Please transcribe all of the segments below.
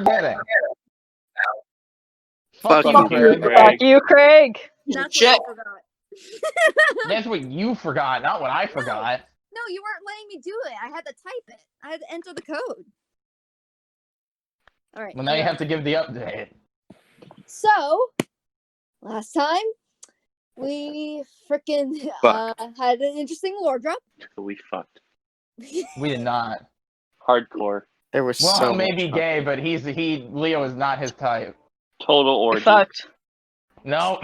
forgetting? Fuck you, you, Craig. Craig. Fuck you, Craig. That's Shit. what I forgot. That's what you forgot, not what I forgot. No, you weren't letting me do it. I had to type it. I had to enter the code. All right. Well, now you have to give the update. So, last time we freaking had an interesting lore drop. We fucked. We did not. Hardcore. There was Well, so maybe much gay, but Leo is not his type. Total orgy. Fucked. No.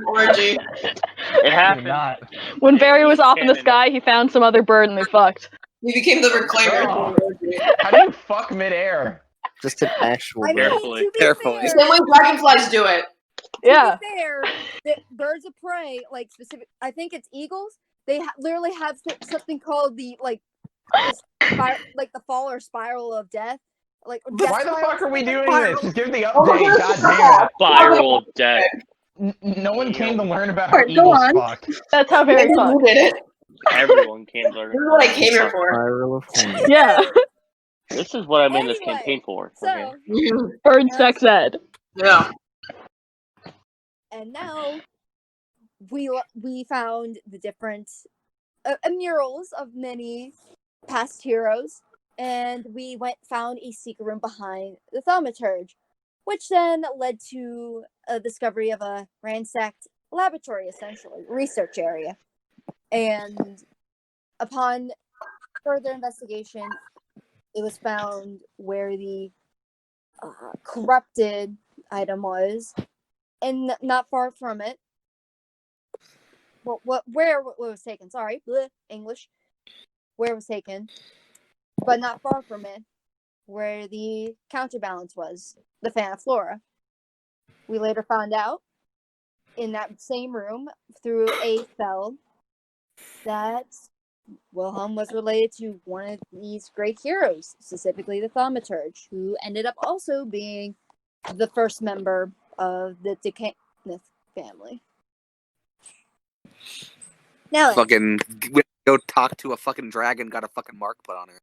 orgy. It Did happened. not. When Barry was off in the Canon. sky, he found some other bird and they fucked. We became the reclaimer. Oh. How do you fuck midair? Just an actual I mean, bird. Carefully. to be Carefully. fair, Same way dragonflies do it. Yeah. to be fair, the birds of prey, like specific, I think it's eagles. They literally have something called the the fall or spiral of death. Like Why the fuck are we doing spiral. this? Just give the update, god damn Spiral of death. it. No one came to learn about how Alright, go eagles on. fuck. That's how Barry Who fucked. did it? Everyone can learn. This is what I came here for. Spiral of horny. Yeah. This is what I'm in this Anyway, campaign for. So, Bird sex ed. Yeah. and now we found the different murals of many past heroes, and we found a secret room behind the thaumaturge, which then led to a discovery of a ransacked laboratory, essentially research area. And upon further investigation, it was found where the corrupted item was, and not far from it. Where it was taken? Sorry, bleh, English. Where it was taken, but not far from it, where the counterbalance was, the fan of flora. We later found out in that same room through a spell that Wilhelm was related to one of these great heroes, specifically the thaumaturge, who ended up also being the first member of the Decanith family. Now then, Fucking go talk to a fucking dragon, got a fucking mark put on her.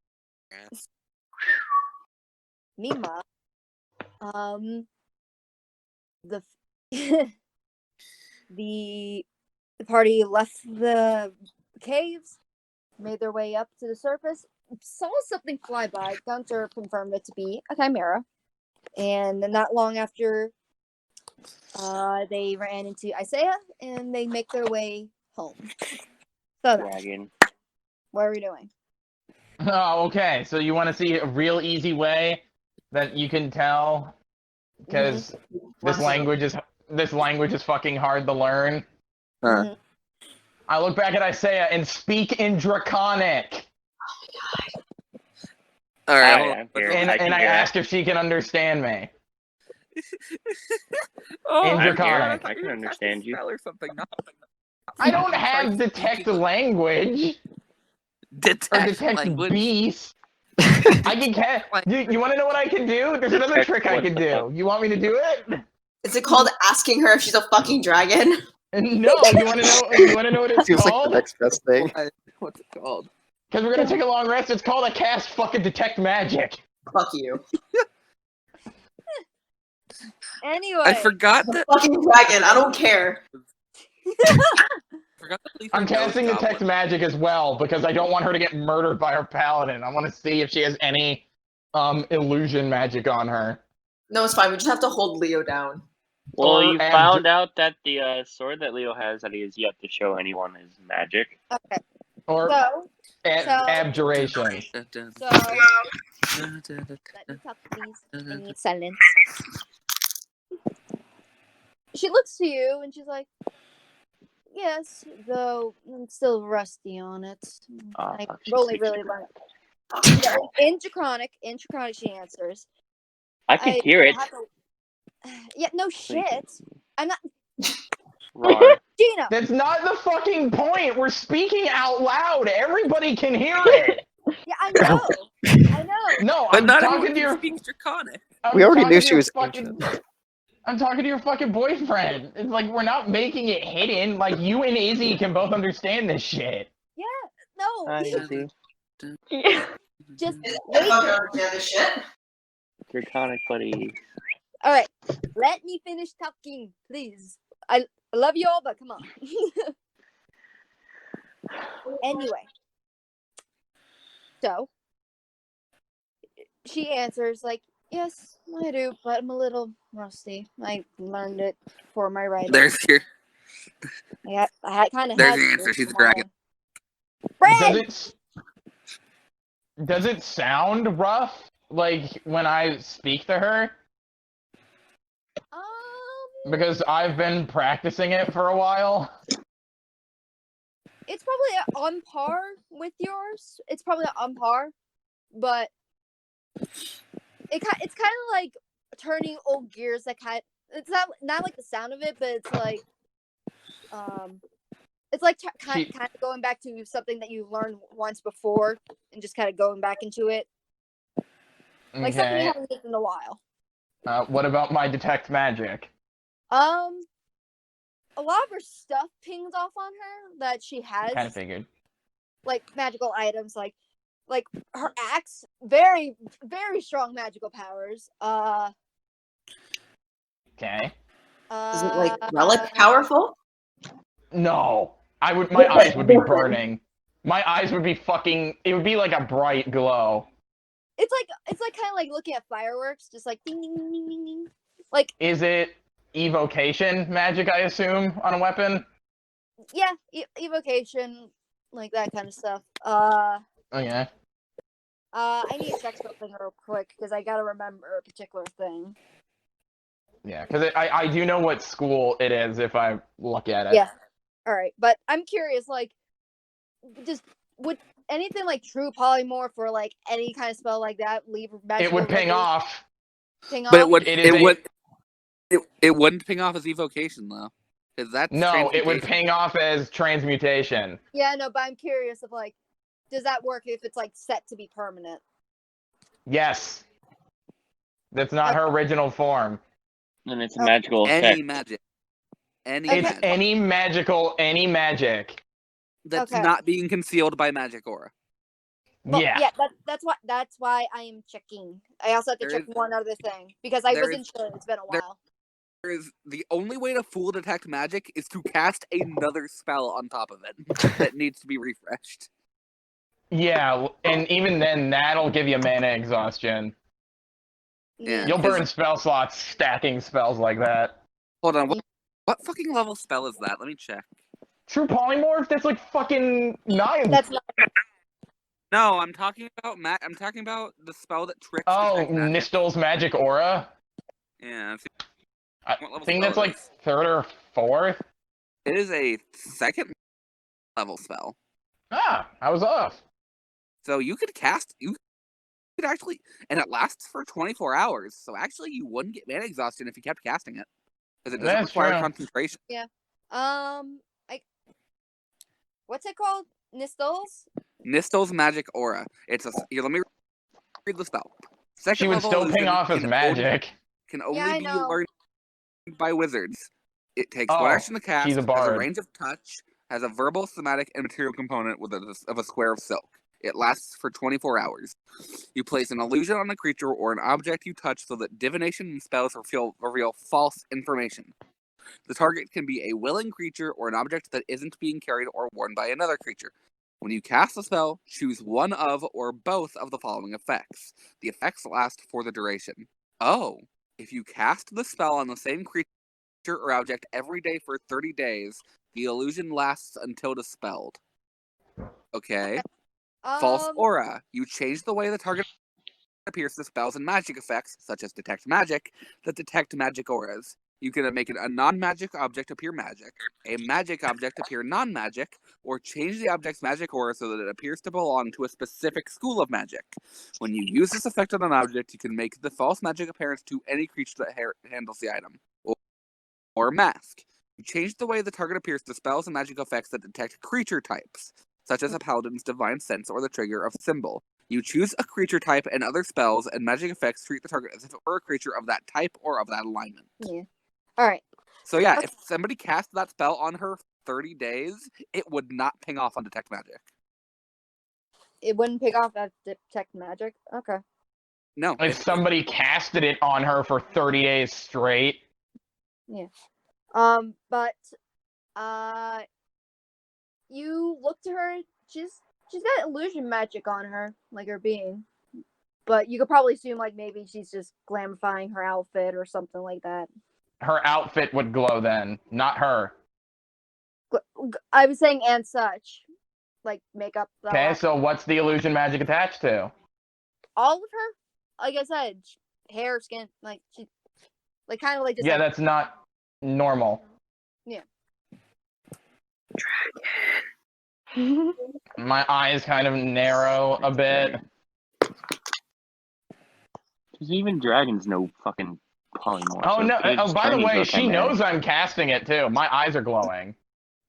meanwhile, the the party left the caves, made their way up to the surface, saw something fly by. Gunter confirmed it to be a chimera, and not long after, they ran into Isaiah, and they make their way home. So, then, Dragon. what are we doing? Oh, okay. So you want to see a real easy way that you can tell? Because this language is fucking hard to learn. Huh. I look back at Isaiah and speak in Draconic. Alright, I'm here. And can I hear ask if she can understand me. Oh, In I'm here. Draconic. I can understand you. Or something. No. I don't have detect language or Detect detect language. beast. I can you want to know what I can do? There's another Detect trick I what can the do. fuck? You want me to do it? Is it called asking her if she's a fucking dragon? No. You want to know? You want to know what it's Seems like the called? next best thing. What's it called? Because we're gonna take a long rest. It's called a cast fucking detect magic. Fuck you. Anyway, I forgot The that. fucking dragon. I don't care. I'm casting detect magic as well because I don't want her to get murdered by her paladin. I want to see if she has any illusion magic on her. No, it's fine. We just have to hold Leo down. Well, Or you found out that the sword that Leo has that he has yet to show anyone is magic. okay. Or So, abjuration. let me talk, please. I need silence. She looks to you and she's like, yes, though I'm still rusty on it. I Fuck, she really, speaks really Draconic. learned. In Draconic, she answers. I can hear it. Yeah, no shit. I'm not. Ron. Gina! That's not the fucking point. We're speaking out loud. Everybody can hear it. Yeah, I know. I know. No, But I'm not talking everyone to your. speaks Draconic. I'm We already talking knew to she your was fucking. I'm talking to your fucking boyfriend. It's like we're not making it hidden. Like you and Izzy can both understand this shit. Yeah, no. Hi, Izzy. Just I wait. fucking understand this shit. Draconic buddies. All right, let me finish talking, please. I love you all, but come on. Anyway, so she answers like, "Yes, I do, but I'm a little rusty. I learned it for my writing. There's your. Yeah, I kind of There's had your to answer. She's a somehow. dragon. Brad! Does it sound rough like when I speak to her? Because I've been practicing it for a while. It's probably on par with yours. It's probably on par, but it's kind of like turning old gears. That it's not like the sound of it, but it's like kind of going back to something that you learned once before and just kind of going back into it. Like something you haven't used in a while. What about my detect magic? A lot of her stuff pings off on her that she has. Kind of figured. Like magical items, like her axe, very, very strong magical powers. Okay. Is it like relic powerful? No, my eyes would be burning. My eyes would be fucking. It would be like a bright glow. It's like kind of like looking at fireworks, just like ding ding ding ding ding ding. Like, is it evocation magic? I assume on a weapon. Yeah, evocation, like that kind of stuff. Okay. I need to check something real quick because I gotta remember a particular thing. Yeah, because I do know what school it is if I look at it. Yeah. All right, but I'm curious, like, just would anything like true polymorph or like any kind of spell like that leave magical? It would ping off. Ping off. But it wouldn't ping off as evocation though, because that's no. It would transmutation. ping off as transmutation. Yeah, no, but I'm curious of like, does that work if it's like set to be permanent? Yes. That's not her original form. And it's a magical effect. Any magic. It's any magic that's not being concealed by magic aura. Well, yeah. That's why I am checking. I also have to check one other thing because I wasn't sure. It's been a while. The only way to full detect magic is to cast another spell on top of it that needs to be refreshed. Yeah, and even then, that'll give you mana exhaustion. Yeah, You'll burn spell slots stacking spells like that. Hold on, what fucking level spell is that? Let me check. True polymorph? That's like fucking 9. That's not. No, I'm talking about I'm talking about the spell that tricks. Oh, Nistel's magic aura. Yeah. I think that's like 3rd or 4th. It is a 2nd level spell. Ah, I was off. So you could actually, and it lasts for 24 hours. So actually, you wouldn't get mana exhaustion if you kept casting it, because it doesn't require concentration. Yeah. What's it called? Nistel's magic aura. It's a. Here, let me read the spell. She would still ping off as magic. Can only be learned by wizards. It takes 1 action to cast. She's a bard. Has a range of touch. Has a verbal, somatic, and material component with a square of silk. It lasts for 24 hours. You place an illusion on a creature or an object you touch so that divination and spells reveal false information. The target can be a willing creature or an object that isn't being carried or worn by another creature. When you cast a spell, choose one of or both of the following effects. The effects last for the duration. Oh, if you cast the spell on the same creature or object every day for 30 days, the illusion lasts until dispelled. Okay. False aura. You change the way the target appears to spells and magic effects, such as detect magic, that detect magic auras. You can make a non-magic object appear magic, a magic object appear non-magic, or change the object's magic aura so that it appears to belong to a specific school of magic. When you use this effect on an object, you can make the false magic appearance to any creature that handles the item. Or mask. You change the way the target appears to spells and magic effects that detect creature types, such as a paladin's divine sense or the trigger of symbol. You choose a creature type, and other spells and magic effects treat the target as if it were a creature of that type or of that alignment. Yeah. All right. So yeah, if somebody cast that spell on her 30 days, it would not ping off on detect magic. It wouldn't ping off at detect magic. Okay. No. If somebody casted it on her for 30 days straight. But you look to her. She's got illusion magic on her, like her being. But you could probably assume like maybe she's just glamifying her outfit or something like that. Her outfit would glow then, not her. I was saying and such, like makeup. Okay, so what's the illusion magic attached to? All of her, like I said, hair, skin, like she, like kind of like just Yeah, like, that's not normal. My eyes kind of narrow a bit. Because even dragons know fucking polymorph. Oh so no! it's Oh, by the strange way, what she chimera- knows I'm casting it too. My eyes are glowing.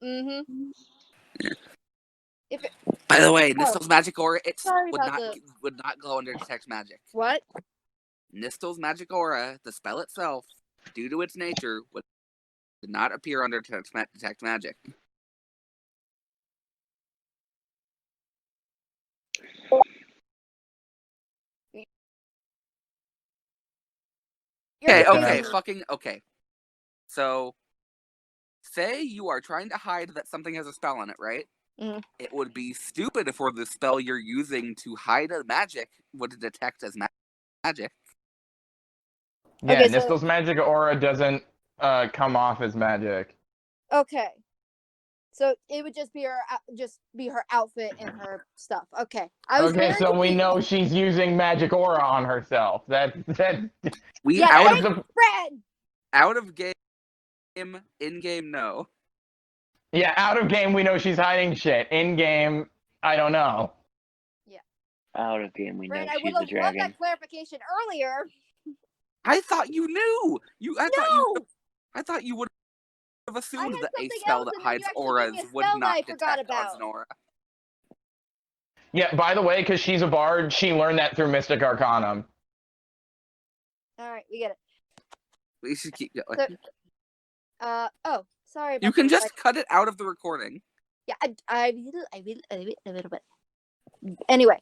Mm-hmm. By the way, Nistel's magic aura Sorry would about not the- would not glow under detect magic. What? Nistel's magic aura, the spell itself, due to its nature, would not appear under detect magic. You're Okay, confusing me. okay. So, say you are trying to hide that something has a spell on it, right? Mhm. It would be stupid if the spell you're using to hide a magic would detect as magic. Yeah, Okay, so- Nistel's magic aura doesn't come off as magic. Okay. So it would just be her outfit and her stuff. Okay. I was Okay, very so we confused. know she's using magic aura on herself. That We Yeah, out thank of you, Fred. out of game, in game, no. yeah, out of game we know she's hiding shit. In game, I don't know. Out of game, we know Fred, I would she's a have loved dragon. that clarification earlier. I thought you knew. No, I thought you would have I assumed had that a something spell else, that and then hides you actually auras gave me a would spell that not I forgot detect about. as an aura. Yeah, by the way, because she's a bard, she learned that through Mystic Arcanum. All right, we get it. We should keep going. So, oh, sorry about You can the- just cut it out of the recording. Yeah, I will a little bit. Anyway.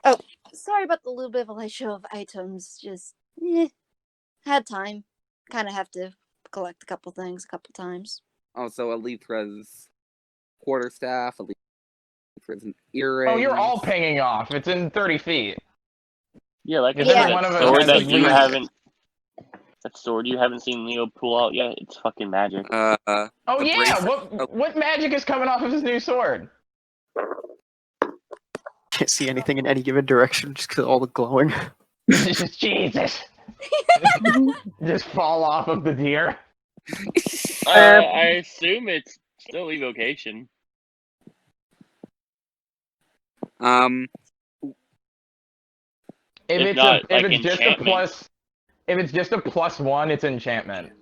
Oh, sorry about the little bit of a light show of items. Just, had time. Kind of have to collect a couple things a couple times. Also, Alithra's quarterstaff, Alithra's earrings. Oh, you're all pinging off. It's in 30 feet. Yeah, like I Because said, every that one of us sword has that a you reach. haven't. That sword you haven't seen Leo pull out yet. It's fucking magic. Oh The yeah, bracelet- what magic is coming off of his new sword? Can't see anything in any given direction just because of all the glowing. Jesus. Just fall off of the deer. I assume it's still evocation. If If it's not, if like it's just a enchantment. if it's just a +1, it's enchantment.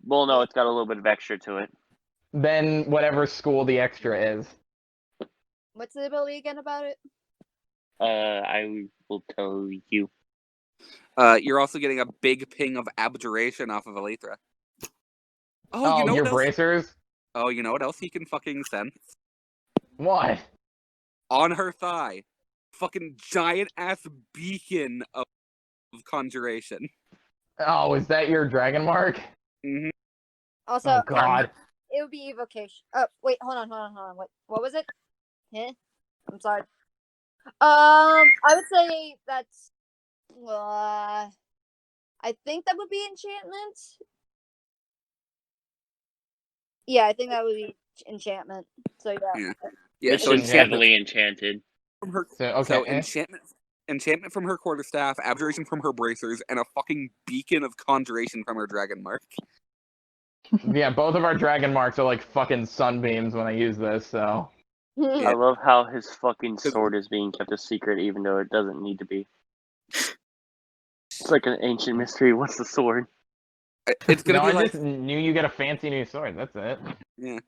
Well, no, it's got a little bit of extra to it. Then whatever school the extra is. What's the ability again about it? I will tell you. You're also getting a big ping of abjuration off of Alithra. Oh, you know your what else? bracers? Oh, you know what else he can fucking sense? What? On her thigh. Fucking giant ass beacon of conjuration. Oh, is that your dragon mark? Mm-hmm. Also, Oh god. it would be evocation. Oh, wait, hold on. What was it? I'm sorry. I would say that's. I think that would be enchantment. Yeah, I think that would be enchantment. So yeah. Yeah, It's so enchantment steadily enchanted. from her. So, okay. So enchantment from her quarterstaff, abjuration from her bracers, and a fucking beacon of conjuration from her dragon mark. Yeah, both of our dragon marks are like fucking sunbeams when I use this, so. I love how his fucking sword is being kept a secret, even though it doesn't need to be. It's like an ancient mystery. What's the sword? It's gonna No, be I like just knew you get a fancy new sword, that's it. yeah.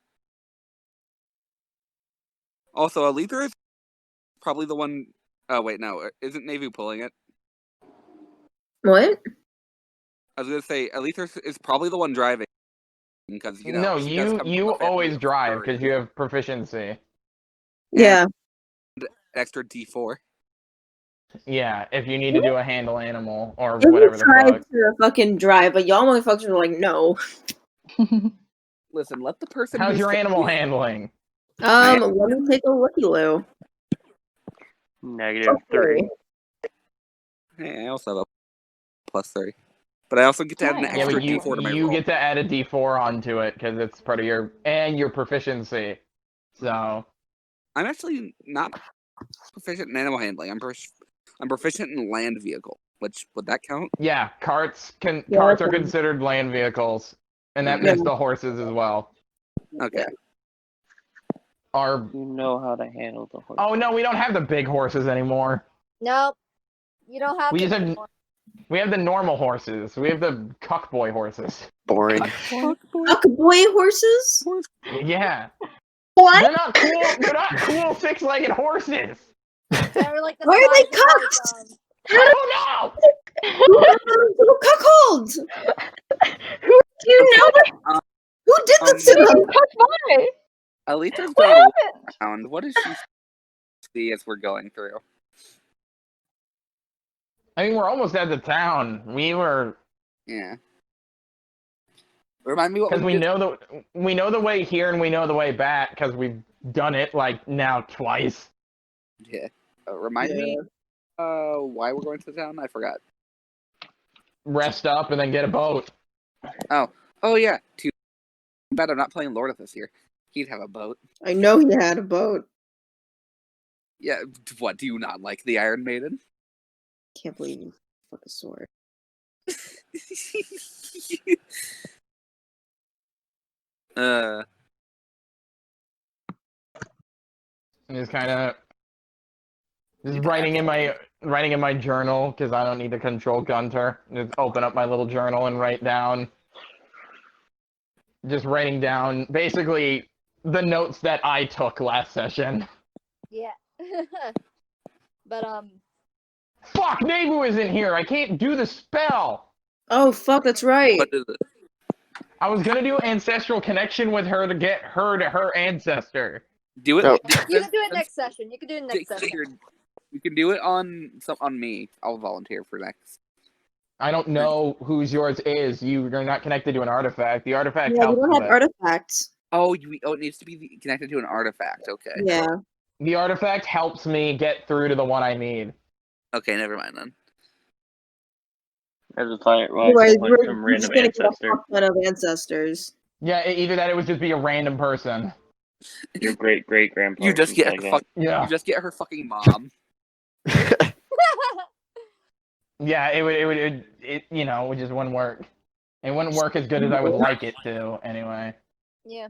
Also, Alithra is probably the one. Oh wait, no, isn't Nevu pulling it? What? I was gonna say Alithra is probably the one driving because you know. No, she does come from you a family always of drive birds. because you have proficiency. Yeah. Extra D4. Yeah, if you need to do a handle animal or If whatever we the tried fuck. to fucking drive, but y'all motherfuckers were like, no. Listen, let the person How's who's your animal handling? Let me take a looky-loo. -3. Hey, I also have a +3. But I also get to add an Nice. Yeah, extra but D4 to my you roll. get to add a D4 onto it because it's part of your proficiency. So I'm actually not proficient in animal handling. I'm proficient in land vehicle. Which would that count? yeah, carts Yeah, are that's fine. considered land vehicles, and that Yeah. means the horses as well. Okay. Are You know how to handle the horse. oh no, we don't have the big horses anymore. Nope. You don't have We to just have anymore. we have the normal horses. We have the cuckboy horses. Boring. Fuck boy horses? Yeah, What? they're not cool. They're not cool six-legged horses. They're like the Why are they size of, like, cucks? I don't know. Who are little cuckolds? Who do you know? Who did this to them? Why? Alita's What going to happened? look around. What does she see as we're going through? I mean, we're almost at the town. Yeah. Remind me what Because we did. we know the way here and we know the way back because we've done it like now twice. Yeah. Remind me why we're going to the town? I forgot. Rest up and then get a boat. Oh yeah. Too bad I'm not playing Lord of this year. He'd have a boat. I know he had a boat. Yeah. What, do you not like the Iron Maiden? Can't believe you fuck a sword. Just kind of writing in my journal because I don't need to control Gunter. Just open up my little journal and write down. Just writing down basically the notes that I took last session. Yeah. But Fuck, Nebu isn't here. I can't do the spell. Oh fuck, that's right. What is it? I was gonna do ancestral connection with her to get her to her ancestor. Do it. No. you can do it next session. You can do it next session. You can do it on me. I'll volunteer for next. I don't know whose yours is. You're not connected to an artifact. The artifact Yeah, we helps don't with have it. artifacts. Oh, it needs to be connected to an artifact. Okay. Yeah. The artifact helps me get through to the one I need. Okay, never mind then. As a fight, Anyways, like we're some just random gonna get a ancestor. fuck ton of ancestors. Yeah, either that it would just be a random person. Your great great grandpa. You just get like her Yeah. You just get her fucking mom. Yeah, it would it just wouldn't work. It wouldn't work as good as I would like it to, anyway. Yeah.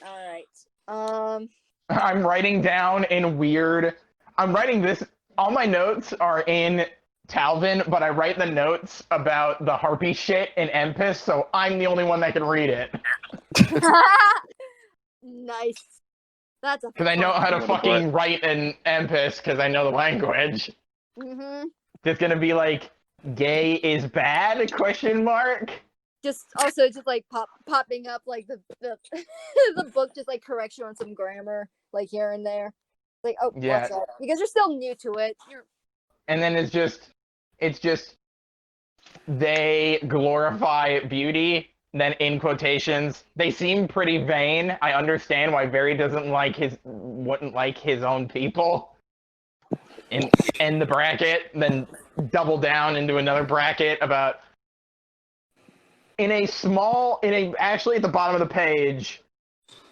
All right. I'm writing down in weird. I'm writing this. All my notes are in Talvin, but I write the notes about the harpy shit in Empis, so I'm the only one that can read it. Nice. That's a. Because I know how to What? fucking write in Empis, because I know the language. Mhm. It's gonna be like, gay is bad? Question mark. Just also just like popping up like the the book just like corrects you on some grammar like here and there. Like, oh, Yeah. watch that. Because you're still new to it. And then it's just they glorify beauty. Then in quotations, they seem pretty vain. I understand why Barry wouldn't like his own people. And end the bracket, then double down into another bracket about actually at the bottom of the page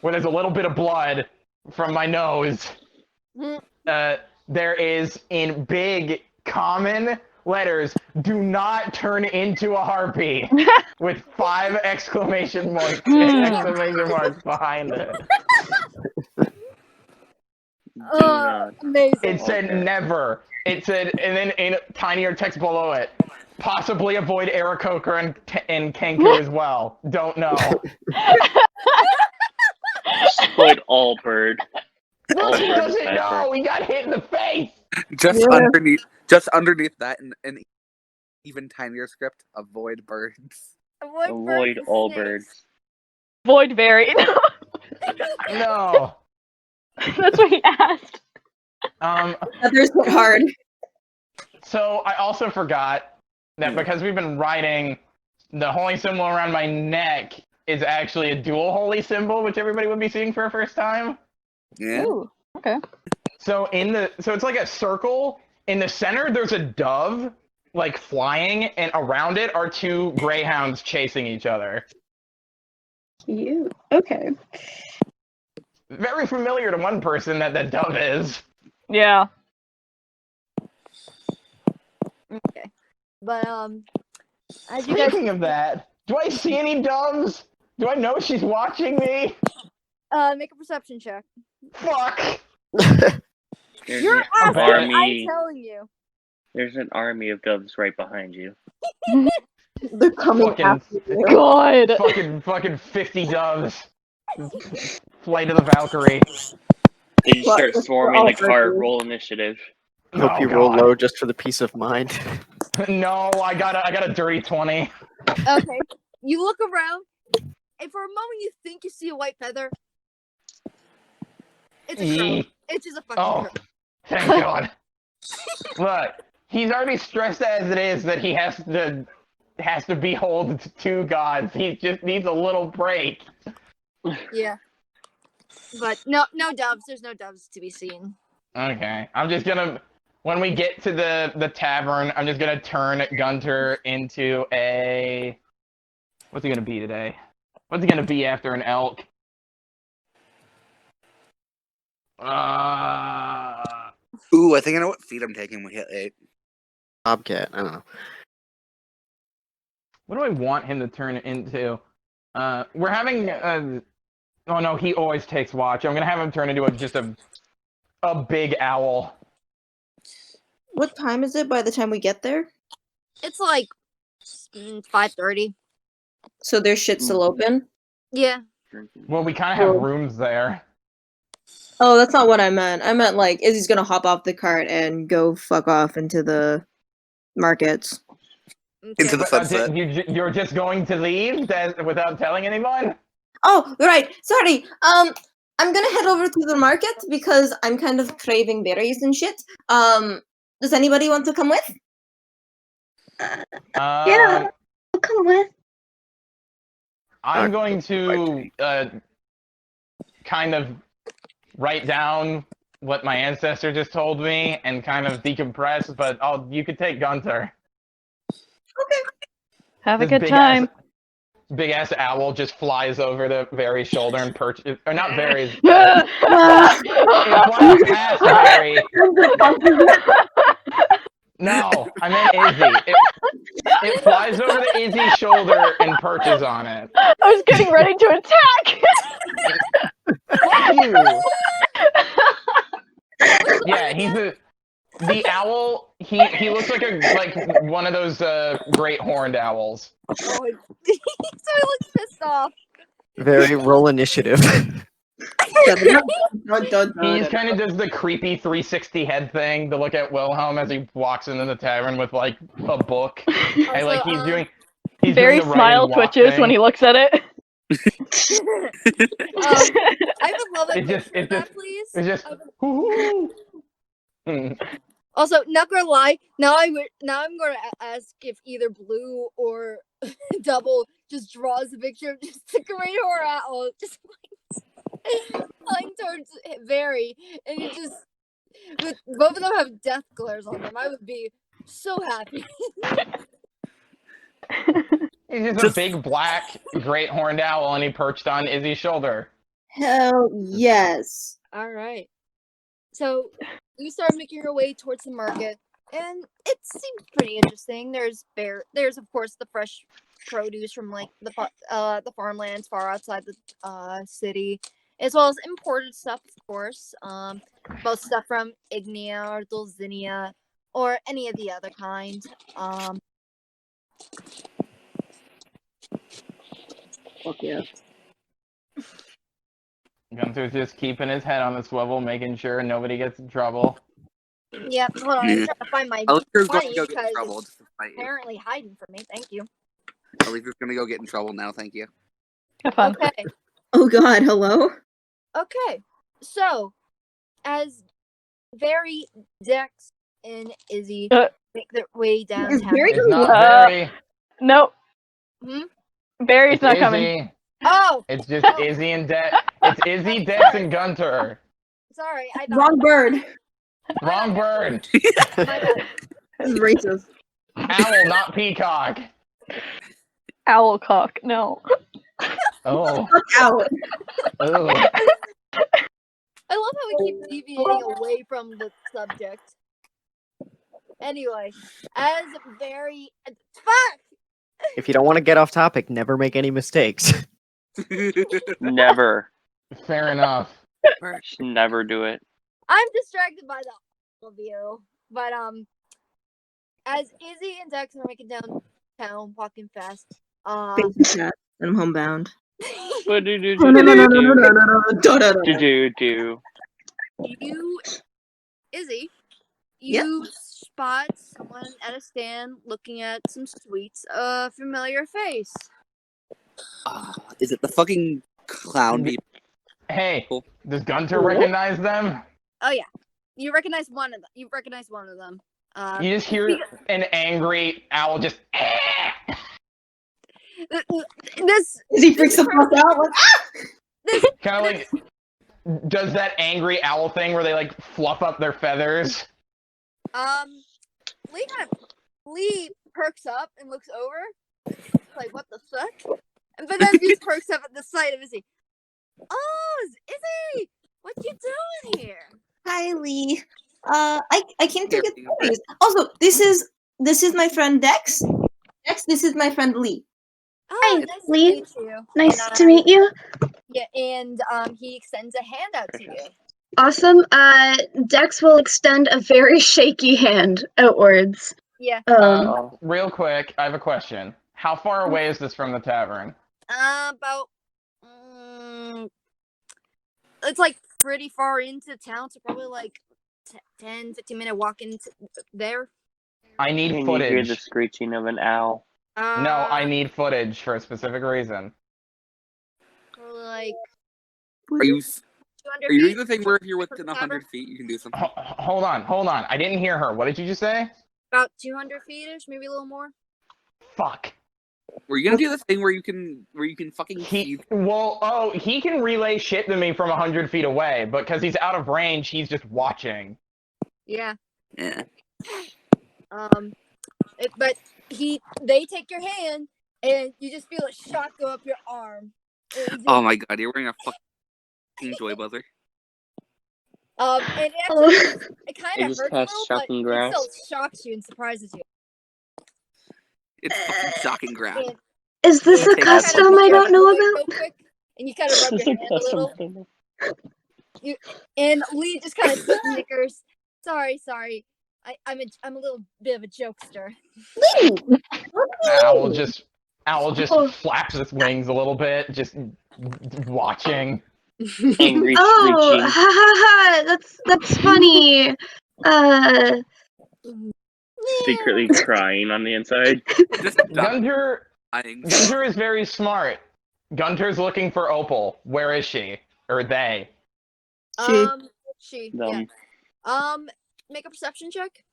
where there's a little bit of blood from my nose. There is in big common letters, do not turn into a harpy with 5 exclamation marks behind it. Amazing. It said Okay. never. It said, and then in tinier text below it, possibly avoid Aarakocra and Kenku as well. Don't know. Avoid all bird. Well, he bird doesn't sniper. know. He got hit in the face. Just underneath that, in even tinier script, avoid birds. Avoid all birds. Void Very. No. That's what he asked. Others hit hard. So I also forgot that because we've been writing, the holy symbol around my neck is actually a dual holy symbol, which everybody would be seeing for a first time. Yeah. Ooh, okay. So it's like a circle. In the center, there's a dove, like flying, and around it are two greyhounds chasing each other. Cute. Okay. Very familiar to one person that dove is. Yeah. Okay. But as you guys Speaking of that, do I see any doves? Do I know she's watching me? make a perception check. Fuck! There's You're an asking, I'm army. telling you. There's an army of doves right behind you. They're coming Fucking- after you. God. Fucking 50 doves. Flight of the Valkyrie. They just What? start Just swarming the for all car. purposes. Roll initiative. Hope Oh, you roll God. low just for the peace of mind. No, I got a dirty 20. Okay. You look around, and for a moment you think you see a white feather. It's a crow. Yee. It's just a fucking Oh, crow. thank God. Look, he's already stressed as it is that he has to behold two gods. He just needs a little break. Yeah. But no doves. There's no doves to be seen. Okay, I'm just gonna. When we get to the tavern, I'm just gonna turn Gunter into a. What's he gonna be today? What's he gonna be after an elk? Ooh, I think I know what feat I'm taking when we hit 8. Bobcat, I don't know. What do I want him to turn into? We're having. Oh no, he always takes watch. I'm gonna have him turn into just a big owl. What time is it by the time we get there? It's like 5:30. So there's shit still open? Yeah. Well, we kind of have Cool. rooms there. Oh, that's not what I meant. I meant like Izzy's gonna hop off the cart and go fuck off into the markets. Into the But, sunset. you're just going to leave without telling anyone? Oh, right. Sorry. I'm gonna head over to the market because I'm kind of craving berries and shit. Does anybody want to come with? Yeah. I'll come with. I'm going to kind of write down what my ancestor just told me and kind of decompress, but you could take Gunter. Have a This good time. Big ass owl just flies over the Very's shoulder and perches, or not Very's. It flies past Very. No, I meant Izzy. It flies over the Izzy's shoulder and perches on it. I was getting ready to attack. Fuck you! Yeah, the owl. He looks like one of those great horned owls. Oh, so he looks pissed off. Very roll initiative. He kind of does the creepy 360 head thing to look at Wilhelm as he walks into the tavern with like a book. And like he's doing Very the smile writing walk twitches thing. when he looks at it. I would love a picture of that, please. It's just. Also, not gonna lie. Now I'm gonna ask if either Blue or Double just draws a picture of just a great horror owl just flying towards Very, and it just with both of them have death glares on them. I would be so happy. He's just a big black great horned owl, and he perched on Izzy's shoulder. Hell yes. All right. So you start making your way towards the market, and it seems pretty interesting. There's of course the fresh produce from like the farmlands far outside the city, as well as imported stuff, of course. Both stuff from Ignia or Dulzinia or any of the other kind. Fuck yeah. Gunther's just keeping his head on the swivel, making sure nobody gets in trouble. Yeah, hold on. I'm trying to find my Electra's going money to go get in because trouble it's just to fight you. apparently hiding from me. Thank you. Electra's going to go get in trouble now, thank you. Have fun. Okay. Oh god, hello? Okay. So, as Very Dex and Izzy Uh. make their way downtown. Barry It's not Uh, very. Nope. Hmm? Barry's It's not Izzy. coming. Oh, It's just Oh. Izzy and Dex. It's Izzy, Dex, and Gunter. sorry, I Wrong bird. Wrong bird. My bad. This is racist. Owl, not peacock. Owlcock. No. Oh. Fuck out. Oh. I love how we keep deviating away from the subject. Anyway, as very fuck. If you don't want to get off topic, never make any mistakes. Never. Fair enough. Just never do it. I'm distracted by all of you, but as Izzy and Dex are making downtown, walking fast, Thank you, chat. I'm homebound. Do do do No, no, no, no, no, do no, no, no, no, no. do do. you, Izzy, Yep. you spot someone at a stand looking at some sweets. A familiar face. Is it the fucking clown people? Hey, does Gunter recognize them? Oh yeah, you recognize one of them. You just hear an angry owl just. This He freaks the fuck out. Like, Kind of like does that angry owl thing where they like fluff up their feathers. Lee perks up and looks over, like what the fuck? But then he perks up at the sight of Izzy. Oh, Izzy, what you doing here? hi, Lee. I came to Here, get you toys. Also, this is my friend Dex. Dex, this is my friend Lee. Oh, Hi, nice Lee. to meet you. Nice And to meet you. Yeah, and he extends a hand out to you. Awesome. Dex will extend a very shaky hand outwards. Yeah. Real quick, I have a question. How far away is this from the tavern? About it's like pretty far into town, so probably like 10, 15-minute walk into there. I need Can you hear footage. the screeching of an owl? No, I need footage for a specific reason. Like Are you 200 are you doing feet. the thing where if you're from within the 100 tavern? feet, you can do something? Hold on. I didn't hear her. What did you just say? About 200 feet-ish, maybe a little more. Fuck. Were you gonna do the thing where you can fucking He see? he can relay shit to me from 100 feet away, but because he's out of range, he's just watching. Yeah. Yeah. But they take your hand, and you just feel a shot go up your arm. Oh my god, you're wearing a fucking joy buzzer. And it actually, it kind They of just hurts a cast little, but shocking it grasp. still shocks you and surprises you. It's fucking shocking grab. And Is this a Take that custom one. I don't know real about? quick, and you kind of rub This is your a hand a custom little. thing. And Lee just kind of snickers. Sorry. I'm a little bit of a jokester. Owl just flaps its wings a little bit, just watching. Angry Oh, screeching. ha ha ha! That's funny. Secretly crying on the inside. Just Gunter dying. is very smart. Gunter's looking for Opal. Where is she? Or they? She. Them. Yeah. Make a perception check.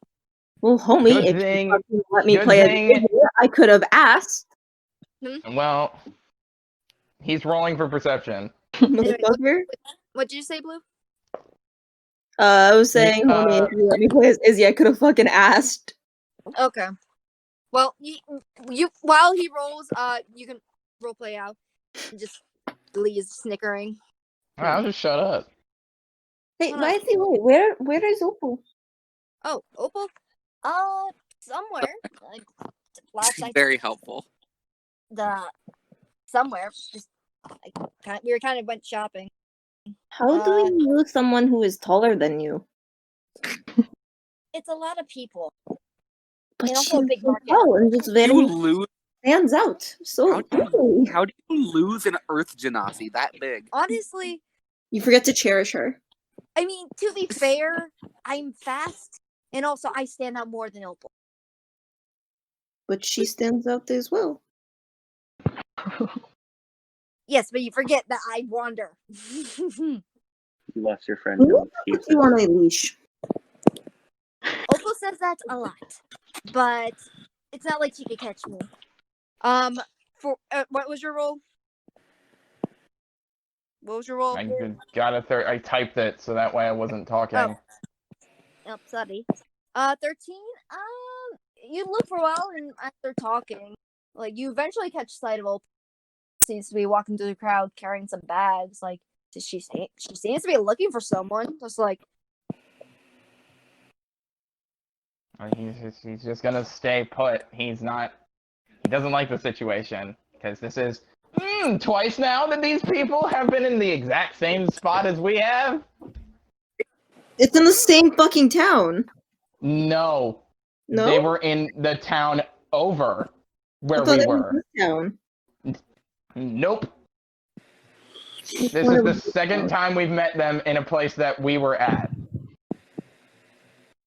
Well, homie, Good if thing- you fucking let me good play thing- a video, I could have asked. Well, he's rolling for perception. Motherfucker. What did you say, Blue? I was saying, homie, if you let me play as Izzy, I could have fucking asked. Okay. Well, you while he rolls, you can roleplay out. Just Lee's snickering. I'll just shut up. Hey, Hold why on. is he wait? Where is Opal? Oh, Opal? Somewhere. Like last I Very helpful. somewhere. Just we were went shopping. How do you lose someone who is taller than you? It's a lot of people. But And she's also a big so market. tall and just You very lose. stands out. So How do you lose an Earth Genasi that big? Honestly, you forget to cherish her. I mean, to be fair, I'm fast, and also I stand out more than Opal. But she stands out as well. Yes, but you forget that I wander. You lost your friend. Who No put excuses. you on a leash? says that a lot, but it's not like she could catch me. For what was your role? What was your role? I typed it so that way I wasn't talking. Oh, sorry. 13. You look for a while, and after talking, like you eventually catch sight of Opal. Seems to be walking through the crowd carrying some bags. Like, she seems to be looking for someone. Just like, He's just gonna stay put. He doesn't like the situation because this is twice now that these people have been in the exact same spot as we have. It's in the same fucking town. No, No? they were in the town over where I thought we it was were. this town. Nope. This One is of the them. second time we've met them in a place that we were at.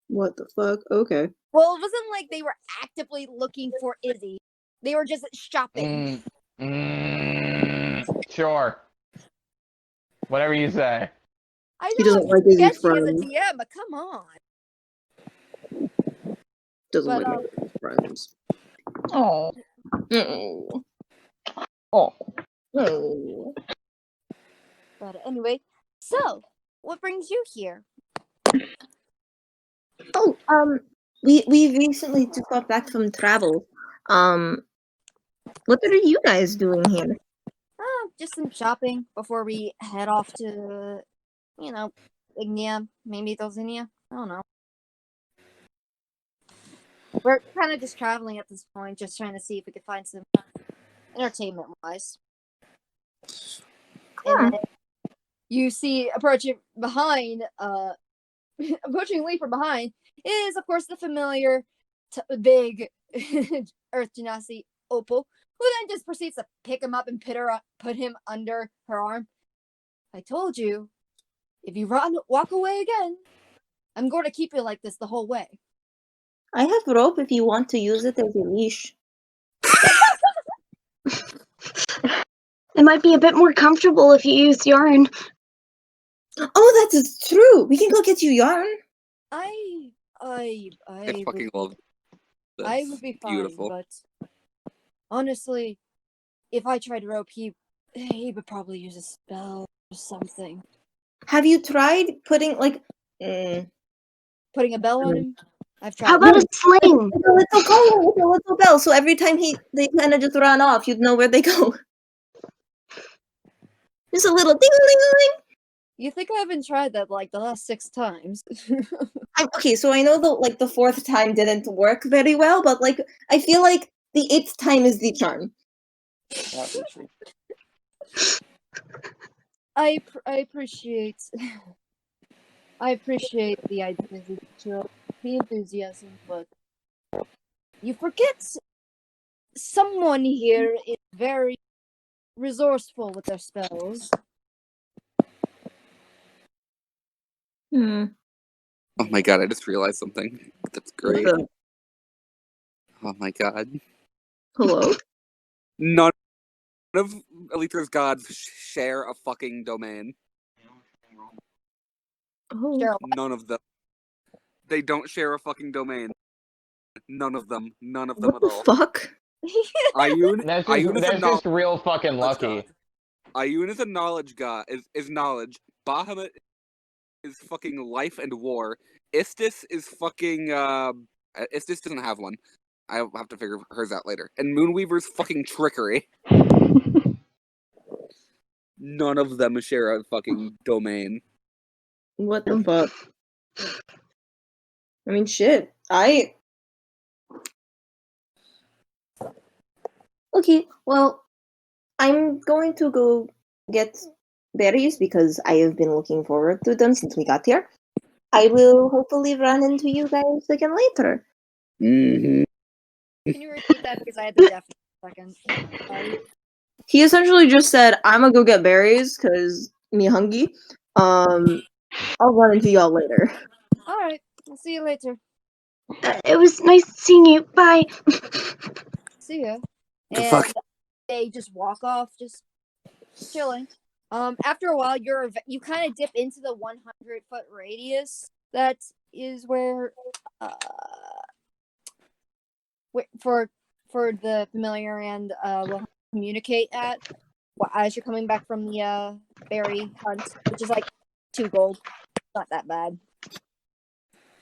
What the fuck? Okay. well, it wasn't like they were actively looking for Izzy. They were just shopping. Sure. Whatever you say. I He know doesn't it's like Izzy sketchy as a friends. DM, but come on. Doesn't But, like his friends. Oh. Oh. Oh. Oh. But anyway, so what brings you here? Oh, we recently just got back from travel. What are you guys doing here? Just some shopping before we head off to, Ignia, maybe Dulcinea. I don't know. We're kind of just traveling at this point, just trying to see if we could find some entertainment-wise. And then you see approaching behind, approaching Lee from behind is, of course, the familiar big Earth Genasi Opal, who then just proceeds to pick him up and put him under her arm. I told you, if you walk away again, I'm going to keep you like this the whole way. I have rope if you want to use it as a leash. It might be a bit more comfortable if you use yarn. Oh, that is true. We can go get you yarn. I I fucking love this. I would be fine, Beautiful. but honestly, if I tried rope, he would probably use a spell or something. Have you tried putting Putting a bell on him? I've tried. How about a sling? with a little collar with a little bell, so every time they kind of just run off, you'd know where they go. Just a little ding ding ding. You think I haven't tried that like the last 6 times? Okay, so I know the 4th time didn't work very well, but I feel like the 8th time is the charm. I appreciate the idea, the enthusiasm, but you forget someone here is very resourceful with their spells. Hmm. Oh my god, I just realized something. That's great. What's up? Oh my god. Hello? None of Elither's gods share a fucking domain. Oh. Cheryl, None of them. They don't share a fucking domain. None of them. None of them What at the all. fuck? Ayun, That's Ayun is a just knowledge real fucking lucky. god. Ayun is a knowledge god. Is knowledge. Bahamut is fucking life and war. Istis is fucking Istis doesn't have one. I'll have to figure hers out later. And Moonweaver's fucking trickery. None of them share a fucking domain. What the fuck? I mean, shit. Okay, well, I'm going to go get berries because I have been looking forward to them since we got here. I will hopefully run into you guys again later. Mm-hmm. can you repeat that because I had the deaf for a second? Sorry. He essentially just said, "I'm gonna go get berries because me hungry. I'll run into y'all later." All right, I'll see you later. It was nice seeing you. Bye. See ya. The And fuck? they just walk off, just chilling. After a while, you kind of dip into the 100-foot radius that is where for the familiar and will communicate at as you're coming back from the berry hunt, which is like 2 gold. Not that bad.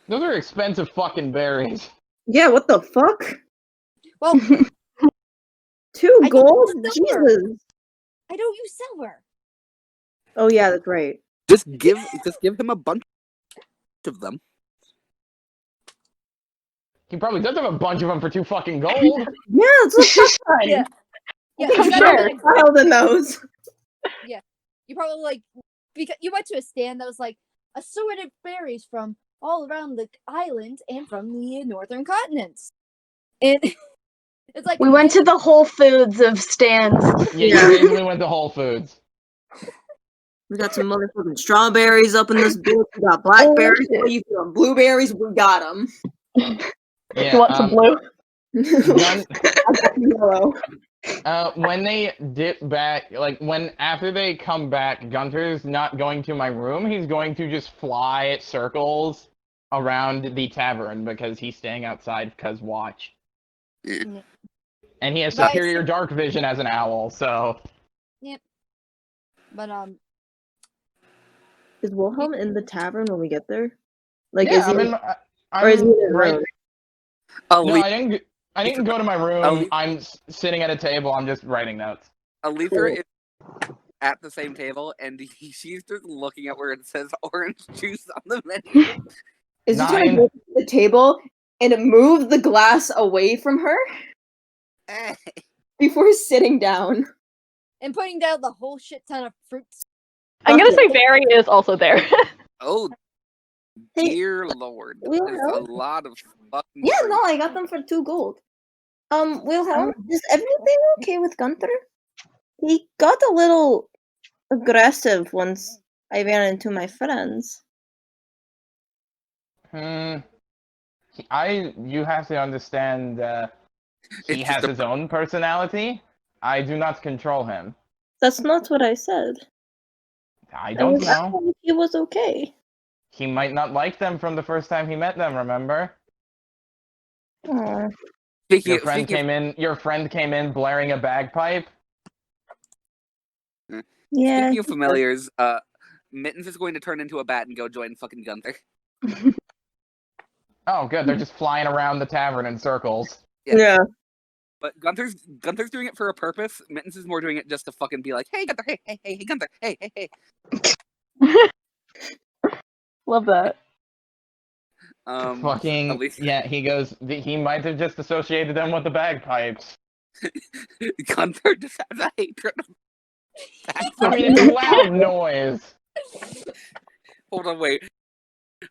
Those are expensive fucking berries. Yeah, what the fuck? Well, 2 I gold? don't use silver. Jesus. I don't use silver. Oh yeah, that's right. Just give him a bunch of them. He probably does have a bunch of them for 2 fucking gold. Yeah, it's a fuck fun. Yeah. Yeah, I'm instead sure of, like, filed in those. you probably like because you went to a stand that was like assorted berries from all around the island and from the northern continents. And it's like We went to the Whole Foods of stands. Yeah, you basically went to Whole Foods. We got some motherfucking strawberries up in this bitch. We got blackberries. Oh, What you feeling? Blueberries? We got them. Yeah, You want some blue? Gun, Yellow. when they dip back, like after they come back, Gunter's not going to my room. He's going to just fly circles around the tavern because he's staying outside because watch. Yeah. And he has But I superior see- dark vision as an owl, so But Is Wilhelm in the tavern when we get there? Like, yeah, is he? I'm or is he in his right. room? No, I didn't go to my room. leave- I'm sitting at a table. I'm just writing notes. Alether is at the same table, and she's just looking at where it says orange juice on the menu. Is he 9. trying to go to the table and move the glass away from her before sitting down? and putting down the whole shit ton of fruits. I'm gonna say Barry is also there. Oh, Hey, dear lord. Wilhelm? There's a lot of fucking Yeah, fruit. no, I got them for 2 gold. Wilhelm, is everything okay with Gunther? He got a little aggressive once I ran into my friends. You have to understand, he It's has just a- his own personality. I do not control him. That's not what I said. I don't was know. asking if he was okay. He might not like them from the first time he met them, remember? Aw. Speaking Your of- friend speaking of- came in blaring a bagpipe. Yeah. Speaking of familiars, Mittens is going to turn into a bat and go join fucking Gunther. Oh, good. They're just flying around the tavern in circles. Yeah. But Gunther's doing it for a purpose. Mittens is more doing it just to fucking be like, hey Gunther, hey Gunther, hey. Love that. Fucking, at least- yeah, he might have just associated them with the bagpipes. Gunther just has a hatred. I mean, it's a loud noise. Hold on, wait.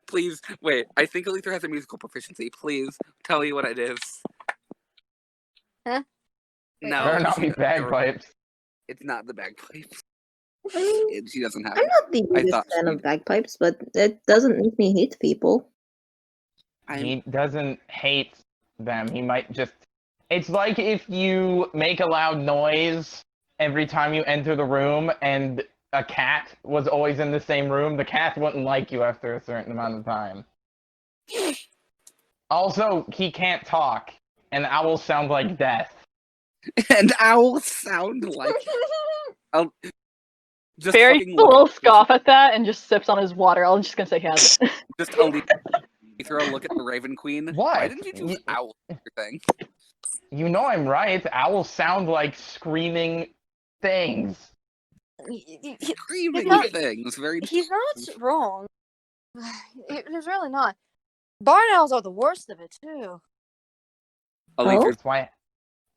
Please, wait. I think Alether has a musical proficiency. Please, tell me what it is. Huh? No. Better not she be doesn't. bagpipes. It's not the bagpipes. I mean, She doesn't have I'm it. not the biggest thought fan she- of bagpipes, but it doesn't make me hate people. He doesn't hate them. He might just... It's like if you make a loud noise every time you enter the room and a cat was always in the same room, the cat wouldn't like you after a certain amount of time. Also, he can't talk, and owls sound like death. And owls sound like. Just Barry fucking a look- little scoff at that and just sips on his water. I'm just gonna say he has it. Just Alether look at the Raven Queen. What? Why didn't you choose owl for your thing? You know I'm right. Owls sound like screaming things. Screaming not- things. Very. He's not wrong. He's really not. Barn owls are the worst of it too. Alether's That's why...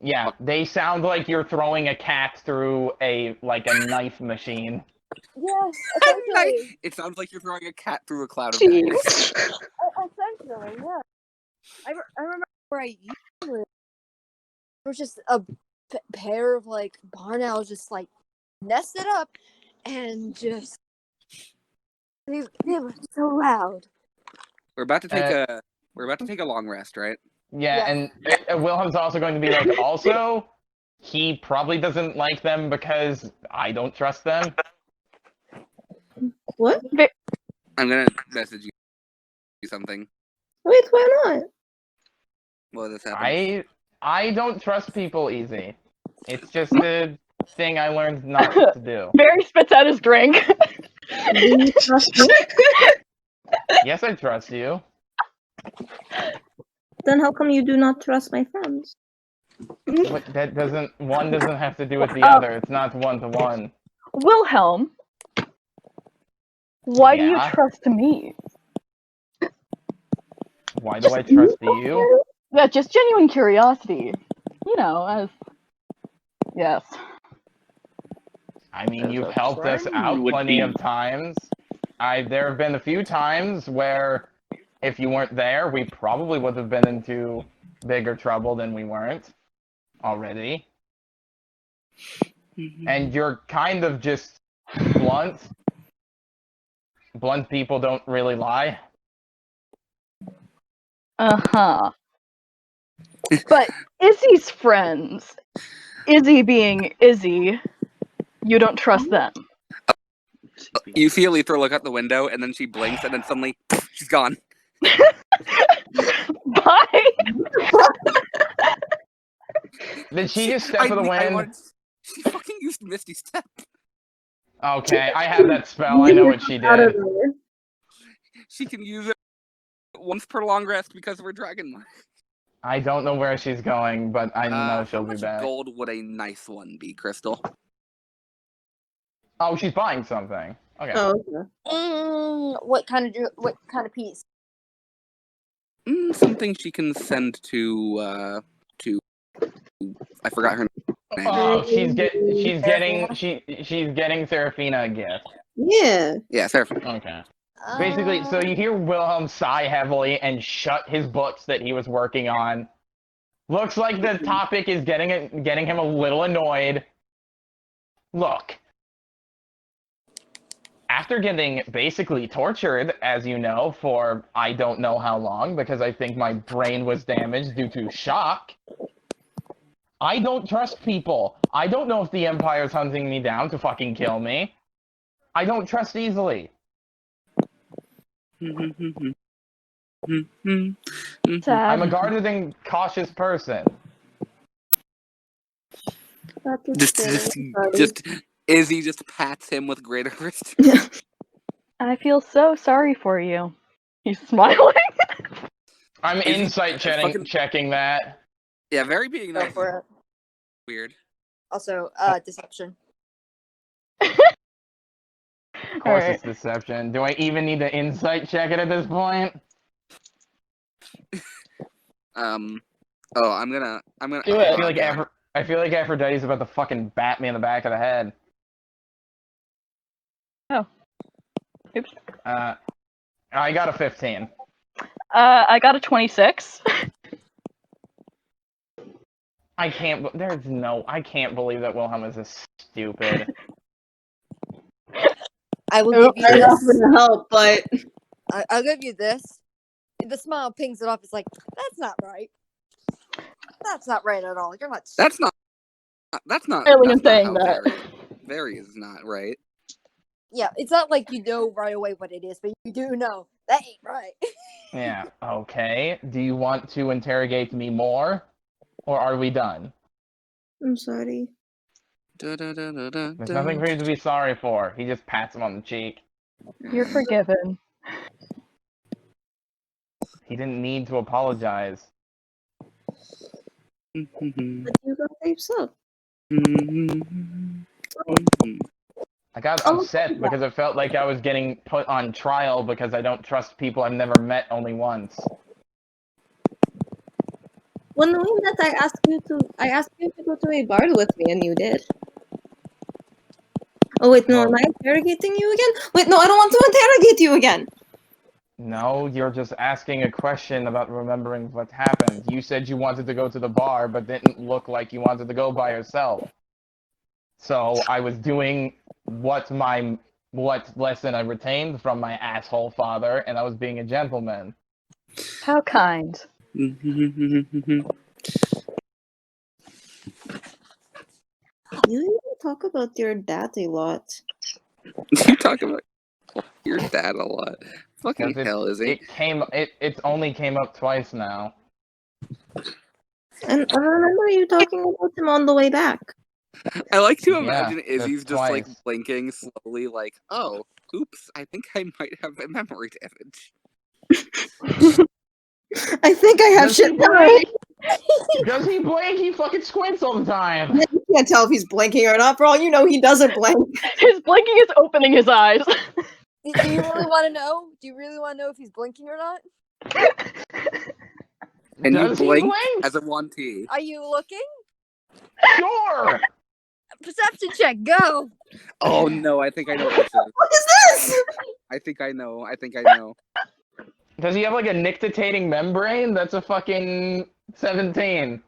Yeah, they sound like you're throwing a cat through a knife machine. Yes, essentially. It sounds like you're throwing a cat through a cloud of daggers. Jeez. Essentially, yeah. I remember where I used to live. There was just a pair of barn owls just nested up and just they were so loud. We're about to take a long rest, right? Yeah, and Wilhelm's also going to be like, also, he probably doesn't like them because I don't trust them. What? I'm gonna message you something. Wait, why not? Well, this happened. I don't trust people easy. It's just a thing I learned not to do. Barry spits out his drink. Do you trust me? Yes, I trust you. Then how come you do not trust my friends? But that doesn't. One doesn't have to do with the other. It's not 1-to-1. Wilhelm, why do you Yeah? trust me? Why do I trust you? Yeah, just genuine curiosity. You know, as yes. I mean, As you've a helped us friend out would plenty be. of times. There have been a few times where, if you weren't there, we probably would have been into bigger trouble than we weren't already. And you're kind of just blunt. Blunt people don't really lie. Uh-huh. But Izzy's friends, Izzy being Izzy, you don't trust them. You see Aletha look out the window, and then she blinks, and then suddenly, she's gone. Bye! Did she just step for the win? She fucking used Misty Step. Okay, I have that spell. I know what she Out of did. there. She can use it once per long rest because of her dragon mark. I don't know where she's going, but I know she'll How be much back. gold would a nice one be, Crystal? Oh, she's buying something. Okay. Oh, okay. What kind of piece? Something she can send to I forgot her name. Oh, she's getting Seraphina a gift. Yeah. Yeah, Seraphina. Okay. Basically, so you hear Wilhelm sigh heavily and shut his books that he was working on. Looks like the topic is getting him a little annoyed. Look. After getting basically tortured, as you know, for I don't know how long, because I think my brain was damaged due to shock, I don't trust people. I don't know if the Empire's hunting me down to fucking kill me. I don't trust easily. I'm a guarded and cautious person. Just Izzy just pats him with greater respect. I feel so sorry for you. He's smiling. I'm insight checking that. Yeah, very being Go nice. for it. Weird. Also, deception. Of course it's deception. Do I even need to insight check it at this point? Oh, I'm gonna. Do it. I feel like Aphrodite's about to fucking bat me in the back of the head. Oh. Oops. I got a 15. I got a 26. I can't believe that Wilhelm is this stupid. I will give you I this. offer to help, but I'll give you this. The smile pings it off. It's like, that's not right. That's not right at all. You're not. That's not. Alien that's saying not how that. Very is not right. Yeah, it's not like you know right away what it is, but you do know that ain't right. Yeah, okay. Do you want to interrogate me more? Or are we done? I'm sorry. There's nothing for you to be sorry for. He just pats him on the cheek. You're forgiven. He didn't need to apologize. But you got tapes up. I got upset because it felt like I was getting put on trial because I don't trust people I've never met only once. When we met, I asked you to go to a bar with me, and you did. Oh wait, no, am I interrogating you again? Wait, no, I don't want to interrogate you again. No, you're just asking a question about remembering what happened. You said you wanted to go to the bar, but didn't look like you wanted to go by yourself. So I was doing what lesson I retained from my asshole father, and I was being a gentleman. How kind. You even talk about your dad a lot. You talk about your dad a lot. Fucking 'Cause hell, is he? It's only came up twice now. And I remember you talking about him on the way back. I like to Yeah, imagine that's Izzy's just like twice. blinking slowly, like, oh, oops, I think I might have a memory damage. I think I have Does he shit memory. Does he blink? He fucking squints all the time. Yeah, you can't tell if he's blinking or not. For all you know, he doesn't blink. His blinking is opening his eyes. Do you really want to know? Do you really want to know if he's blinking or not? And Does you he blink blink? as a 1T. Are you looking? Sure. Perception check, go! Oh no, I think I know what this is. What is this? I think I know. Does he have like a nictitating membrane? That's a fucking 17. You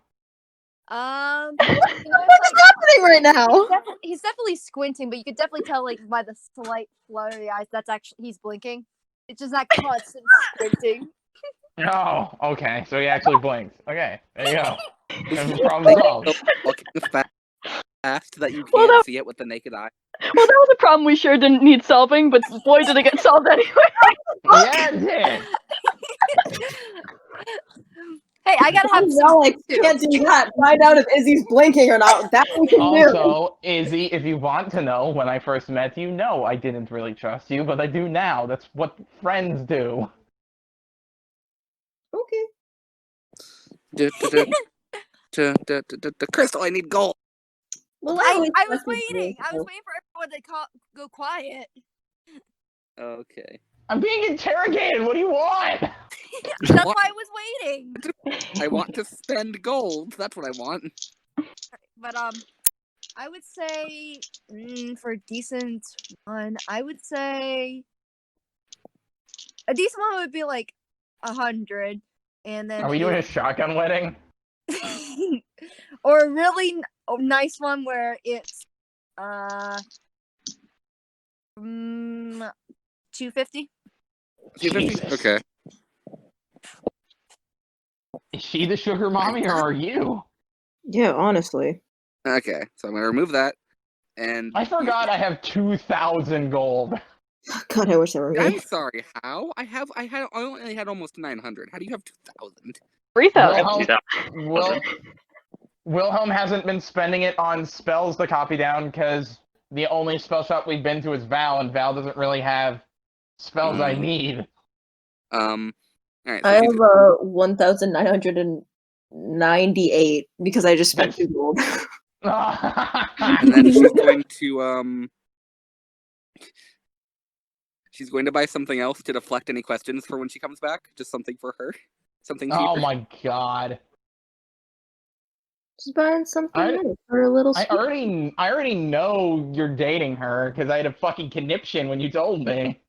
know, What's happening right now? he's definitely squinting, but you could definitely tell like by the slight flutter of the eyes that's actually he's blinking. It's just not constant squinting. Oh, okay. So he actually blinks. Okay, there you go. Problem solved. Looking fast that you can't Well, see it with the naked eye. Well, that was a problem we sure didn't need solving, but boy, did it get solved anyway. Yeah, it did. Hey, I gotta have some Relic too. can't do that. Find out if Izzy's blinking or not. That we can do. Also, Izzy, if you want to know, when I first met you, no, I didn't really trust you, but I do now. That's what friends do. Okay. Crystal, I need gold. Well, I was waiting. I was waiting for everyone to go quiet. Okay. I'm being interrogated. What do you want? That's why I was waiting. I want to spend gold. That's what I want. But I would say for a decent one, I would say a decent one would be like 100, and then Are we doing a shotgun wedding? or a really nice one where it's 250. 250? Okay. Is she the sugar mommy or are you? Yeah, honestly. Okay, so I'm gonna remove that. And I forgot I have 2,000 gold. God, I wish that were me. I'm sorry, how? I only had almost 900. How do you have 2,000? 3,000. Wilhelm hasn't been spending it on spells to copy down because the only spell shop we've been to is Val, and Val doesn't really have spells I need. Alright, so I have 1,998 because I just spent 2 gold. and then she's going to she's going to buy something else to deflect any questions for when she comes back. Just something for her. Something cheaper. Oh my god. Just buying something new for a little I already know you're dating her because I had a fucking conniption when you told me.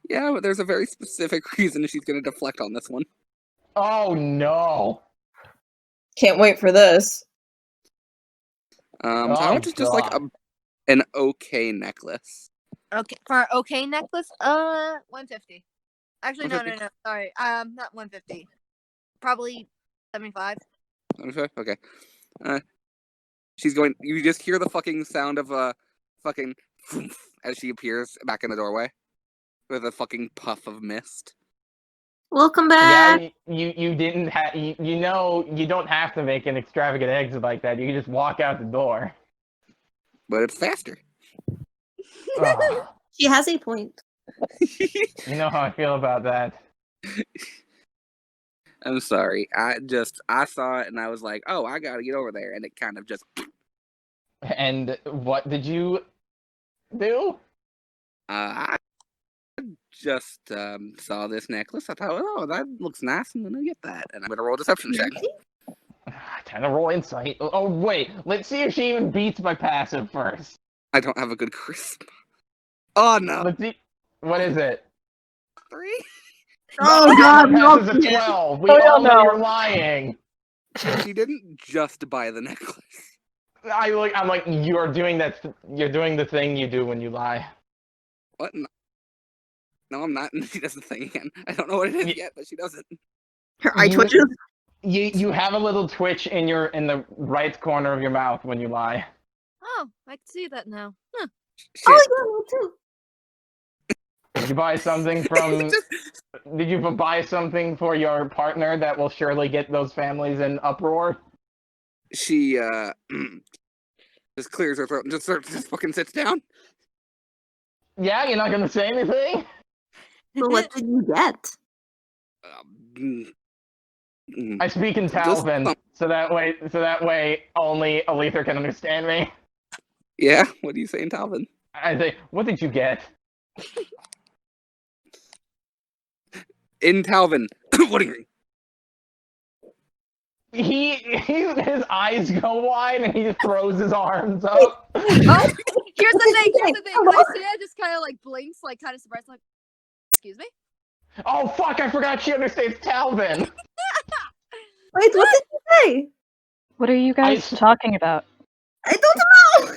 Yeah, but there's a very specific reason she's going to deflect on this one. Oh no. Can't wait for this. So how much is just like an okay necklace? Okay, for an okay necklace, 150. Actually, no, 150? sorry, not 150. Probably 75. Okay. She's going. You just hear the fucking sound of fucking as she appears back in the doorway with a fucking puff of mist. Welcome back. Yeah, you didn't have you know you don't have to make an extravagant exit like that. You can just walk out the door. But it's faster. Ugh. She has a point. You know how I feel about that. I'm sorry. I saw it and I was like, oh, I gotta get over there, and it kind of just. And what did you do? I just saw this necklace. I thought, oh, that looks nice. I'm gonna get that, and I'm gonna roll a deception check. Time to roll insight. Oh wait, let's see if she even beats my passive first. I don't have a good charisma. Oh no! Let's see. What is it? 3. Oh god, no. Passes a 12. We Oh, all know no. you're lying. She didn't just buy the necklace. I'm like, you're doing the thing you do when you lie. What? No, I'm not. She does the thing again. I don't know what it is yet, but she doesn't. Her eye twitches. You have a little twitch in the right corner of your mouth when you lie. Oh, I can see that now. Huh. Shit. Oh yeah, me too. Did you buy something from? Did you buy something for your partner that will surely get those families in uproar? She just clears her throat and just fucking sits down. Yeah, you're not gonna say anything? So what did you get? I speak in Talvin, so that way only Alether can understand me. Yeah, what are you saying, Talvin? I say, what did you get? In Talvin, what do you mean? His eyes go wide and he throws his arms up. Oh, here's the thing. Lysina just kind of like blinks, like kind of surprised, like, excuse me? Oh fuck! I forgot she understands Talvin. Wait, what did you say? What are you guys talking about? I don't know.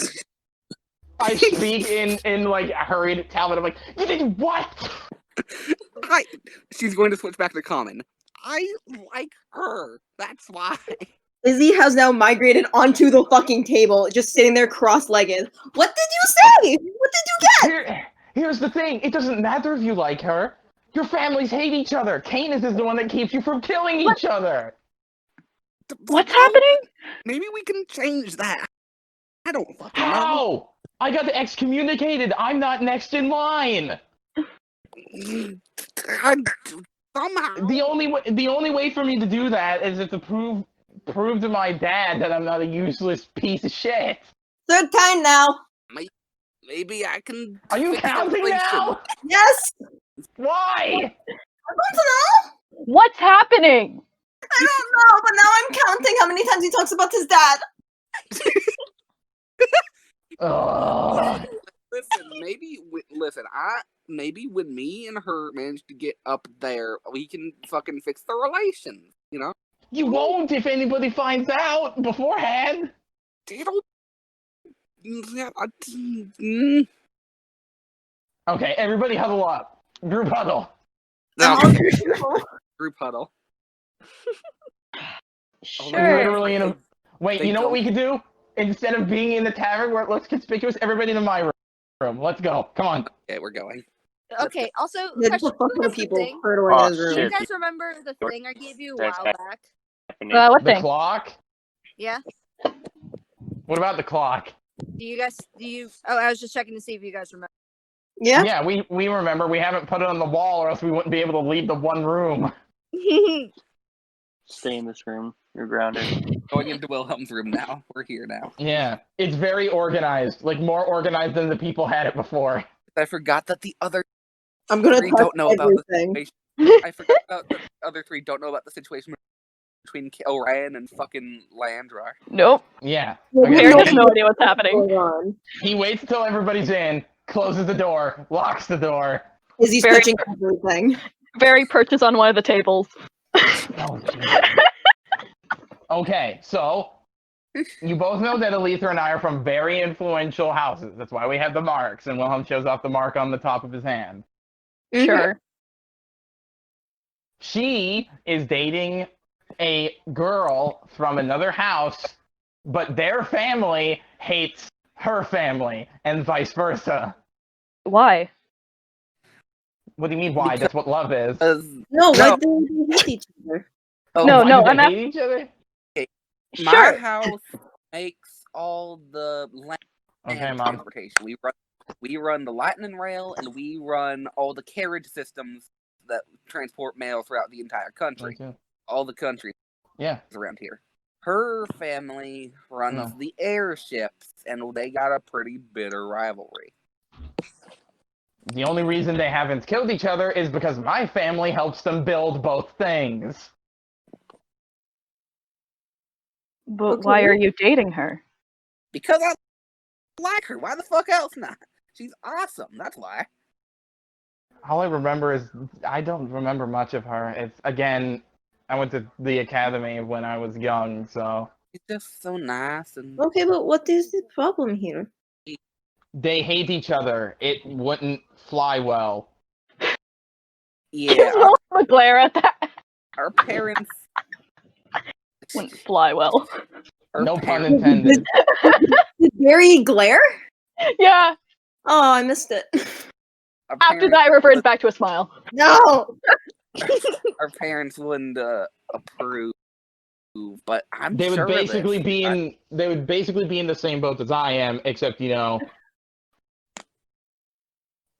I speak in like hurried Talvin. I'm like, you did what? She's going to switch back to common. I like her. That's why. Izzy has now migrated onto the fucking table, just sitting there cross-legged. What did you say? What did you get? Here's the thing. It doesn't matter if you like her. Your families hate each other. Canis is the one that keeps you from killing each other. What's happening? Maybe we can change that. I don't fucking know. How? I got excommunicated. I'm not next in line. Somehow. The only way for me to do that is to prove to my dad that I'm not a useless piece of shit. Third time now. Maybe I can. Are you counting now? Yes. Why? I want to know. What's happening? I don't know, but now I'm counting how many times he talks about his dad. Maybe when me and her manage to get up there, we can fucking fix the relations. You know. You won't if anybody finds out beforehand. Okay, everybody huddle up. Group huddle. Group huddle. Sure. Literally in a... Wait, you know what we could do? Instead of being in the tavern where it looks conspicuous, everybody in my room. Let's go. Come on. Okay, we're going. Okay, also, Yeah, question, just a fuck ton of here's the people thing. hurdling in his Do room. you guys remember the thing I gave you a while back? What The thing? clock? Yeah? What about the clock? Oh, I was just checking to see if you guys remember. Yeah? Yeah, we remember. We haven't put it on the wall or else we wouldn't be able to leave the one room. Stay in this room. You're grounded. Going into Wilhelm's room now. We're here now. Yeah. It's very organized. Like, more organized than the people had it before. I forgot that the other I'm gonna three touch don't know about the everything. situation. I forgot about the other three don't know about the situation between Kilran and fucking Landrar. Nope. Yeah. Bear has no idea what's happening. He waits until everybody's in, closes the door, locks the door. Is he touching everything? Barry perches on one of the tables. Oh, okay, so you both know that Alether and I are from very influential houses. That's why we have the marks, and Wilhelm shows off the mark on the top of his hand. Sure. She is dating a girl from another house, but their family hates her family, and vice versa. Why? What do you mean, why? That's what love is. No, why do they hate each other? No, Why do I'm they hate each other? My house makes all the land transportation. We run the lightning rail, and we run all the carriage systems that transport mail throughout the entire country. All the country. Yeah. Around here. Her family runs the airships, and they got a pretty bitter rivalry. The only reason they haven't killed each other is because my family helps them build both things. But why are you dating her? Because I like her. Why the fuck else not? She's awesome. That's why. All I remember is I don't remember much of her. It's again, I went to the academy when I was young, so She's just so nice and Okay, but what is the problem here? they hate each other. It wouldn't fly well. yeah. Would glare at that. Our parents Wouldn't fly well. No pun intended. Did Barry glare? Yeah. Oh, I missed it. After that, I reverted back to a smile. No. Our parents wouldn't approve, but I'm They would sure basically be in the same boat as I am, except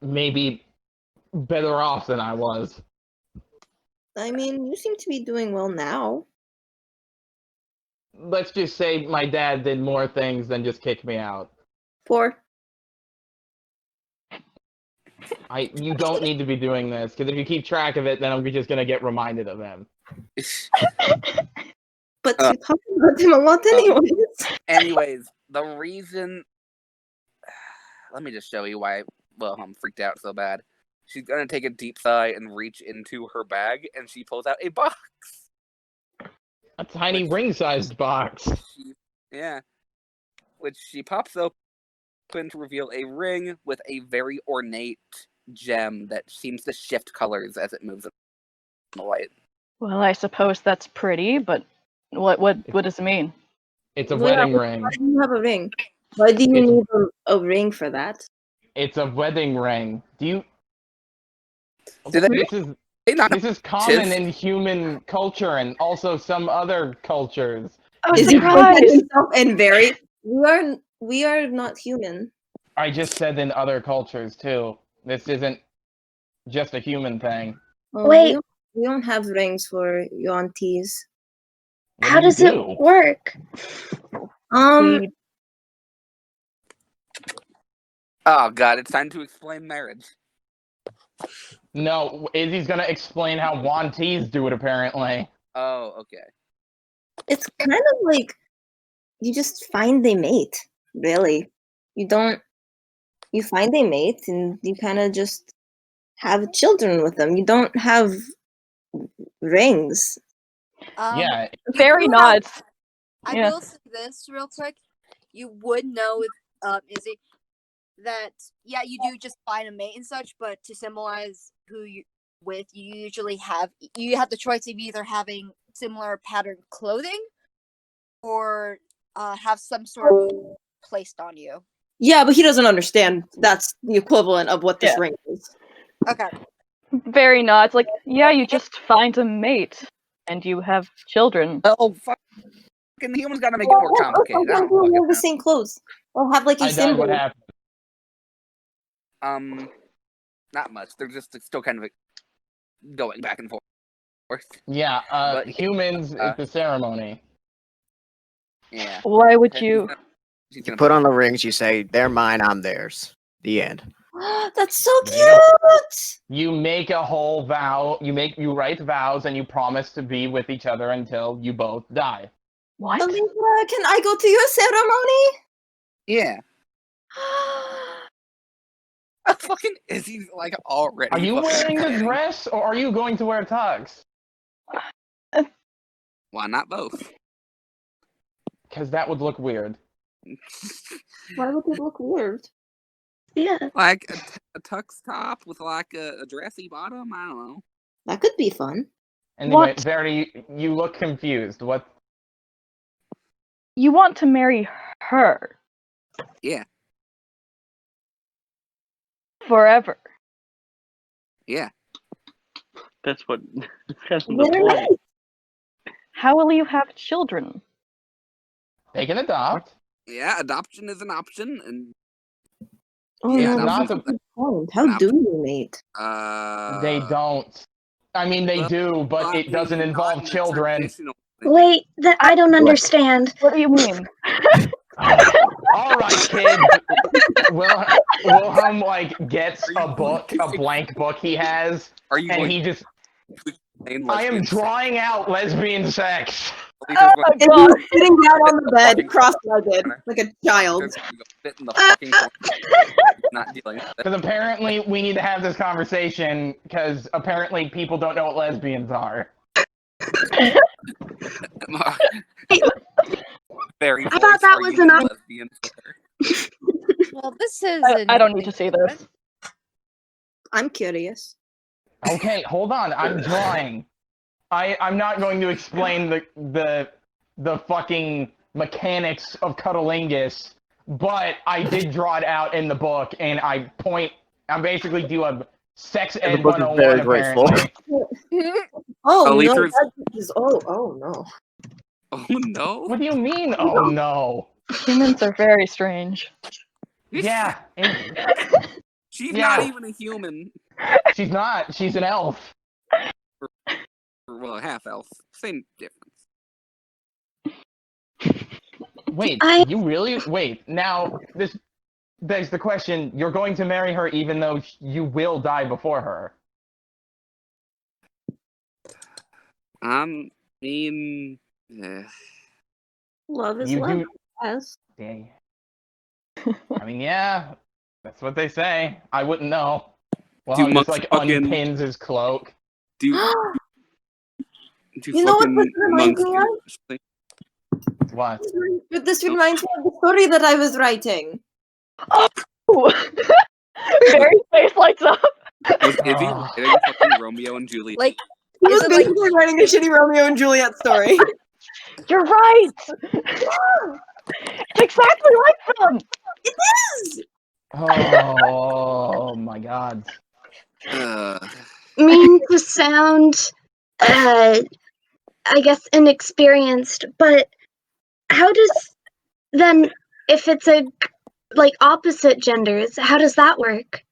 maybe better off than I was. I mean, you seem to be doing well now. Let's just say my dad did more things than just kick me out. 4. You don't need to be doing this, because if you keep track of it, then I'm just gonna get reminded of him. But you talk about him a lot anyways. Anyways, the reason... Let me just show you why, I'm freaked out so bad. She's gonna take a deep sigh and reach into her bag, and she pulls out a box. A tiny ring-sized box. Which she pops open to reveal a ring with a very ornate gem that seems to shift colors as it moves in the light. Well, I suppose that's pretty, but what does it mean? It's a wedding ring. Why do you have a ring? Why do you need a ring for that? It's a wedding ring. Do you... This is common in human culture and also some other cultures. Is he putting himself in very... We are not human. I just said in other cultures too. This isn't just a human thing. Well, Wait. We don't have rings for your aunties. How does it work? Oh god, it's time to explain marriage. No, Izzy's gonna explain how Wanties do it apparently. Oh, okay. It's kind of like you just find a mate, really. You find a mate and you kind of just have children with them. You don't have rings. Yeah. Very not. I Yeah. will say this real quick. You would know with Izzy that you do just find a mate and such, but to symbolize who you with, you have the choice of either having similar patterned clothing or have some sort of placed on you. Yeah, but he doesn't understand. That's the equivalent of what this ring is. Okay. Very not. It's like, yeah, you just find a mate and you have children. Oh, fucking humans gotta make it more complicated. I don't We'll fucking wear the know. same clothes. Or have like a I died. symbol. What happened? Not much. They're just still kind of going back and forth. Yeah, But, humans, it's a ceremony. Yeah. Why would you? She's You gonna put on the rings, you say, they're mine, I'm theirs. The end. That's so There you go. cute! You make a whole vow. You write vows, and you promise to be with each other until you both die. What? Alindra, can I go to your ceremony? Yeah. Fucking Izzy's like already. Are you fucking wearing the planning. dress, or are you going to wear tux? Why not both? Because that would look weird. Why would it look weird? Yeah. Like a tux top with like a dressy bottom. I don't know. That could be fun. Anyway, What? you look confused. What? You want to marry her Yeah. forever? Yeah. That's what. That's the Very point. nice. How will you have children? They can adopt. Yeah. Adoption is an option, and Oh, Yeah, no, not that's a the- good point. How do you mate? They don't. I mean, they well, do, but it doesn't not involve in the children. traditional way. Wait, that I don't understand. What do you mean? All right, kids. Wilhelm gets a book, a blank book he has, Are you and going he just. to explain I am lesbian sex? drawing out lesbian sex. Lisa's going And God. he's sitting down on the bed, Fucking cross-legged, like a child. to fit in the fucking corner. Not dealing with it. Because apparently we need to have this conversation. Because apparently people don't know what lesbians are. Very I thought that was an op- lesbian. Well, this is. I don't need to see this. I'm curious. Okay, hold on. I'm drawing. I'm not going to explain the fucking mechanics of cunnilingus, but I did draw it out in the book, and I point I'm basically doing sex And ed the book is very 101 grateful. apparently. Oh no, Alethra's- that is oh no. Oh no. What do you mean? Oh no. Humans are very strange. Yeah. She's Yeah. not even a human. She's not. She's an elf. Well, a half elf. Same difference. Wait, you really? Wait, now this begs the question: you're going to marry her even though you will die before her? I mean, Love is You love. do. Yes. Dang. I mean, yeah, that's what they say. I wouldn't know. Well, Do he just monks like fucking- unpins his cloak. do You know what fucking this reminds monks me do- What? But this reminds me of the story that I was writing. Very face lights up. Was Izzy writing fucking Romeo and Juliet? Like, He was is it like basically writing a shitty Romeo and Juliet story. You're right. It's exactly like them. It is. Oh my God. Mean to sound, I guess, inexperienced, but how does then, if it's like opposite genders, how does that work?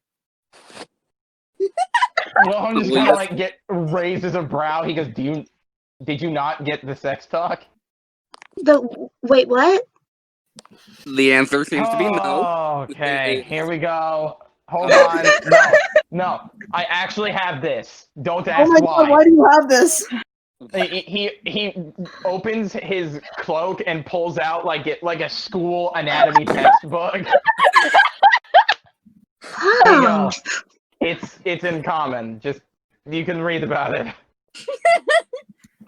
Well, I'm just gonna like raises a brow. He goes, did you not get the sex talk? Wait, what? The answer seems to be no. Okay, here we go. Hold Oh. on. No. I actually have this. Don't Oh ask my why. god, why do you have this? He opens his cloak and pulls out like a school anatomy textbook. There you go. It's in common. Just you can read about it.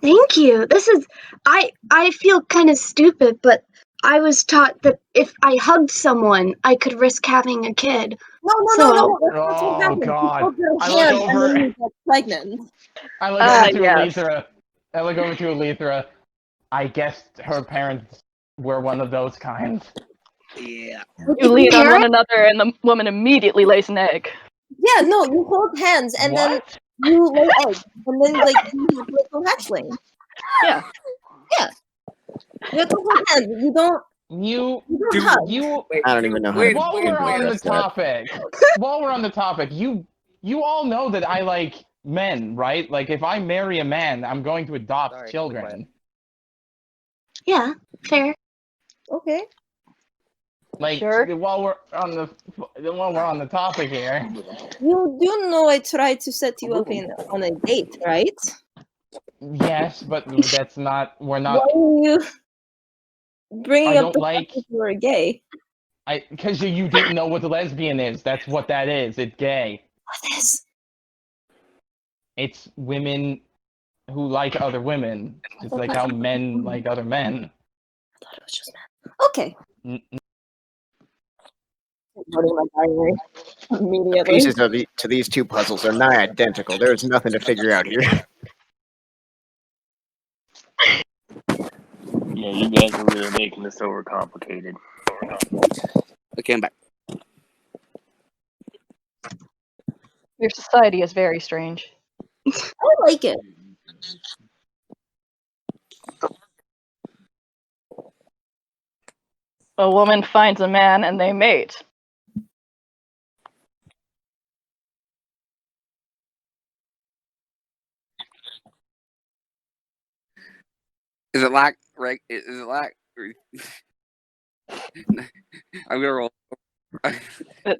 Thank you. This is I feel kind of stupid, but I was taught that if I hugged someone, I could risk having a kid. No. That's what happens. God. You hold your I look hand over- and then you get pregnant. I look over to yes. Alethra. I look over to Alethra. I guess her parents were one of those kinds. Yeah. You lean on one another, and the woman immediately lays an egg. Yeah, no, you hold hands and then What? you lay eggs and then like you have little hatchling. Yeah. Yeah. You have to hold hands. You don't Do hug. You I don't even know how Wait, to while we're on the address that. topic, you all know that I like men, right? Like if I marry a man, I'm going to adopt children. Yeah, fair. Okay. Like Sure. while we're on the topic here. You do know I tried to set you up on a date, right? Yes, but that's not. We're Why not. are you bringing I up don't the like. fact that you are gay? Because you didn't know what a lesbian is. That's what that is. It's gay. What is? It's women who like other women. Just like how men like other men. I thought it was just men. Okay. Loading my diary immediately. Pieces to these two puzzles are nigh identical. There is nothing to figure out here. Yeah, you guys are really making this overcomplicated. Okay, I'm back. Your society is very strange. I like it. A woman finds a man and they mate. Is it like right? Is it like? I'm gonna roll. The-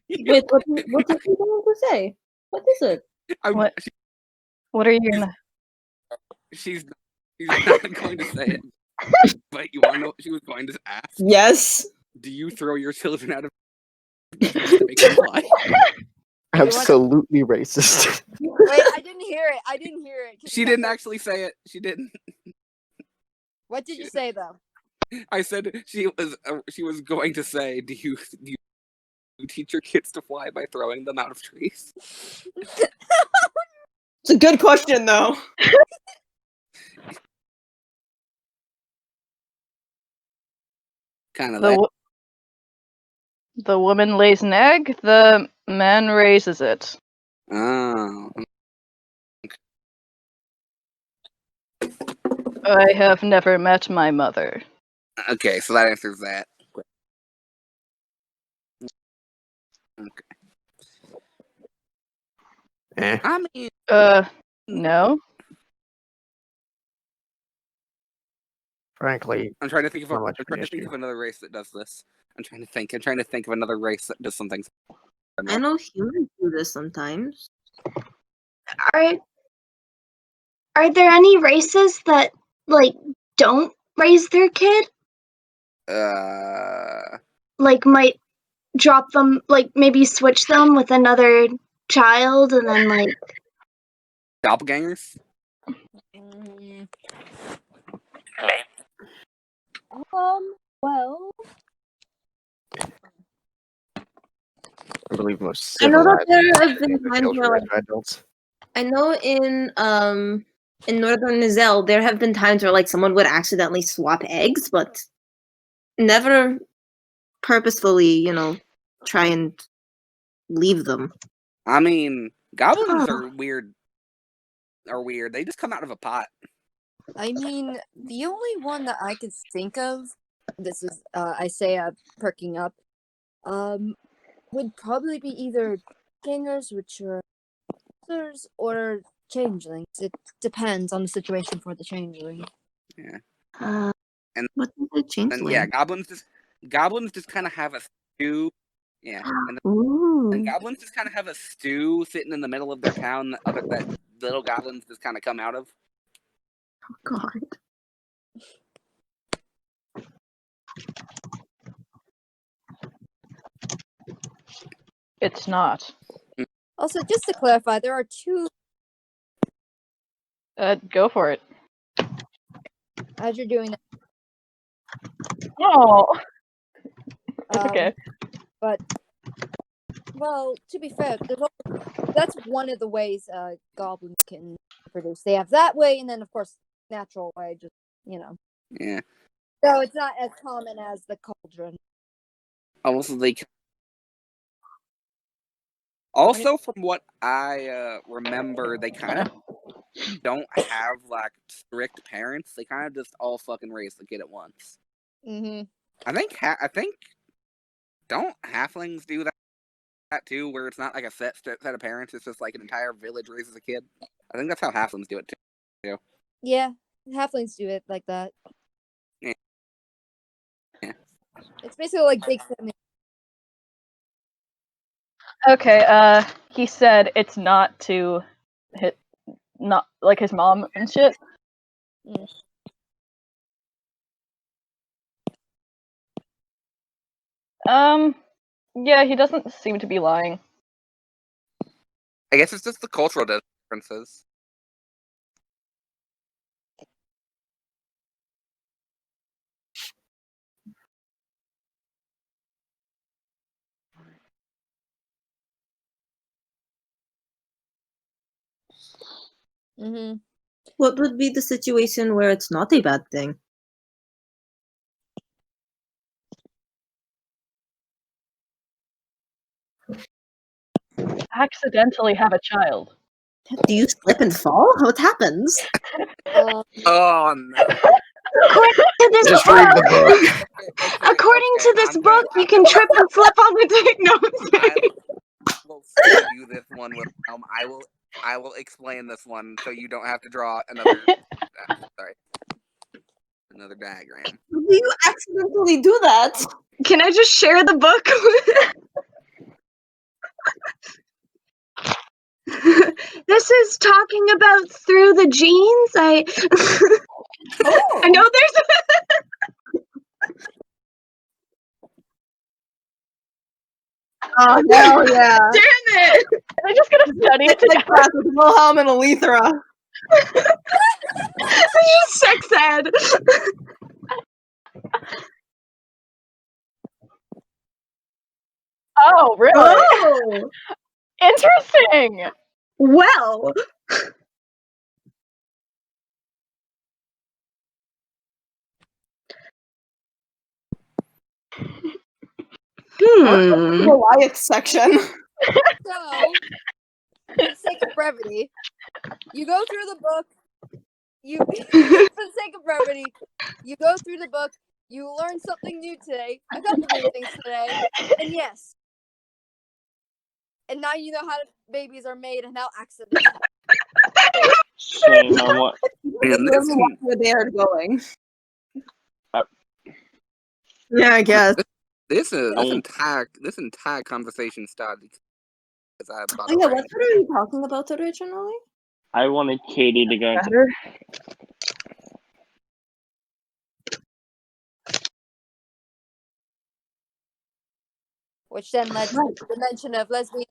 Wait, what did you going to say? What is it? What? What are you gonna? She's not going to say it. But you want to know what she was going to ask? Yes. Do you throw your children out of to make them fly? Absolutely racist. Wait, I didn't hear it. She didn't actually say it. She didn't. What did you say though? I said she was going to say, do you teach your kids to fly by throwing them out of trees? It's a good question, though. Kind of. The The woman lays an egg, the man raises it. Oh. I have never met my mother. Okay, so that answers that. Okay. I mean, No. Frankly, I'm trying to think of not much of an I'm trying to think issue. of another race that does this. I'm trying to think of another race that does something. I know humans do this sometimes. Are there any races that like don't raise their kid? Like might drop them, like maybe switch them with another child and then like doppelgangers? Well, I believe most I know that civilized there have been times children where, raised like, by adults. I know in Northern Nizelle, there have been times where like someone would accidentally swap eggs, but never purposefully, try and leave them. I mean, goblins are weird. They just come out of a pot. I mean, the only one that I could think of, this is I say perking up, would probably be either gangers, which are others, or changelings. It depends on the situation for the changeling. Yeah. And what is a changeling? Yeah, goblins just kind of have a stew. Yeah, and goblins just kind of have a stew sitting in the middle of their town that little goblins just kind of come out of. Oh God. It's not. Also, just to clarify, there are two. Go for it. As you're doing that. Oh. It's okay. But, well, to be fair, that's one of the ways goblins can produce. They have that way, and then of course natural way. Just Yeah. So it's not as common as the cauldron. Also, from what I remember, they kind of don't have like strict parents. They kind of just all fucking raise the kid at once. Mm-hmm. I think don't halflings do that too, where it's not like a set of parents. It's just like an entire village raises a kid. I think that's how halflings do it too. Yeah, halflings do it like that. Yeah. It's basically like big family. Okay, he said it's not to hit, not like his mom and shit. Yeah, he doesn't seem to be lying. I guess it's just the cultural differences. Mm-hmm. What would be the situation where it's not a bad thing? Accidentally have a child. Do you slip and fall? What happens? Oh no! According to this Just book, read the book. according to this book, you can trip and slip on the diagnosis. I will save you this one, Wilhelm. I will explain this one so you don't have to draw another. Another diagram. Do you accidentally do that? Can I just share the book? This is talking about through the genes. I know there's. Oh hell yeah! Damn it! They're just gonna study it It's like together. class with Wilhelm and Alethra. This is just sex ed. Oh, really? Oh, Interesting. well. The Goliath section. So, for the sake of brevity, you go through the book. You, for the sake of brevity, you go through the book. You learn something new today. A couple new things today, and yes. And now you know how babies are made and how accidents. Shame on what? Man, this, Where they are going. Yeah, I guess. this Um, entire conversation started because I bought Oh a yeah, ring. what were we talking about originally? I wanted Katie to go into Better. Which then led to the mention of lesbian.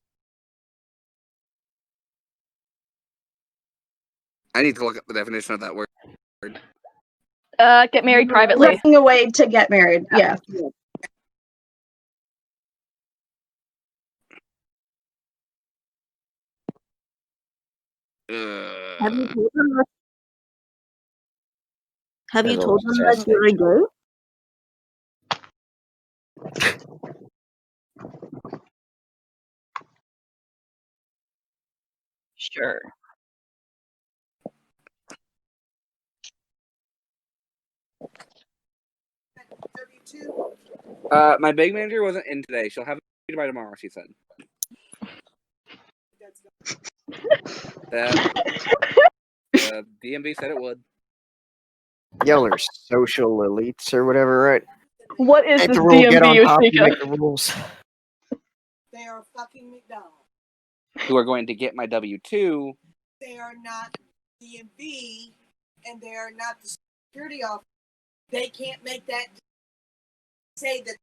I need to look up the definition of that word. Get married privately. Running away to get married. Yeah. Have you told them that? Have you There's told always them a that you're gay? Sure. My big manager wasn't in today. She'll have it by tomorrow, she said. DMV said it would. Y'all are social elites or whatever, right? What is Make this the rule, get DMV on you top, speak and of? make the rules. They are fucking McDonald's. Who are going to get my W-2? They are not DMV, and they are not the security officer. They can't make that say that.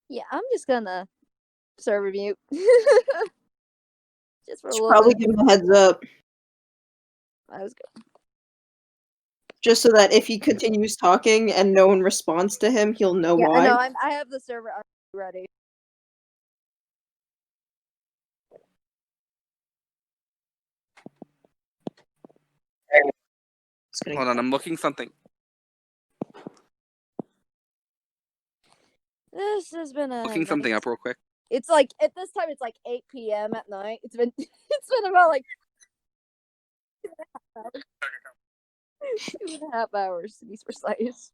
Yeah, I'm just gonna server mute. Just for a Should little probably bit. give him a heads up, I was good. just so that if he continues talking and no one responds to him, he'll know Yeah, why. I know. I have the server ready. Hold on, I'm looking something. This has been a Looking something up real quick. It's like at this time it's like 8 p.m. at night. It's been about like 2.5 hours to be precise.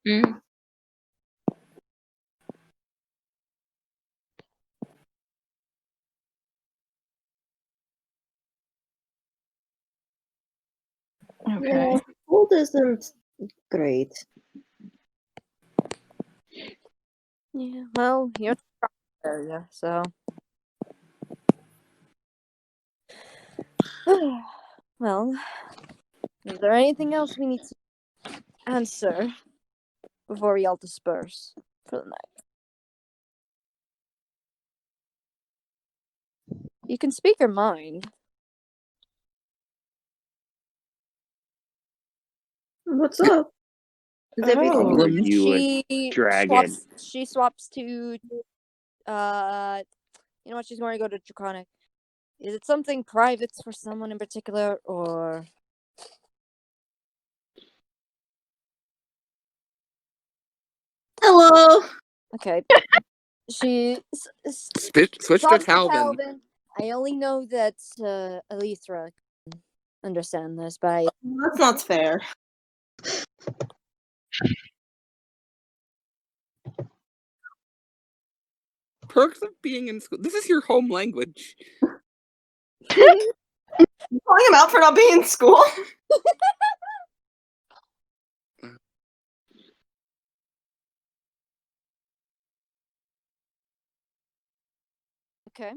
Mm. Okay. Yeah, food isn't great. Yeah, well, you're area, so. Well, is there anything else we need to answer before we all disperse for the night? You can speak your mind. What's up? Is everything Oh, good? you dragon. She swaps to you know what, she's going to go to Draconic. Is it something private for someone in particular, or Hello. okay? She Switch to swaps to Talvin. Talvin. I only know that Elithra can understand this, but That's not fair. Perks of being in school. This is your home language. You calling him out for not being in school? okay.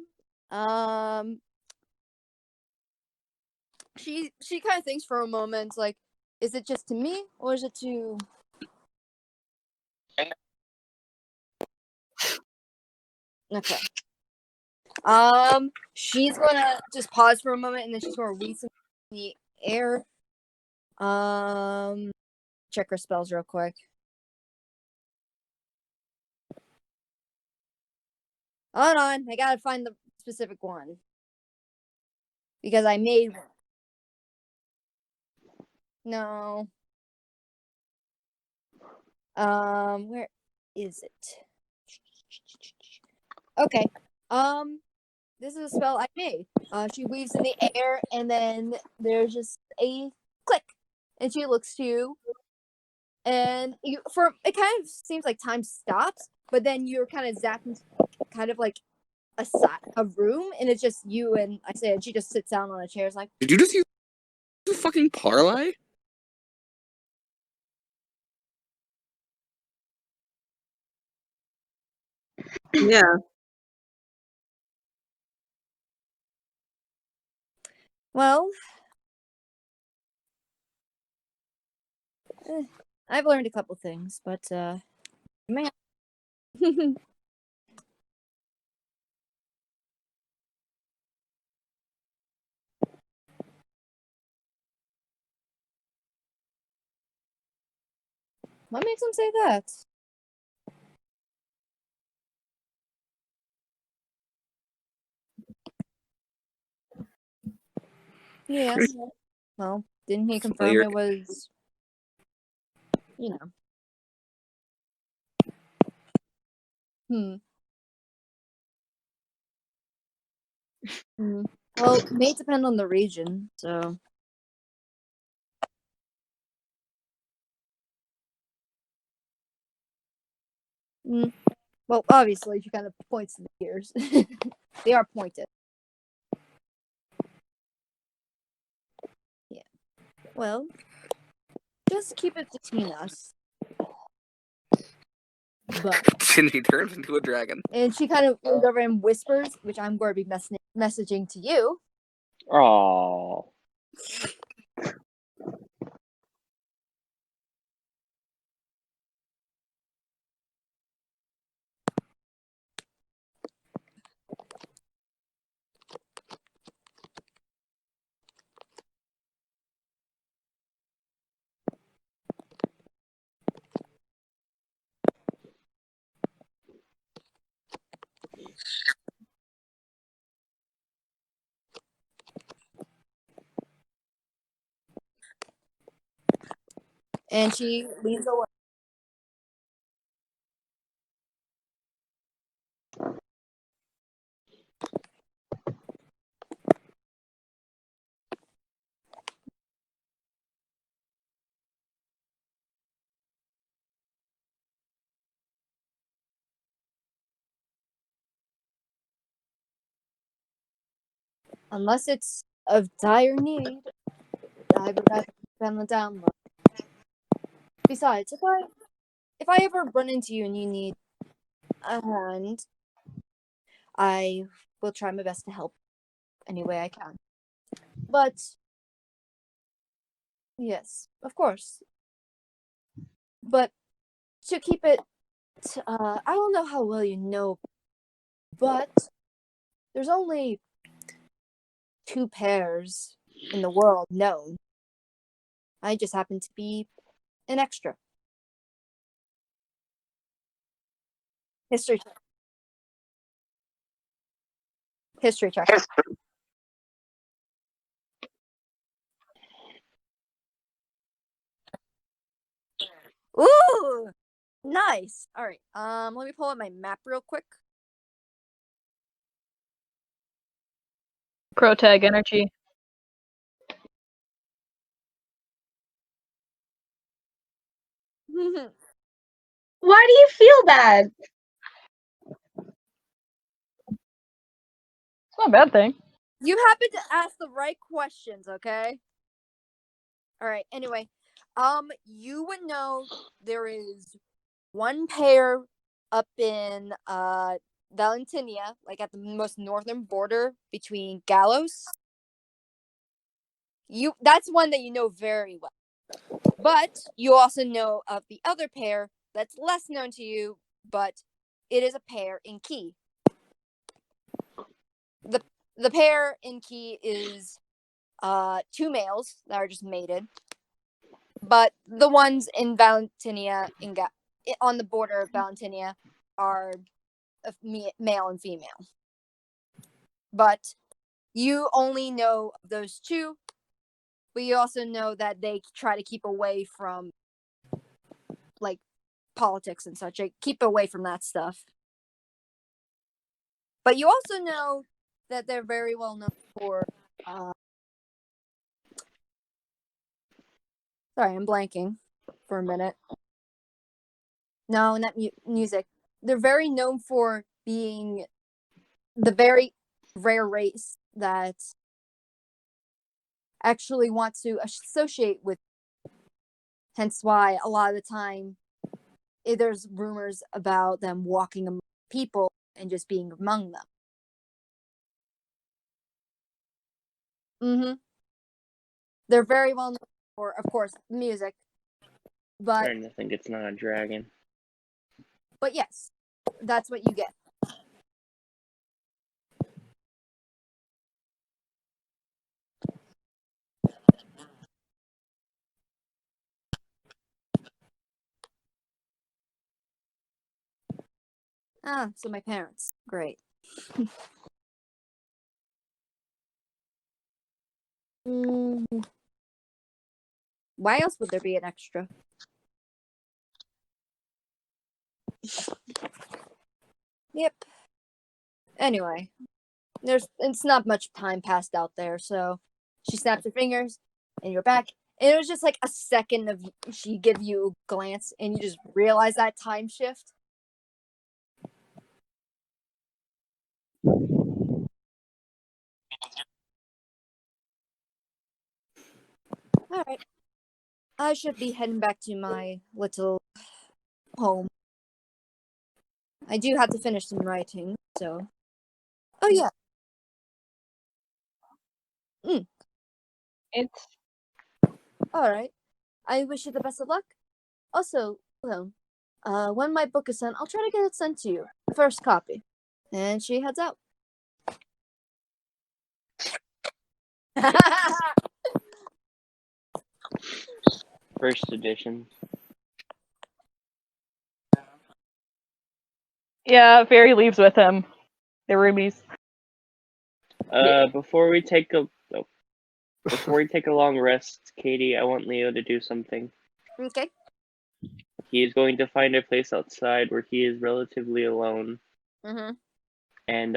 She kind of thinks for a moment, like, is it just to me or is it to? Okay. She's gonna just pause for a moment and then she's gonna read some in the air. Check her spells real quick. Hold on, I gotta find the specific one. Because I made one. No. Where is it? Okay. This is a spell I made. She weaves in the air, and then there's just a click, and she looks to you, and it kind of seems like time stops, but then you're kind of zapped into kind of like a room, and it's just you and I said she just sits down on a chair. It's like, Did you just use a fucking parlay? Yeah. well, I've learned a couple things, but man. What makes him say that? Yes. Well, didn't he confirm it was, you know? Well, it may depend on the region, so. Well, obviously, she kind of points to the ears. They are pointed. Yeah. Well, just keep it between us. But. She turns into a dragon. And she kind of goes over and whispers, which I'm going to be messaging to you. Oh. And she leans away. Unless it's of dire need, I would rather spend the download. Besides, if I ever run into you and you need a hand, I will try my best to help any way I can. But yes, of course. But to keep it, I don't know how well you know, but there's only 2 pairs in the world known. I just happen to be an extra. History check. History check. Ooh, nice. All right. Let me pull up my map real quick. Crow tag energy. Why do you feel bad? It's not a bad thing. You happen to ask the right questions, okay? All right. Anyway, you would know there is 1 pair up in Valentinia, like at the most northern border between Gallows. That's one that you know very well. But you also know of the other pair that's less known to you, but it is a pair in Key. The pair in Key is 2 males that are just mated. But the ones in Valentinia on the border of Valentinia are male and female. But you only know of those two, but you also know that they try to keep away from like politics and such. Like, keep away from that stuff. But you also know that they're very well known for sorry, I'm blanking for a minute. No, not music. They're very known for being the very rare race that actually want to associate with. Hence why a lot of the time there's rumors about them walking among people and just being among them. They're very well known for, of course, music. But Starting to think it's not a dragon. But yes, that's what you get. Ah, so my parents. Great. Why else would there be an extra? Yep. Anyway, it's not much time passed out there, so she snaps her fingers and you're back. And it was just like a second of she give you a glance and you just realize that time shift. Alright. I should be heading back to my little home. I do have to finish some writing, so. Oh yeah. It's Alright. I wish you the best of luck. Also, when my book is sent, I'll try to get it sent to you. First copy. And she heads out. First edition. yeah, Fairy leaves with him. They're roomies. Before we take a long rest, Katie, I want Leo to do something. Okay. He is going to find a place outside where he is relatively alone. And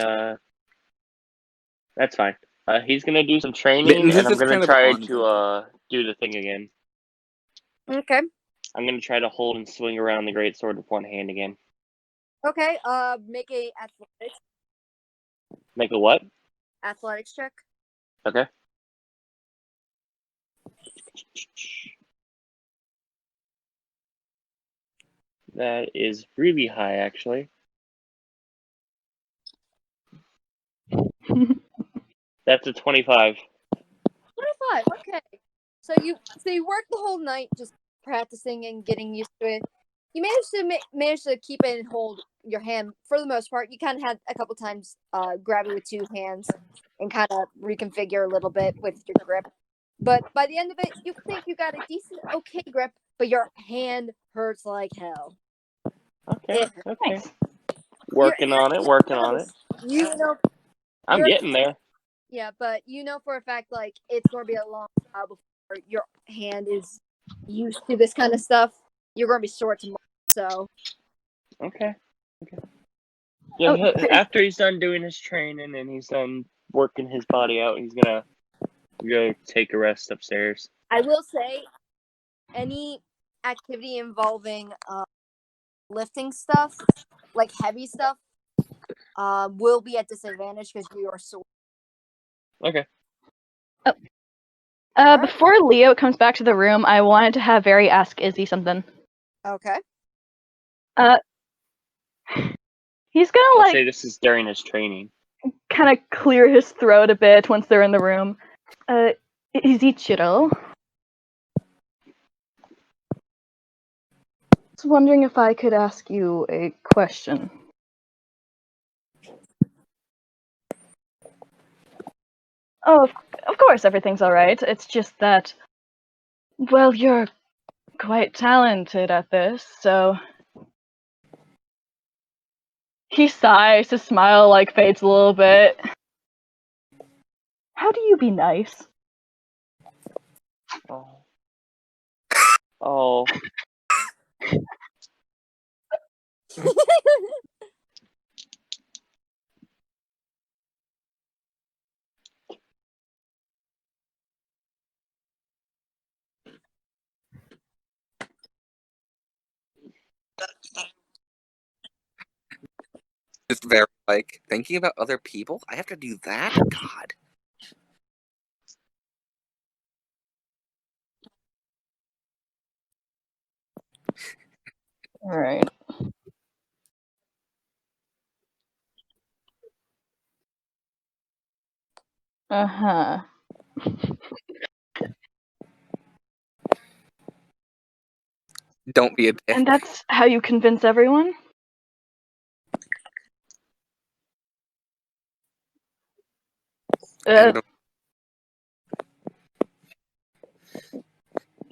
that's fine. He's gonna do some training, Mittens is and I'm just gonna kind of try on to do the thing again. Okay. I'm gonna try to hold and swing around the great sword with one hand again. Okay. Make a Make a what? athletics check. Okay. That is really high, actually. That's a 25. 25. Okay. So you work the whole night just practicing and getting used to it. You managed to keep it and hold your hand for the most part. You kind of had a couple times grab it with two hands and kind of reconfigure a little bit with your grip. But by the end of it, you think you got a decent, okay grip, but your hand hurts like hell. Okay. Okay. Working on it. You know, I'm getting there. Yeah, but you know for a fact, like, it's going to be a long while before your hand is used to this kind of stuff. You're going to be sore tomorrow, so. Okay. Yeah, after he's done doing his training and he's done working his body out, he's gonna go take a rest upstairs. I will say, any activity involving lifting stuff, like heavy stuff, will be at disadvantage because you are sore. Okay. Before Leo comes back to the room, I wanted to have Very ask Izzy something. Okay. He's gonna I'll say this is during his training. kind of clear his throat a bit once they're in the room. Izichiro? I was wondering if I could ask you a question. Oh, of course everything's alright. It's just that, well, you're quite talented at this, so... He sighs, his smile like fades a little bit. How do you be nice? Oh. Oh. Just very like thinking about other people. I have to do that. God. Alright. Uh-huh. Don't be a dick. And that's how you convince everyone?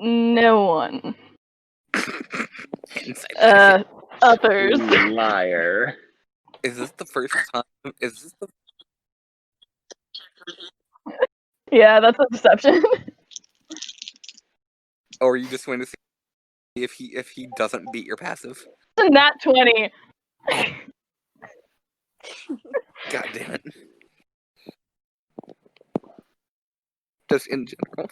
No one. Others. Liar. Is this the first time? Is this the? Yeah, that's a deception. Or are you just going to see if he doesn't beat your passive? Nat 20. God damn it. Just in general.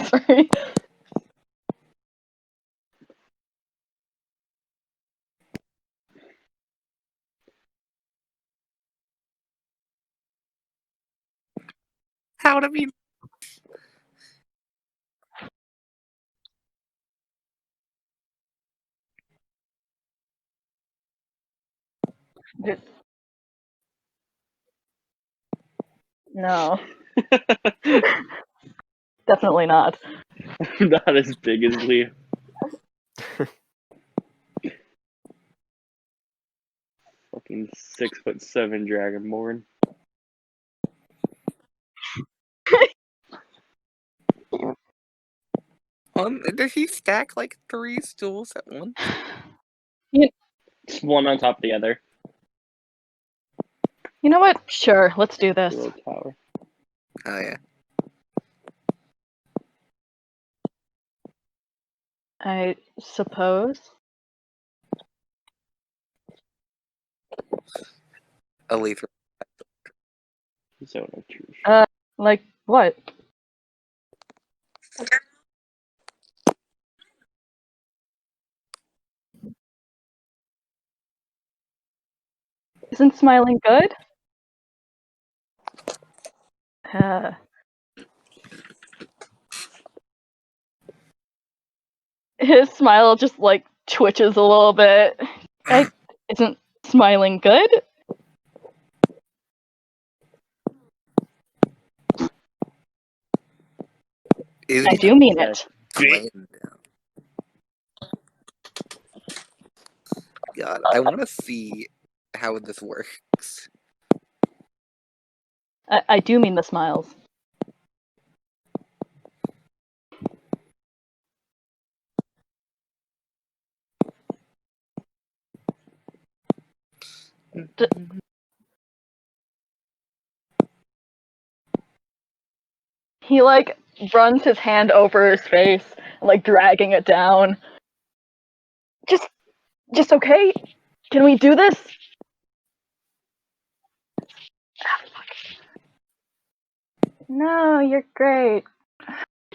Sorry. How to be? No. Definitely not. Not as big as Leo. Fucking 6'7" dragonborn. Did he stack like 3 stools at once? Just one on top of the other. You know what? Sure, let's do this. Little tower. Oh yeah. I suppose. Aletha. Zone of truth. Like what? Isn't smiling good? His smile just like twitches a little bit. Isn't smiling good? I do mean it. God, I want to see how this works. I do mean the smiles. He like runs his hand over his face, like dragging it down. Just okay? Can we do this? No, you're great.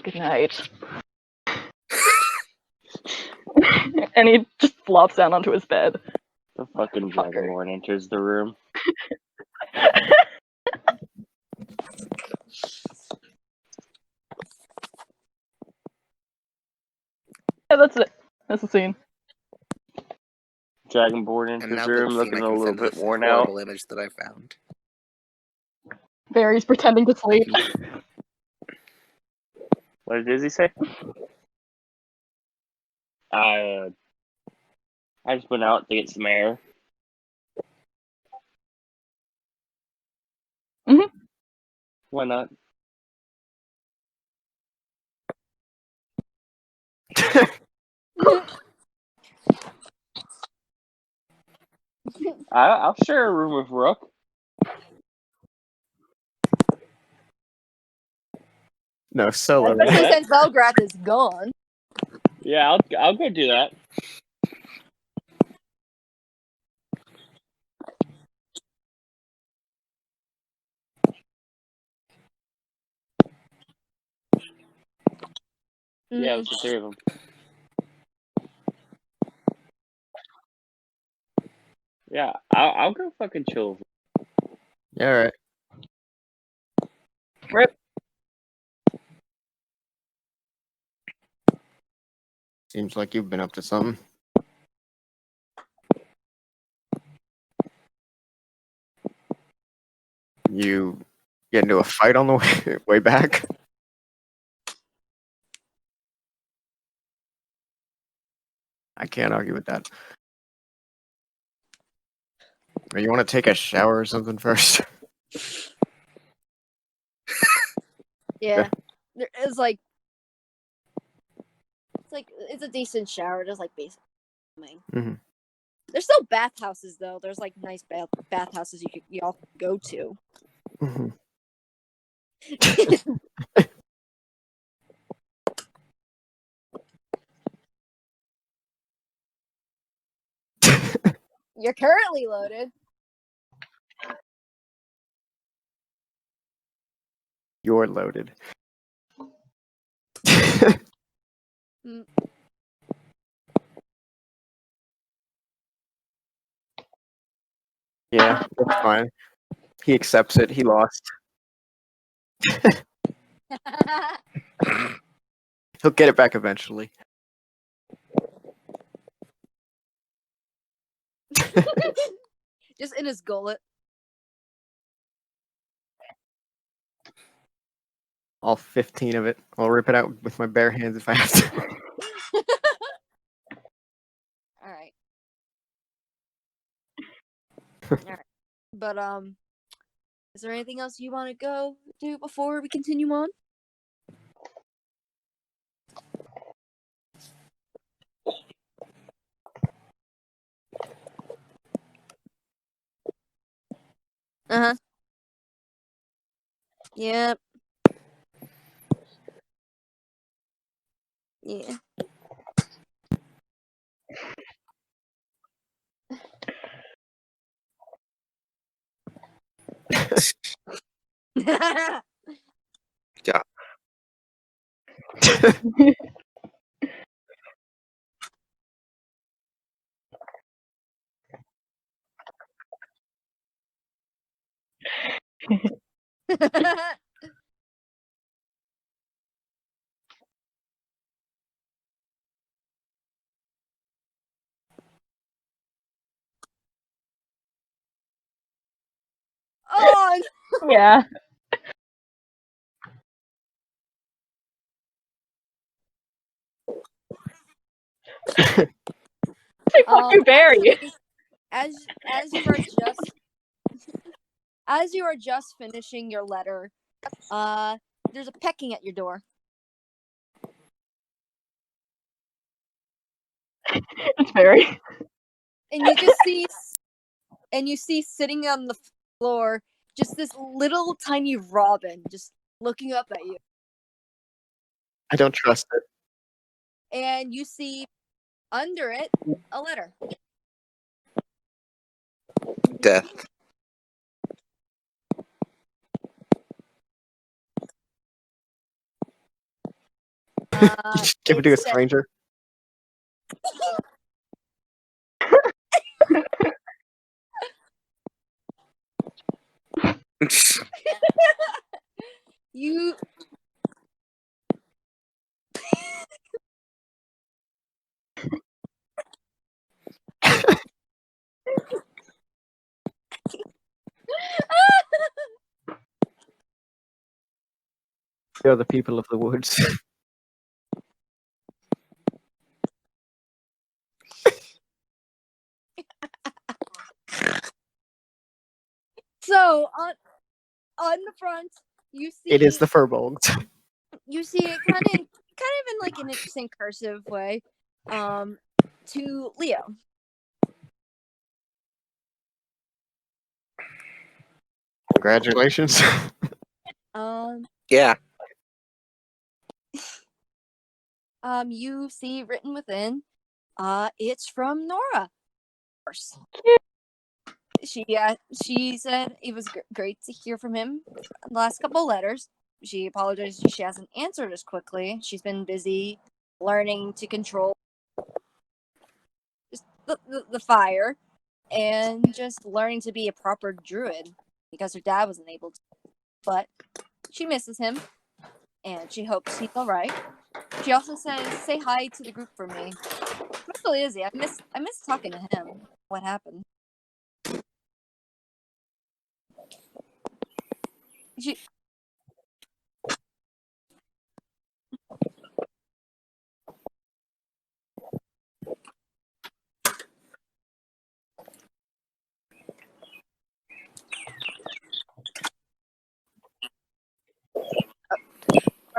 Good night. And he just flops down onto his bed. The fucking dragonborn enters the room. Yeah, that's it. That's the scene. Dragonborn And enters now the that room, scene, looking I a can little send bit this worn out. horrible image that I found. Barry's pretending to sleep. What did he say? I just went out to get some air. Mhm. Why not? I'll share a room with Rook. No, solo. Especially since Belgrath is gone. Yeah, I'll go do that. Yeah, it was the three of them. Yeah, I'll go fucking chill. Yeah, alright. Rip. Seems like you've been up to something. You get into a fight on the way back? I can't argue with that. Or you want to take a shower or something first? Yeah. It's like it's a decent shower, just like basic. Mhm. There's still bathhouses though. There's like nice bathhouses y'all can go to. Mhm. You're currently loaded. You're loaded. Mm. Yeah, that's fine. He accepts it. He lost. He'll get it back eventually. Just in his gullet. All 15 of it. I'll rip it out with my bare hands if I have to. All right. All right. But is there anything else you want to go do before we continue on? Uh-huh. Yep. Yeah. Yeah. Oh. Yeah. Say fuck you, Barry. As you are just as you are just finishing your letter, there's a pecking at your door. It's Barry. And you see sitting on the floor just this little tiny robin just looking up at you. I don't trust it. And you see under it a letter. Death. Just give it to a stranger. You They are the people of the woods. So on the front, you see It is the Furbolg. you see it kind of in like an interesting cursive way. To Leo. Congratulations. Yeah. You see written within, it's from Nora. Of course. She said it was great to hear from him. The last couple letters. She apologized she hasn't answered as quickly. She's been busy learning to control just the fire and just learning to be a proper druid because her dad wasn't able to. But she misses him and she hopes he's all right. She also says, "Say hi to the group for me." Especially Izzy. I miss talking to him. What happened? She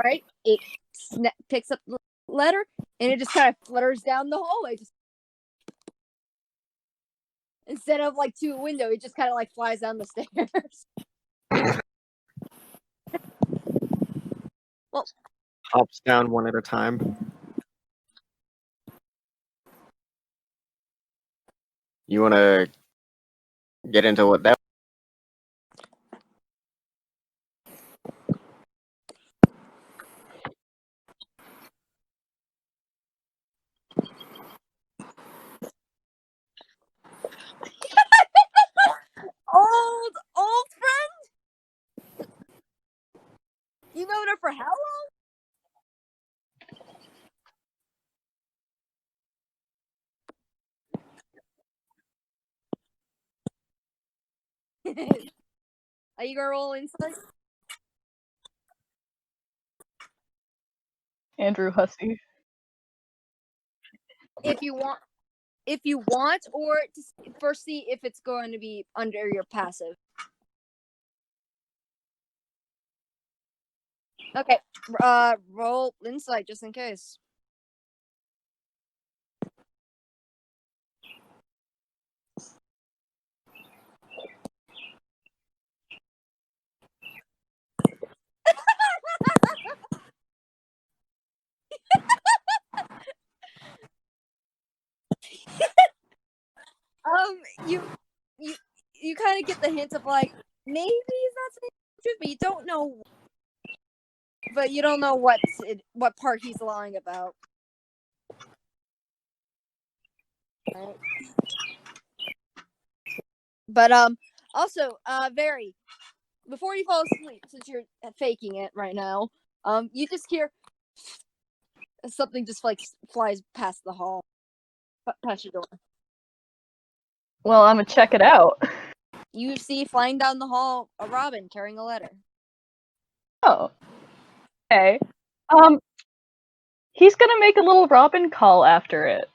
right? It picks up the letter and it just kind of flutters down the hallway. Just instead of like to a window, it just kind of like flies down the stairs. Well, Hops down one at a time. You want to get into what that? old friend. You known her for how long? Are you gonna roll insight? Andrew Hussey. If you want, or to first see if it's going to be under your passive. Okay, roll insight just in case. You kind of get the hint of like maybe he's not saying the truth, but you don't know. But you don't know what part he's lying about. Right. But also very before you fall asleep, since you're faking it right now, you just hear something just like flies past the hall, past your door. Well, I'm gonna check it out. You see flying down the hall a robin carrying a letter. Oh. Okay. He's gonna make a little robin call after it.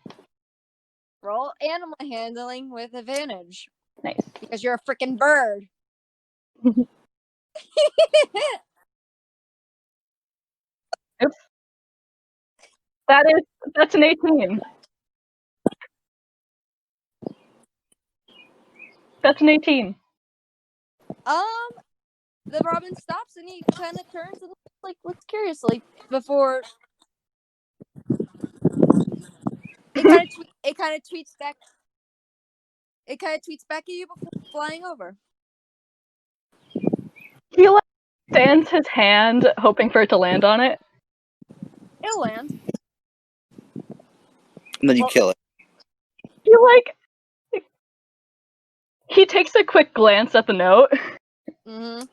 Roll animal handling with advantage. Nice. Because you're a freaking bird. Oops. That's an 18. That's an 18. The robin stops and he kind of turns and looks curiously before it kind of tweets back. It kind of tweets back at you before flying over. He stands his hand, hoping for it to land on it. It'll land. And then you kill it. He takes a quick glance at the note. Mm-hmm.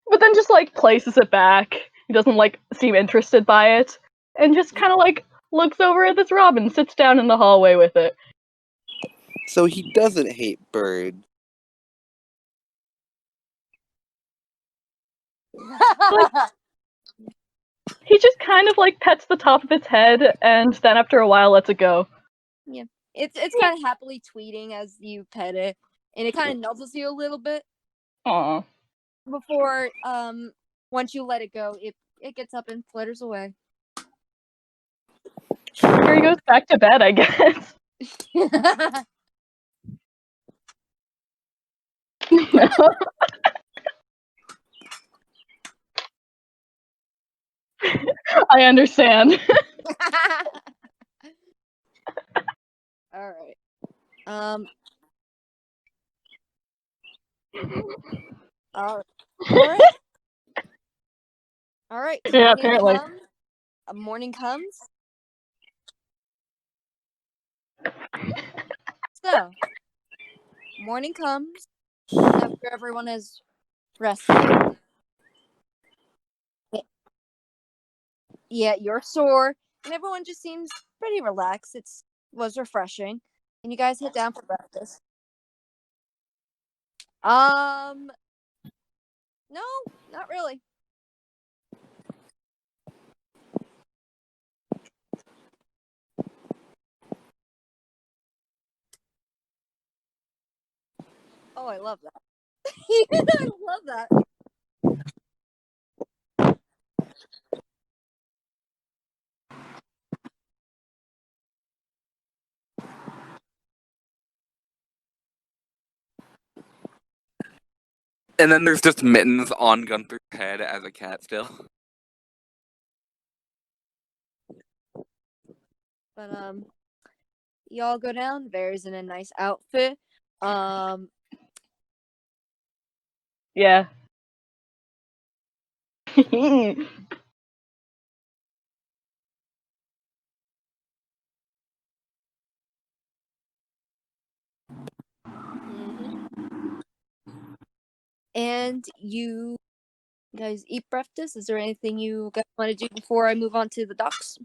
But then just places it back. He doesn't seem interested by it. And just kind of looks over at this robin, sits down in the hallway with it. So he doesn't hate birds. He just kind of pets the top of its head and then after a while lets it go. Yeah. It's kind of happily tweeting as you pet it. and it kind of nuzzles you a little bit Aw. before once you let it go, it gets up and flutters away. Here he goes back to bed, I guess. I understand. All right. All right. All right. Yeah, apparently. Morning comes. So, morning comes after everyone has rested. Yeah, you're sore, and everyone just seems pretty relaxed. Was refreshing, and you guys head down for breakfast. No, not really. Oh, I love that. I love that. And then there's just mittens on Gunther's head as a cat still. But y'all go down. Varys in a nice outfit. Yeah. And you guys eat breakfast. Is there anything you guys want to do before I move on to the docks?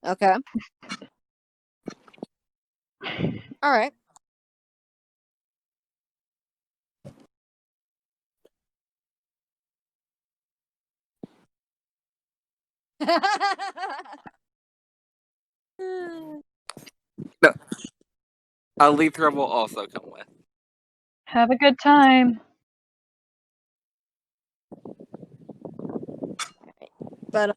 Okay. All right. No. Alethra will also come with. Have a good time. But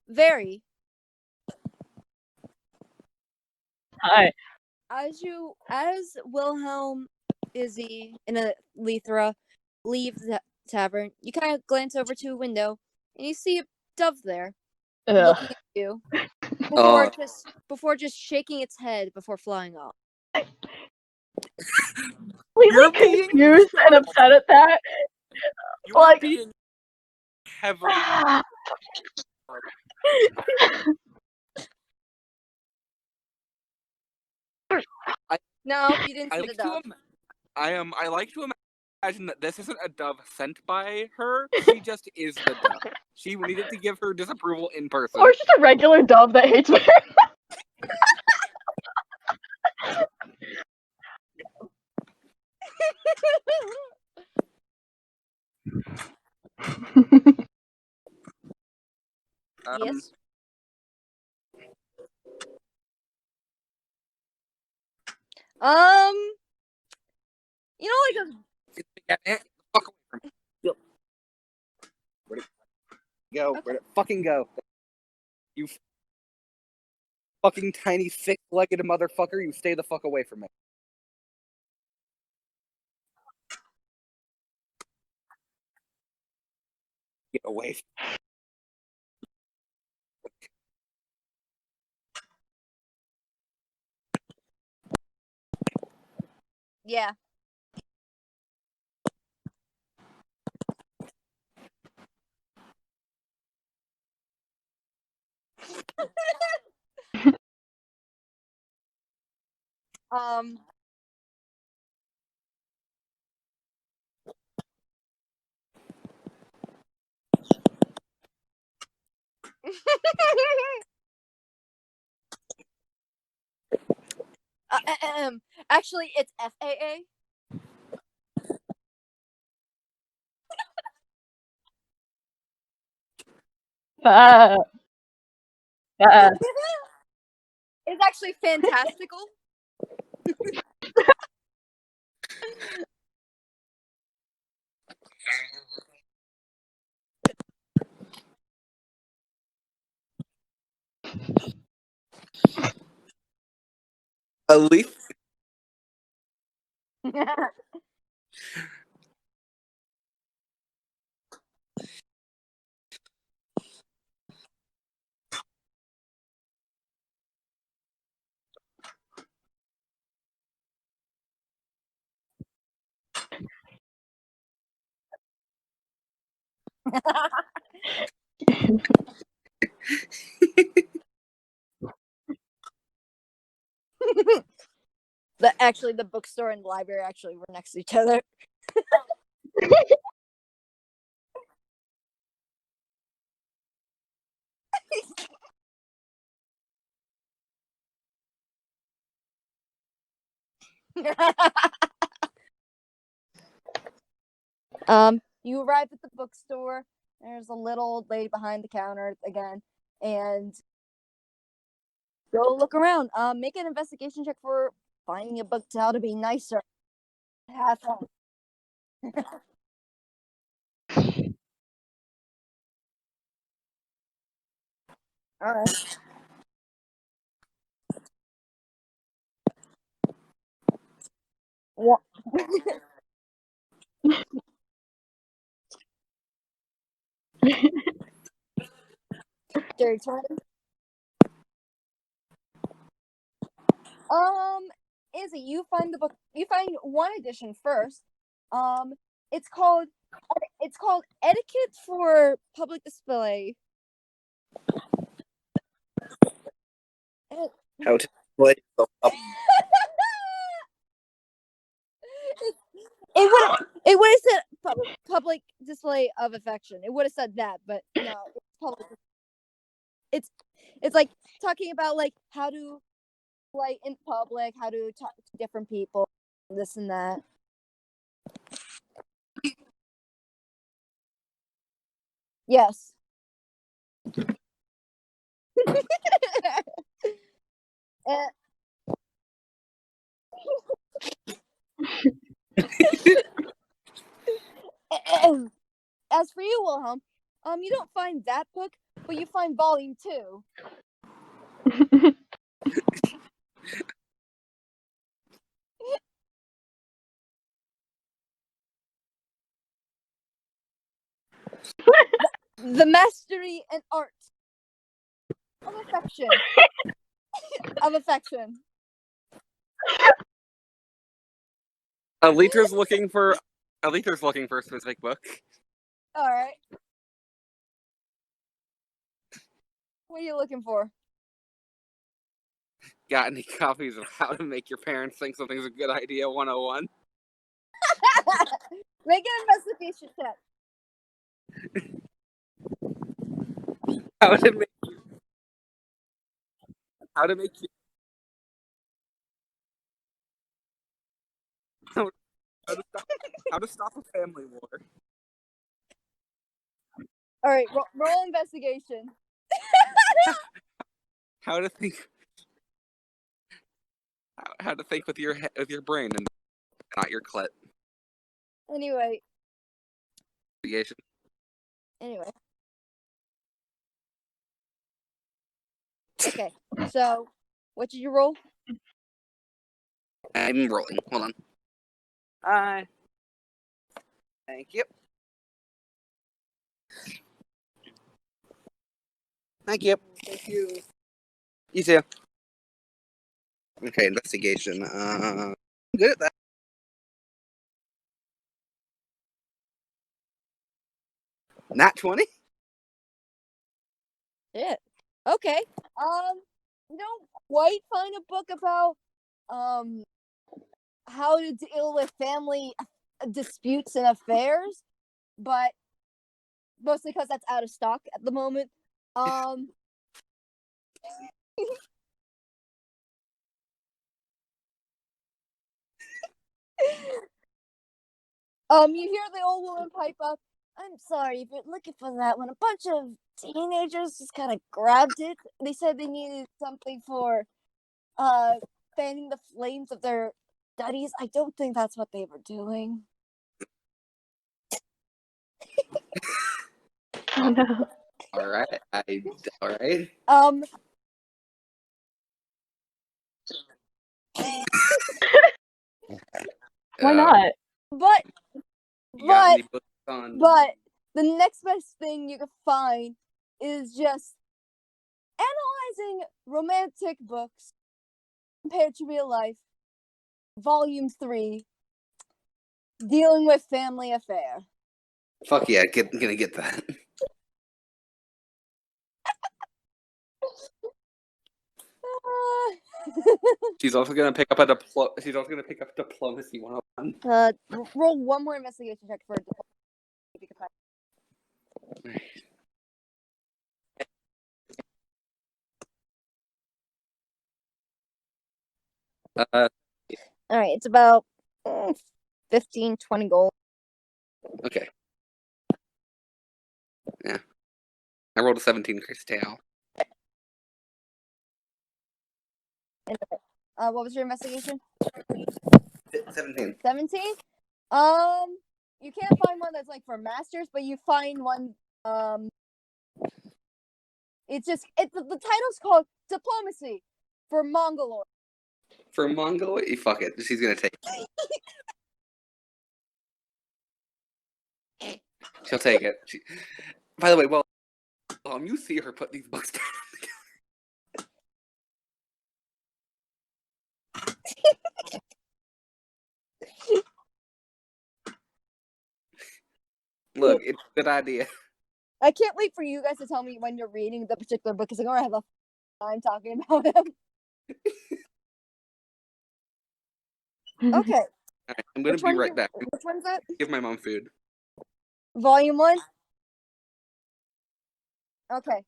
Very. Hi. As Wilhelm, Izzy, and Alethra leave the tavern, you kind of glance over to a window and you see a dove there looking Ugh. at you Oh. before just shaking its head before flying off. Completely confused and upset at that. You're Like, being heavily. No, you didn't see the dove. I like to imagine that this isn't a dove sent by her. She just is the dove. She needed to give her disapproval in person. or it's just a regular dove that hates Mary. Yes. You know, like Fuck away from me. Where'd it go? Where'd it fucking go? You fucking tiny, thick-legged motherfucker! You stay the fuck away from me. Get away. yeah. um. Actually, it's FAA. Ah. Ah. It's actually fantastical. At least The bookstore and the library actually were next to each other. You arrive at the bookstore. There's a little old lady behind the counter again, and go look around. Make an investigation check for finding a book to how to be nicer. Have fun. All right. What? Dirty turn. Izzy, you find the book. You find one edition first. Um, it's called Etiquette for Public Display. How to play yourself up. It would have said public display of affection. It would have said that, but no, it's public. It's like talking about like how to like in public, how to talk to different people, this and that. Yes. As for you, Wilhelm, you don't find that book, but you find volume 2. The Mastery and Art of Affection. Of Affection. Aliter's looking for a specific book. All right. What are you looking for? Got any copies of How to Make Your Parents Think Something's a Good Idea 101? Make an investigation check. How to make you how to stop a family war. All right, roll investigation. How to think with your brain and not your clit. Anyway. Investigation. Anyway. Okay, so what did you roll? I'm rolling. Hold on. Hi. Thank you. Thank you. Thank you. You too. Okay, investigation. I'm good at that. Nat 20? Yeah. Okay. You don't quite find a book about how to deal with family disputes and affairs, but mostly because that's out of stock at the moment. You hear the old woman pipe up. I'm sorry if you're looking for that one. A bunch of teenagers just kind of grabbed it. They said they needed something for fanning the flames of their studies. I don't think that's what they were doing. Oh no. All right. All right. Why not? But You got but any books on? but the next best thing you can find is just analyzing romantic books compared to real life. Volume 3, dealing with family affair. Fuck yeah, gonna get that. She's also gonna pick up diplomacy 101. Roll one more investigation check for diplomacy if you can find. All right, it's about 15, 20 gold. Okay. Yeah. I rolled a 17 Cristal. What was your investigation? 17. 17? You can't find one that's like for masters, but you find one. The title's called Diplomacy for Mongoloid. For Mongol, fuck it. She's gonna take it. She'll take it. By the way, you see her put these books down. Look, it's a good idea. I can't wait for you guys to tell me when you're reading the particular book because I'm gonna have a time talking about them. Okay. All right, I'm gonna be right back. Which one's that? Give my mom food. Volume 1? Okay.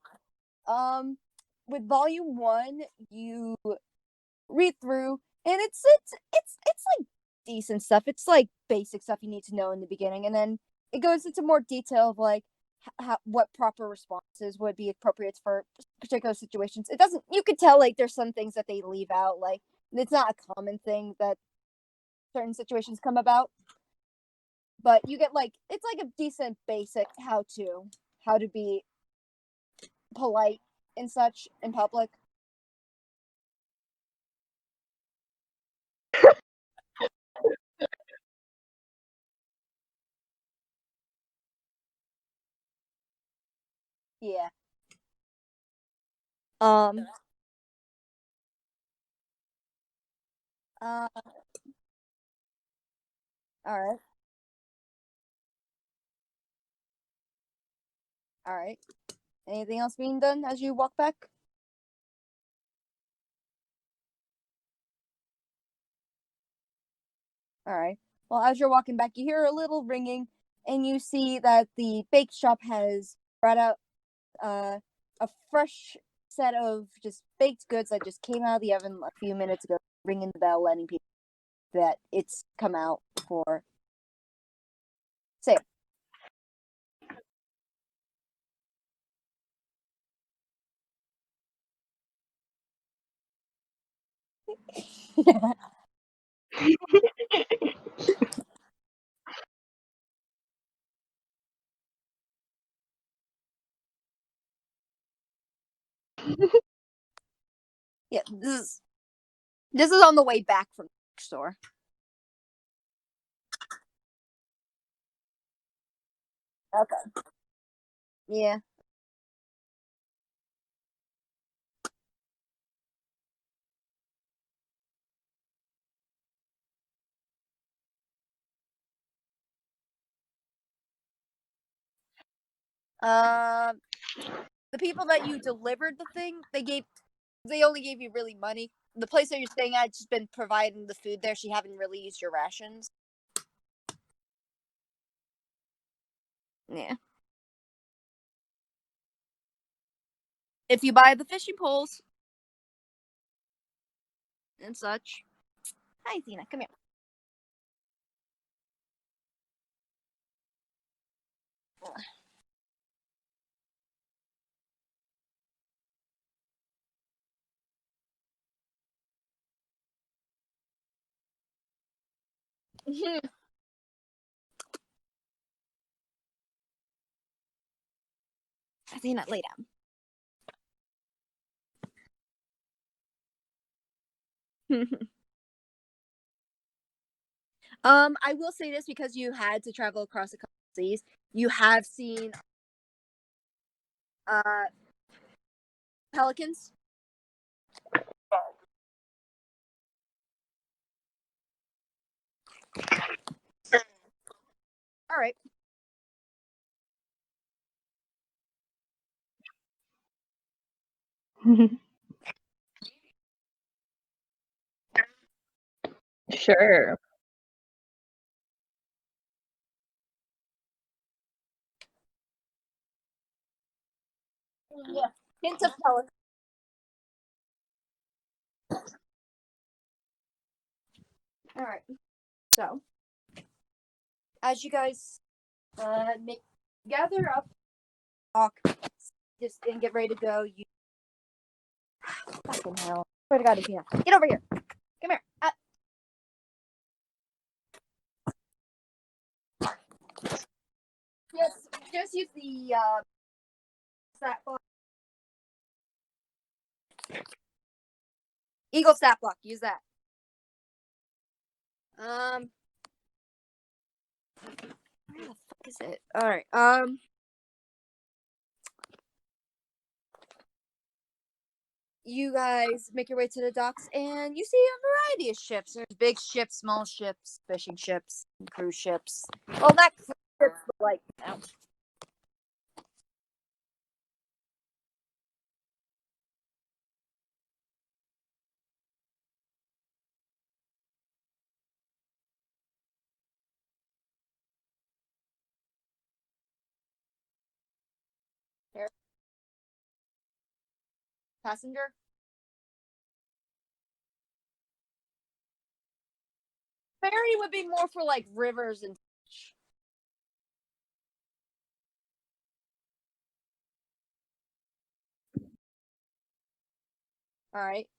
With volume 1, you read through, and it's like decent stuff. It's like basic stuff you need to know in the beginning, and then it goes into more detail of like what proper responses would be appropriate for particular situations. It doesn't. You could tell like there's some things that they leave out. Like it's not a common thing that certain situations come about, but you get like it's like a decent basic how to be polite and such in public. Yeah. Uh, all right. All right. Anything else being done as you walk back? All right. Well, as you're walking back, you hear a little ringing, and you see that the bake shop has brought out a fresh set of just baked goods that just came out of the oven a few minutes ago, ringing the bell, letting people that it's come out for sale. Yeah, this is on the way back from the store. Okay. Yeah. The people that you delivered the thing, they only gave you really money. The place that you're staying at just been providing the food there, so you haven't really used your rations. Yeah. If you buy the fishing poles and such. Hi, Athena, come here. Athena, lay down. I will say this because you had to travel across a couple of seas. You have seen pelicans. All right. Sure. Yeah. Hints of pelican. All right. So, as you guys gather up, talk, just and get ready to go, you fucking hell. Swear to God, Athena. Get over here. Come here. Just use the stat block. Eagle stat block. Use that. Where the fuck is it? All right. You guys make your way to the docks, and you see a variety of ships. There's big ships, small ships, fishing ships, cruise ships. Well, not cruise ships, but like. Passenger. Ferry would be more for like rivers and. All right.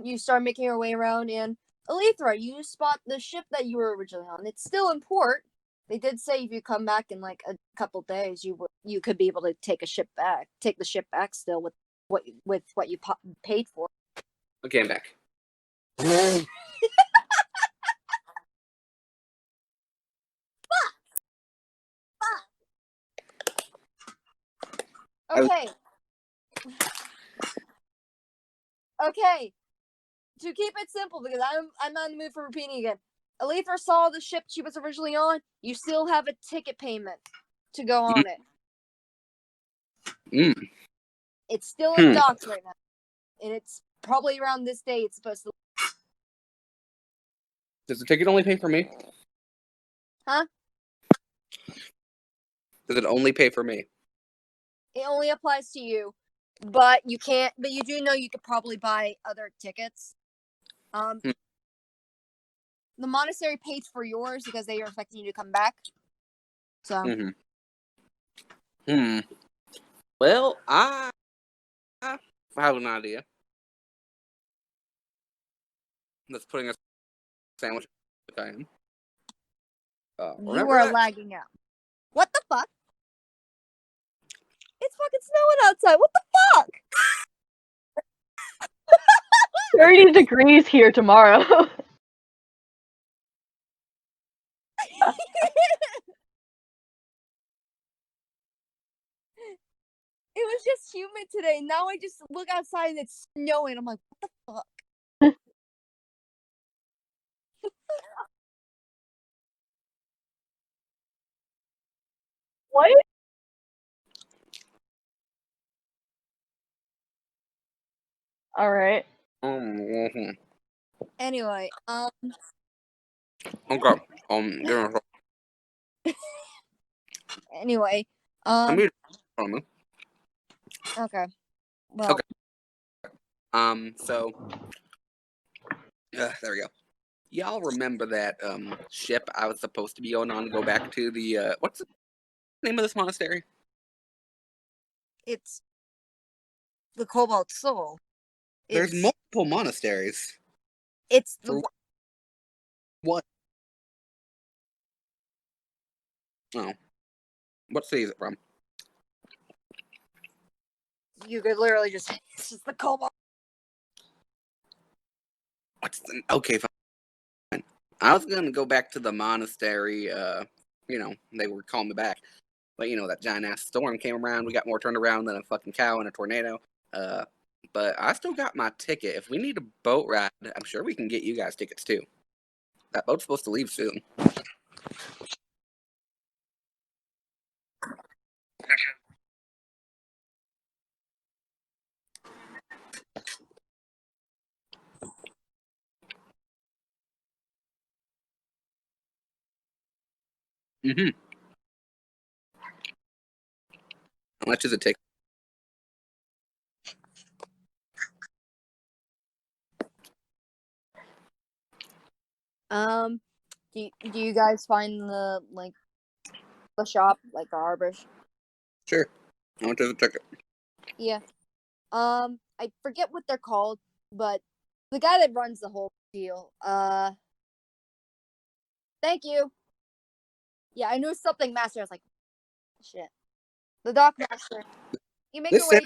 You start making your way around, and Alethra, you spot the ship that you were originally on. It's still in port. They did say if you come back in like a couple days, you could be able to take the ship back still with what you paid for. Okay, I'm back. Okay. Okay. To keep it simple, because I'm not in the mood for repeating again. Alethra saw the ship she was originally on. You still have a ticket payment to go on it. It's still in docks right now, and it's probably around this day. It's supposed to. Does the ticket only pay for me? Huh? Does it only pay for me? It only applies to you, but you can't. But you do know you could probably buy other tickets. The monastery paid for yours because they are expecting you to come back. So. Well, I have an idea. That's putting a sandwich in the time. You are lagging out. What the fuck? It's fucking snowing outside. What the fuck? 30 degrees here tomorrow. It was just humid today. Now I just look outside and it's snowing. I'm like, what the fuck? What? All right. Anyway, Okay. Anyway, okay. Well. Okay. So. There we go. Y'all remember that ship I was supposed to be on to go back to the what's it Name of this monastery? It's the Cobalt Soul. There's It's, multiple monasteries. it's For the what? Oh. What city is it from? you could literally just say it's just the Cobalt. Okay, fine. I was gonna go back to the monastery. They were calling me back, but that giant ass storm came around. We got more turned around than a fucking cow in a tornado. But I still got my ticket. If we need a boat ride, I'm sure we can get you guys tickets too. That boat's supposed to leave soon. Mm-hmm. How much is a ticket? Do you guys find the shop, like the harbor? Sure. How much is a ticket? Yeah. I forget what they're called, but the guy that runs the whole deal. Thank you. Yeah, I knew something master. I was like, shit. The dock master. You make your way.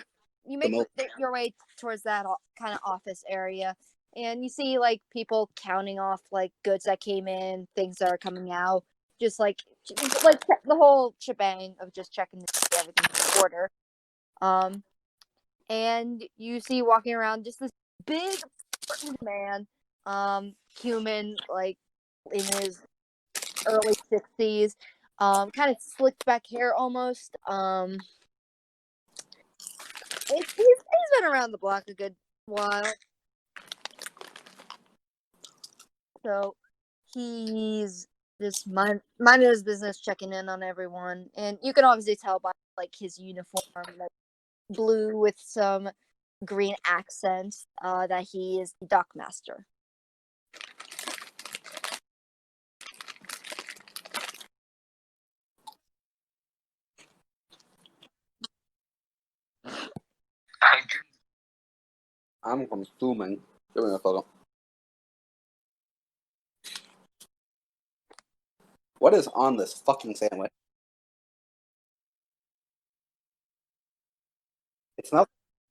You make your way towards that kind of office area, and you see people counting off goods that came in, things that are coming out, just like the whole shebang of just checking to see everything's in order. And you see walking around just this big man, human, in his early 60s, kind of slicked back hair almost. He's been around the block a good while. So he's just minding his business, checking in on everyone. And you can obviously tell by his uniform, blue with some green accents, that he is the dock master. I'm consuming. Give me a photo. What is on this fucking sandwich? It's not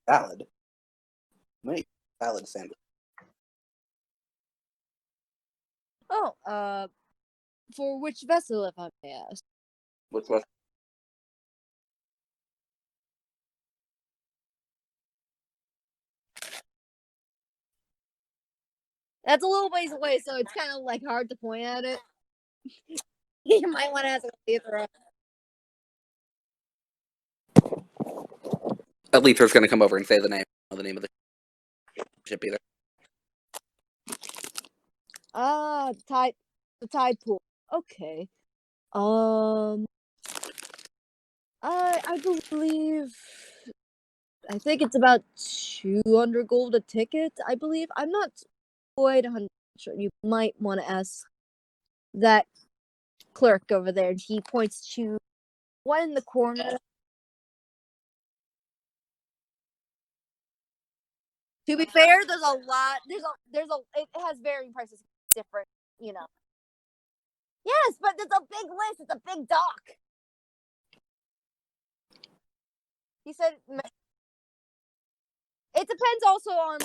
salad. Make salad sandwich. Oh, for which vessel, if I may ask? Which was That's a little ways away, so it's kind of hard to point at it. You might want to ask Alether. Alether's gonna come over and say the name of the ship either. The tide pool. Okay. I believe. I think it's about 200 gold a ticket. I believe. I'm not quite 100% sure. You might want to ask that clerk over there. He points to one in the corner. To be fair, there's a lot. It has varying prices, different, Yes, but it's a big list. It's a big dock. He said it depends also on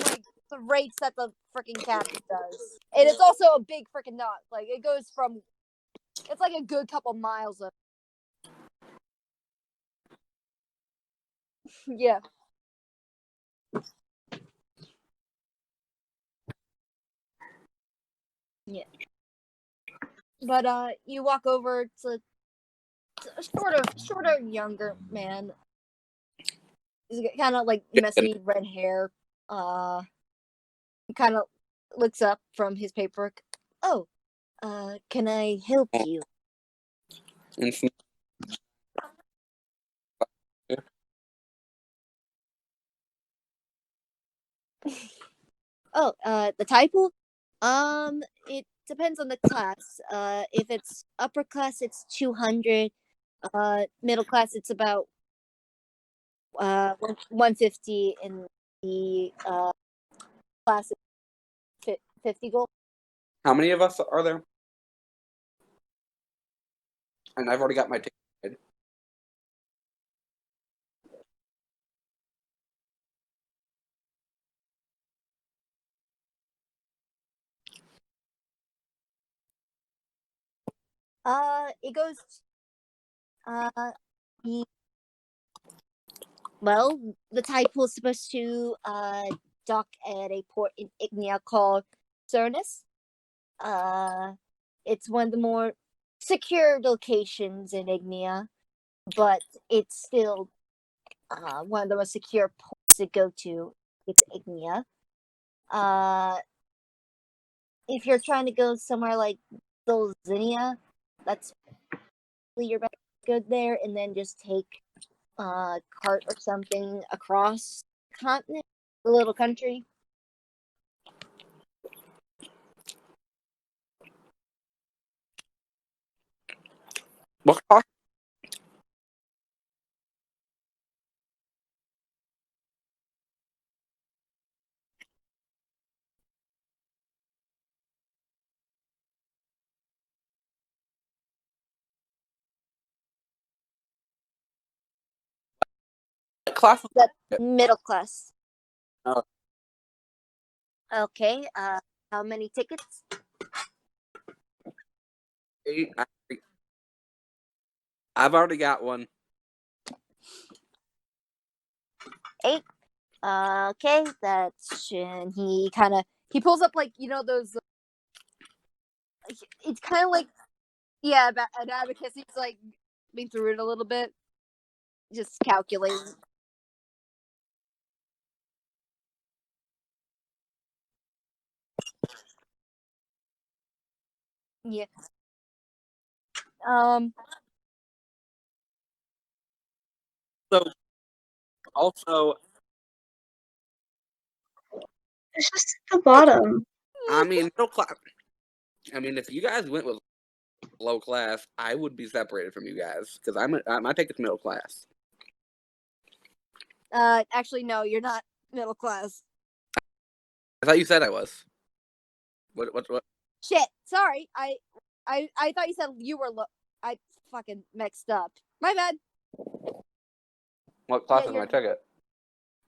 the rates that the freaking captain does, and it's also a big freaking dock. It goes from, it's a good couple miles of. Yeah. Yeah. But you walk over to a shorter, younger man. He's kind of messy red hair. He kind of looks up from his paperwork. Oh, can I help you? Oh, the tide pool? It depends on the class. If it's upper class, it's 200. Middle class, it's about 150, and the class is 50 gold. How many of us are there? And I've already got my ticket. It goes. The Well, the tide pool is supposed to dock at a port in Ignia called Cernus. It's one of the more secure locations in Ignia, but it's still one of the most secure ports to go to. It's Ignia. If you're trying to go somewhere like Dulzinia, that's probably your best go there, and then just take cart or something across the continent, the little country. What class? Class? That middle class. Oh. Okay. How many tickets? 8. I've already got one. 8. Okay. That's and he pulls up like those. It's kind of like an abacus. He's like being through it a little bit, just calculating. Yeah. So, also, It's just the bottom. I mean, middle class. I mean, if you guys went with low class, I would be separated from you guys because my ticket's middle class. Actually, no, you're not middle class. I thought you said I was. What? Shit. Sorry. I thought you said you were low. I fucking mixed up. My bad. What class Yeah, is my ticket?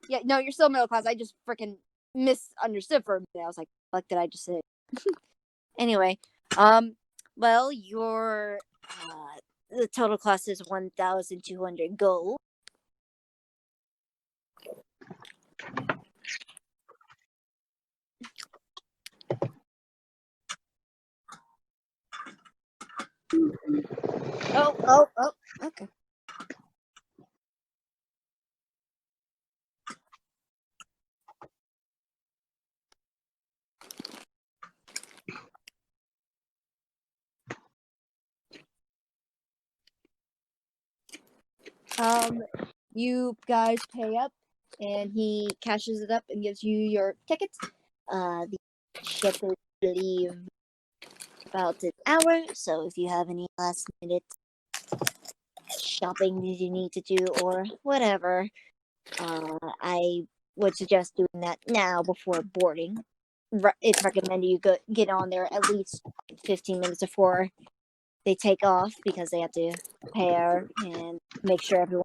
Yeah, no, you're still middle class. I just freaking misunderstood for a minute. I was like, "What did I just say?" Anyway, well, your the total cost is 1,200 gold. Oh, okay. You guys pay up, and he cashes it up and gives you your tickets. The ship will leave about an hour, so if you have any last minute shopping that you need to do or whatever, I would suggest doing that now before boarding. It's recommended you get on there at least 15 minutes before they take off because they have to prepare and make sure everyone.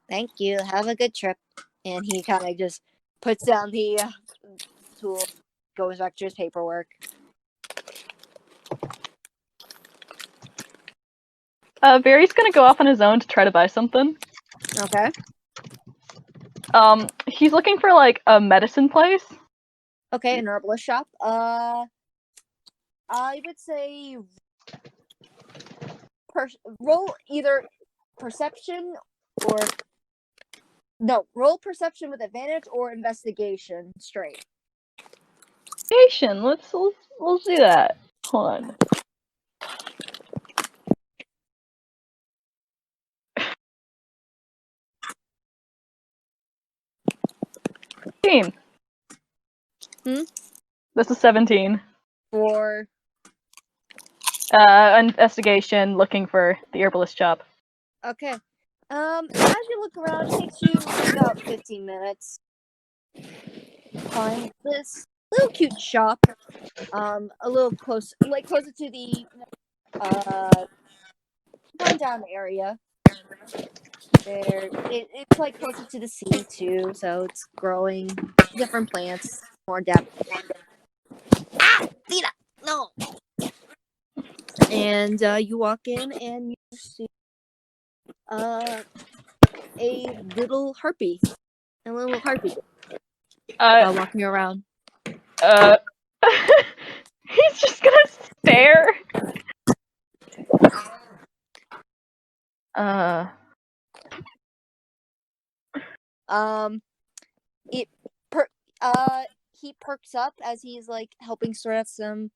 Thank you. Have a good trip. And he kind of just puts down the tool, goes back to his paperwork. Barry's gonna go off on his own to try to buy something. Okay. He's looking for like a medicine place. Okay, an herbalist shop. I would say roll either perception or roll perception with advantage or investigation straight. Investigation. Let's do that. Hold on. This is 17. For Investigation, looking for the herbalist shop. okay. As you look around, it takes you about 15 minutes. Find this little cute shop. A little closer to the rundown area. It's like closer to the sea too, so it's growing different plants, more depth. Ah, Zeta, no. And you walk in and you see a little harpy, walking around. He's just gonna stare. He perks up as he's like helping sort out some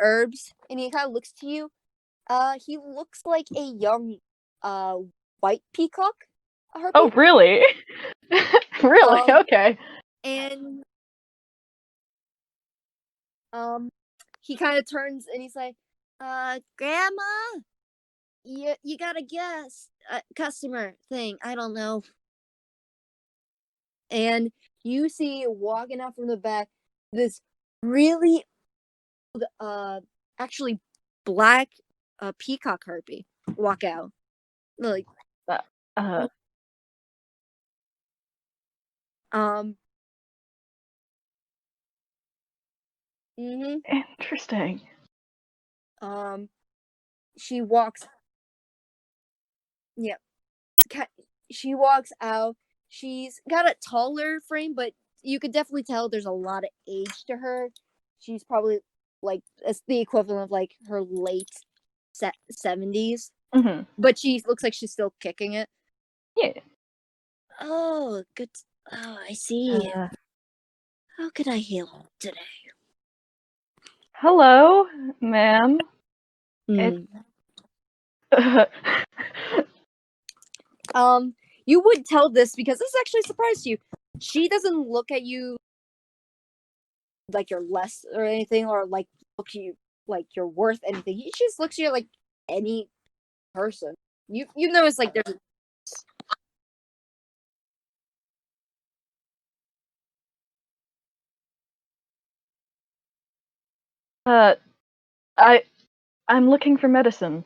herbs, and he kind of looks to you. He looks like a young white peacock. Harpy. Oh, really? Really? Okay. And he kind of turns and he's like, Grandma, you got a guest, customer thing. I don't know. And you see walking out from the back this really actually black peacock harpy walk out. Like Interesting. She walks. Yep. She walks out. She's got a taller frame, but you could definitely tell there's a lot of age to her. She's probably like it's the equivalent of like her late 70s. Mm-hmm. But she looks like she's still kicking it. Yeah. Oh, good. Oh, I see. How can I help today? Hello, ma'am. You would tell this because this actually surprised you. She doesn't look at you like you're less or anything, or like look at you like you're worth anything. She just looks at you like any person. You notice like there's I'm looking for medicine.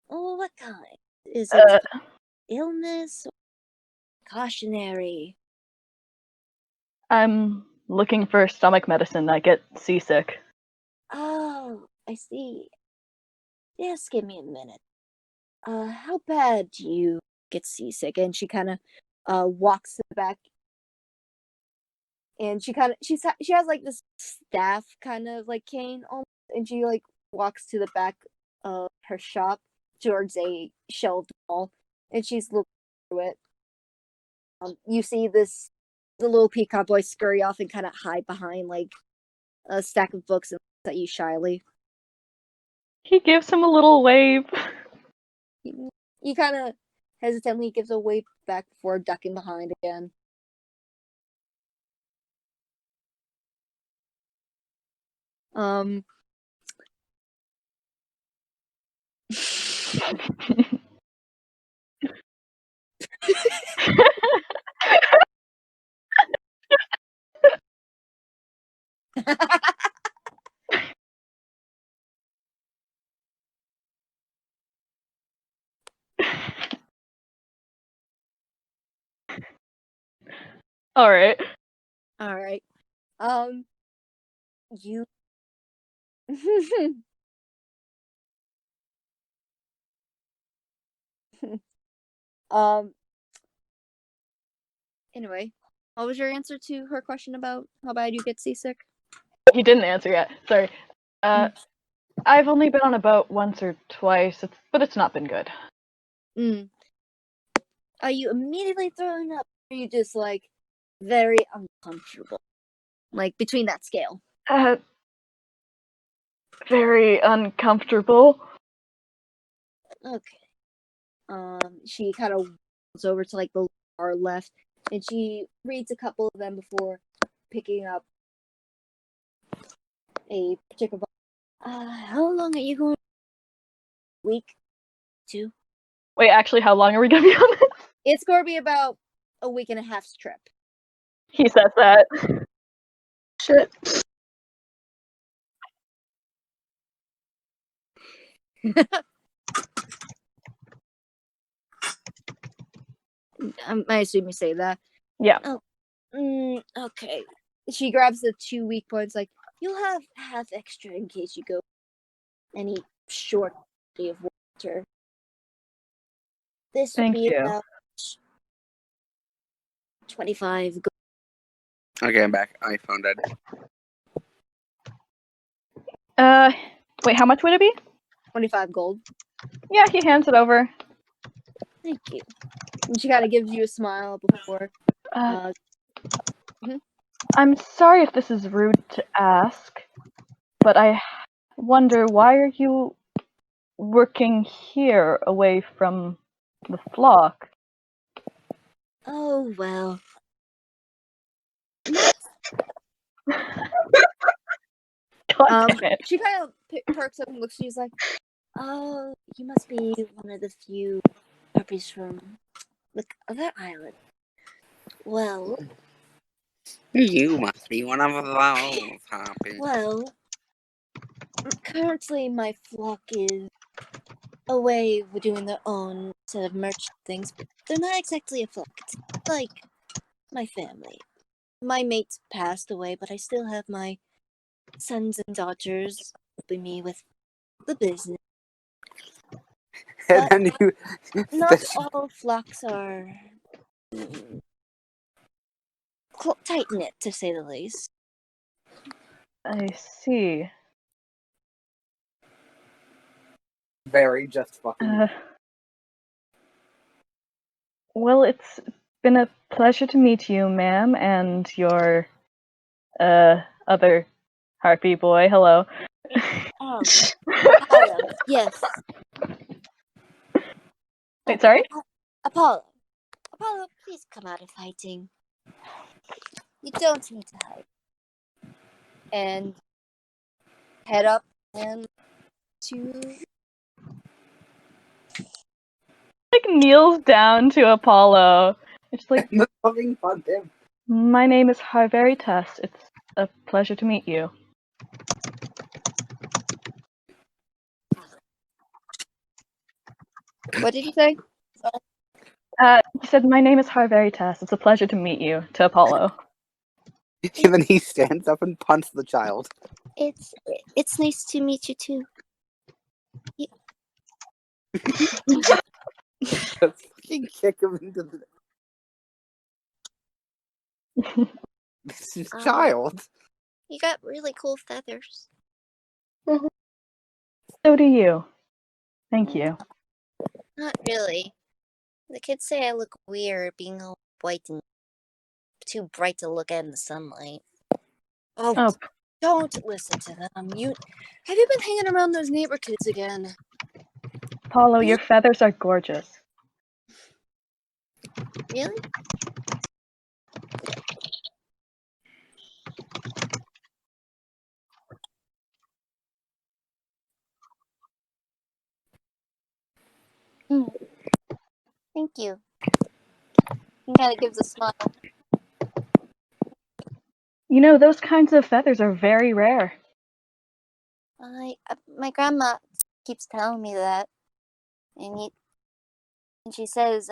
Oh, what kind? Is it illness? Cautionary? I'm looking for stomach medicine. I get seasick. Oh, I see. Just give me a minute. How bad do you get seasick? And she kind of walks to the back, and she has like this staff kind of like cane almost, and she like walks to the back of her shop towards a shelved wall, and she's looking through it. You see the little peacock boy scurry off and kind of hide behind like a stack of books and looks at you shyly. He gives him a little wave. He kind of hesitantly gives a wave back before ducking behind again. All right. You anyway, what was your answer to her question about how bad you get seasick? He didn't answer yet. Sorry. I've only been on a boat once or twice, but it's not been good. Are you immediately throwing up? Or are you just like very uncomfortable? Like between that scale? Very uncomfortable. Okay. She kind of goes over to like the far left, and she reads a couple of them before picking up a particular. How long are you going? Week, 2. Wait, actually, how long are we gonna be on this? It's going to be about a week and a half's trip. He says that. Shit. I assume you say that. Yeah. Oh, okay. She grabs the 2 week points. Like, you'll have half extra in case you go any short day of water. This would Thank be you. about 25 gold. Okay, I'm back. My phone died. Wait, how much would it be? 25 gold. Yeah, he hands it over. Thank you. And she kind of gives you a smile before. I'm sorry if this is rude to ask, but I wonder, why are you working here away from the flock? Oh, well. God damn it. She kind of perks up and looks at you. She's like, oh, you must be one of the few puppies from the other island. Well, You must be one of those puppies. well, currently my flock is away doing their own set of merchant things, but they're not exactly a flock. It's like my family. My mate passed away, but I still have my sons and daughters helping me with the business. And then you, Not all flocks are tight-knit, to say the least. I see. Very just fucking. Well, it's been a pleasure to meet you, ma'am, and your other harpy boy. Hello. Oh, Apollo, yes. Wait, sorry? Apollo, please come out of hiding. You don't need to hide. And head up and to... Like kneels down to Apollo. It's like, fucking fucked him. my name is Harveritas. It's a pleasure to meet you. What did you say? He said, my name is Harveritas. It's a pleasure to meet you, to Apollo. And then he stands up and punts the child. It's nice to meet you too. Just fucking kick him into the. This is child. You got really cool feathers. So do you. Thank you. Not really. The kids say I look weird being all white and too bright to look at in the sunlight. Oh, don't listen to them. Have you been hanging around those neighbor kids again? Apollo, your feathers are gorgeous. Really? Thank you. He kind of gives a smile. You know, those kinds of feathers are very rare. My grandma keeps telling me that, and she says,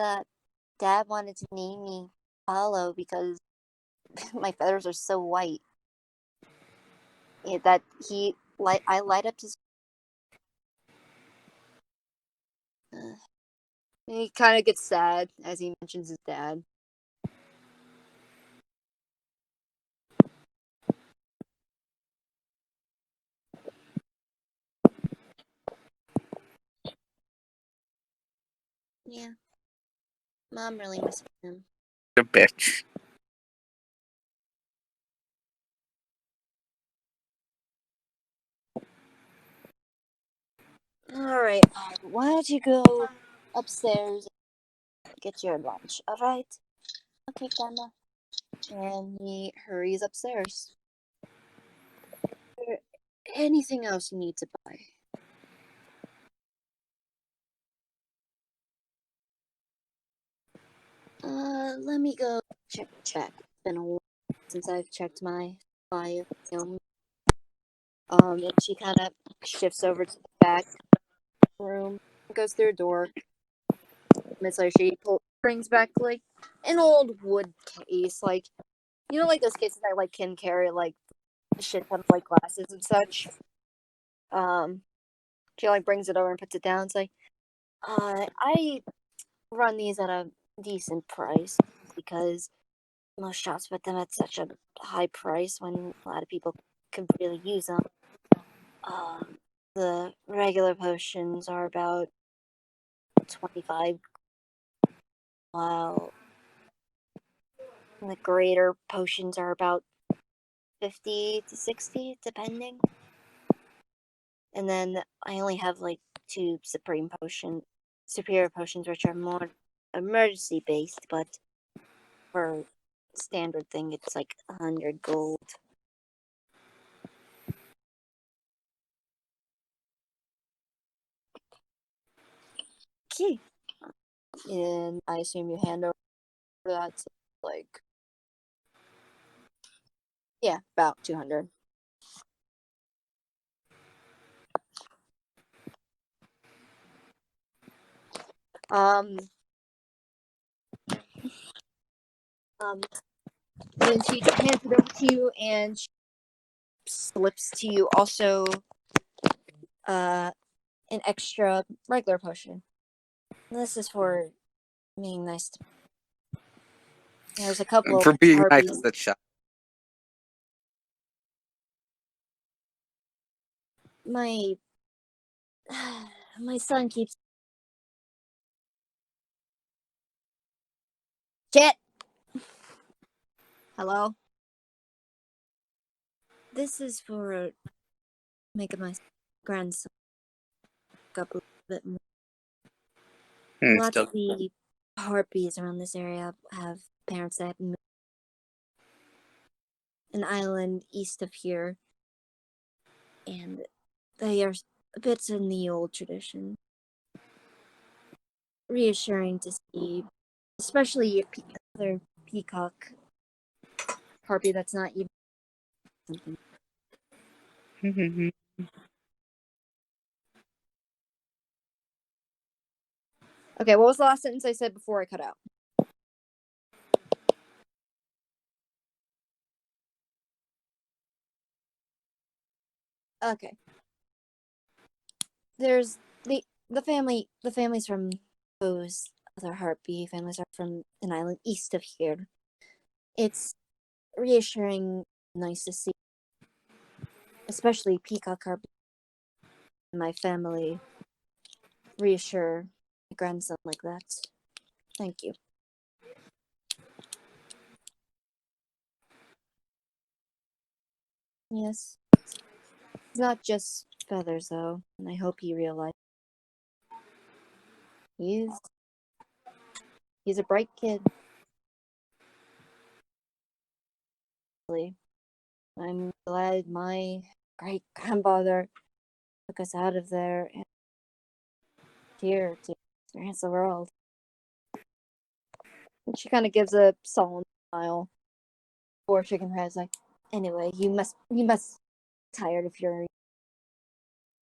Dad wanted to name me Apollo because my feathers are so white. Yeah, that I light up his. He kind of gets sad as he mentions his dad. Yeah. Mom really misses him. A bitch. Alright, why don't you go upstairs and get your lunch, alright? Okay, Grandma. And he hurries upstairs. Is there anything else you need to buy? Let me go check. It's been a while since I've checked my biofilm. And she kind of shifts over to the back room, goes through a door. It's like she brings back like an old wood case, like you know, like those cases that like can carry like a shit ton of like glasses and such. She like brings it over and puts it down. It's like, I run these at a decent price because most shops put them at such a high price when a lot of people could really use them. The regular potions are about 25, while the greater potions are about 50 to 60, depending. And then I only have like 2 superior potions, which are more emergency based, but for standard thing, it's like 100 gold. Okay. And I assume you hand over that to, like, yeah, about 200. Then she hands it over to you, and she slips to you also an extra regular potion. This is for being nice to me. There's a couple For of being nice harpies. to the child. My son keeps Jet. Hello. This is for making my grandson look up a little bit more. Lots Still, of the harpies around this area have parents that have moved an island east of here, and they are a bit in the old tradition. Reassuring to see, especially other peacock harpy that's not even something. Okay, what was the last sentence I said before I cut out? Okay. There's the families from those other harpy families are from an island east of here. It's reassuring, nice to see, especially peacock harpy. My family reassure my grandson like that. Thank you. Yes. It's not just feathers, though, and I hope he realizes he's a bright kid. I'm glad my great grandfather took us out of there and here to experience the world. And she kind of gives a solemn smile before shaking her head. Like, anyway, you must be tired of your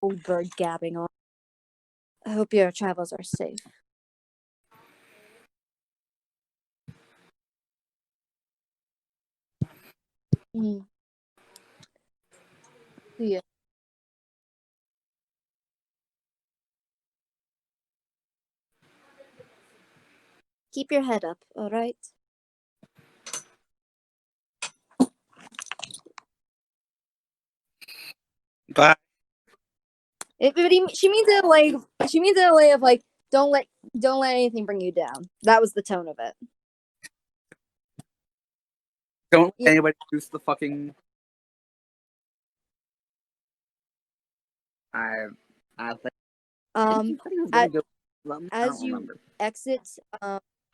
old bird gabbing on. I hope your travels are safe. Yeah. Keep your head up, alright? bye. She means it like in a way of like don't let anything bring you down. That was the tone of it. Don't let anybody use the fucking. I think. As you exit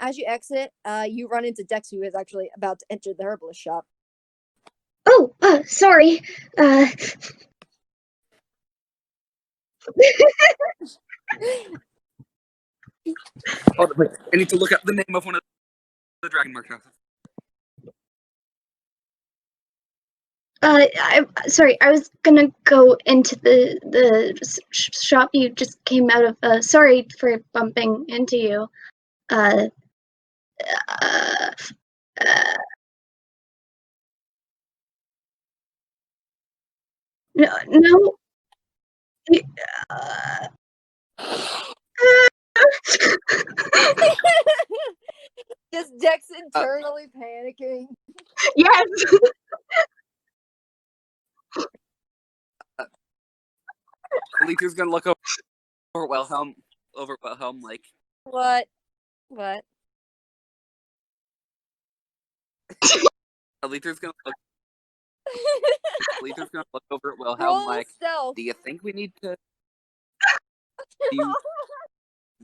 as you exit, you run into Dex, who is actually about to enter the herbalist shop. Oh, sorry. Hold on, wait. I need to look up the name of one of the Dragon Mark houses. I'm sorry. I was gonna go into the shop you just came out of. Sorry for bumping into you. Uh, no, no. Uh, Just Dex internally panicking. yes. Alita's gonna look over Wilhelm, like. What? What? Alita's gonna look. Alita's gonna look over at Wilhelm Roll like. stealth. Do you think we need to?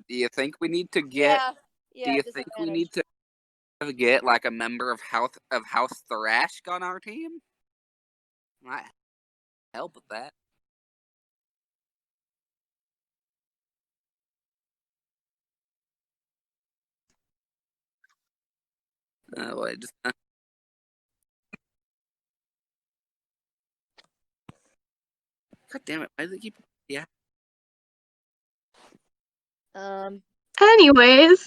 Do you think we need to get? Yeah. Do you think we need to get like a member of House Thrashk on our team? Might help with that. Wait, just. God damn it! Why do they keep? Yeah. Anyways.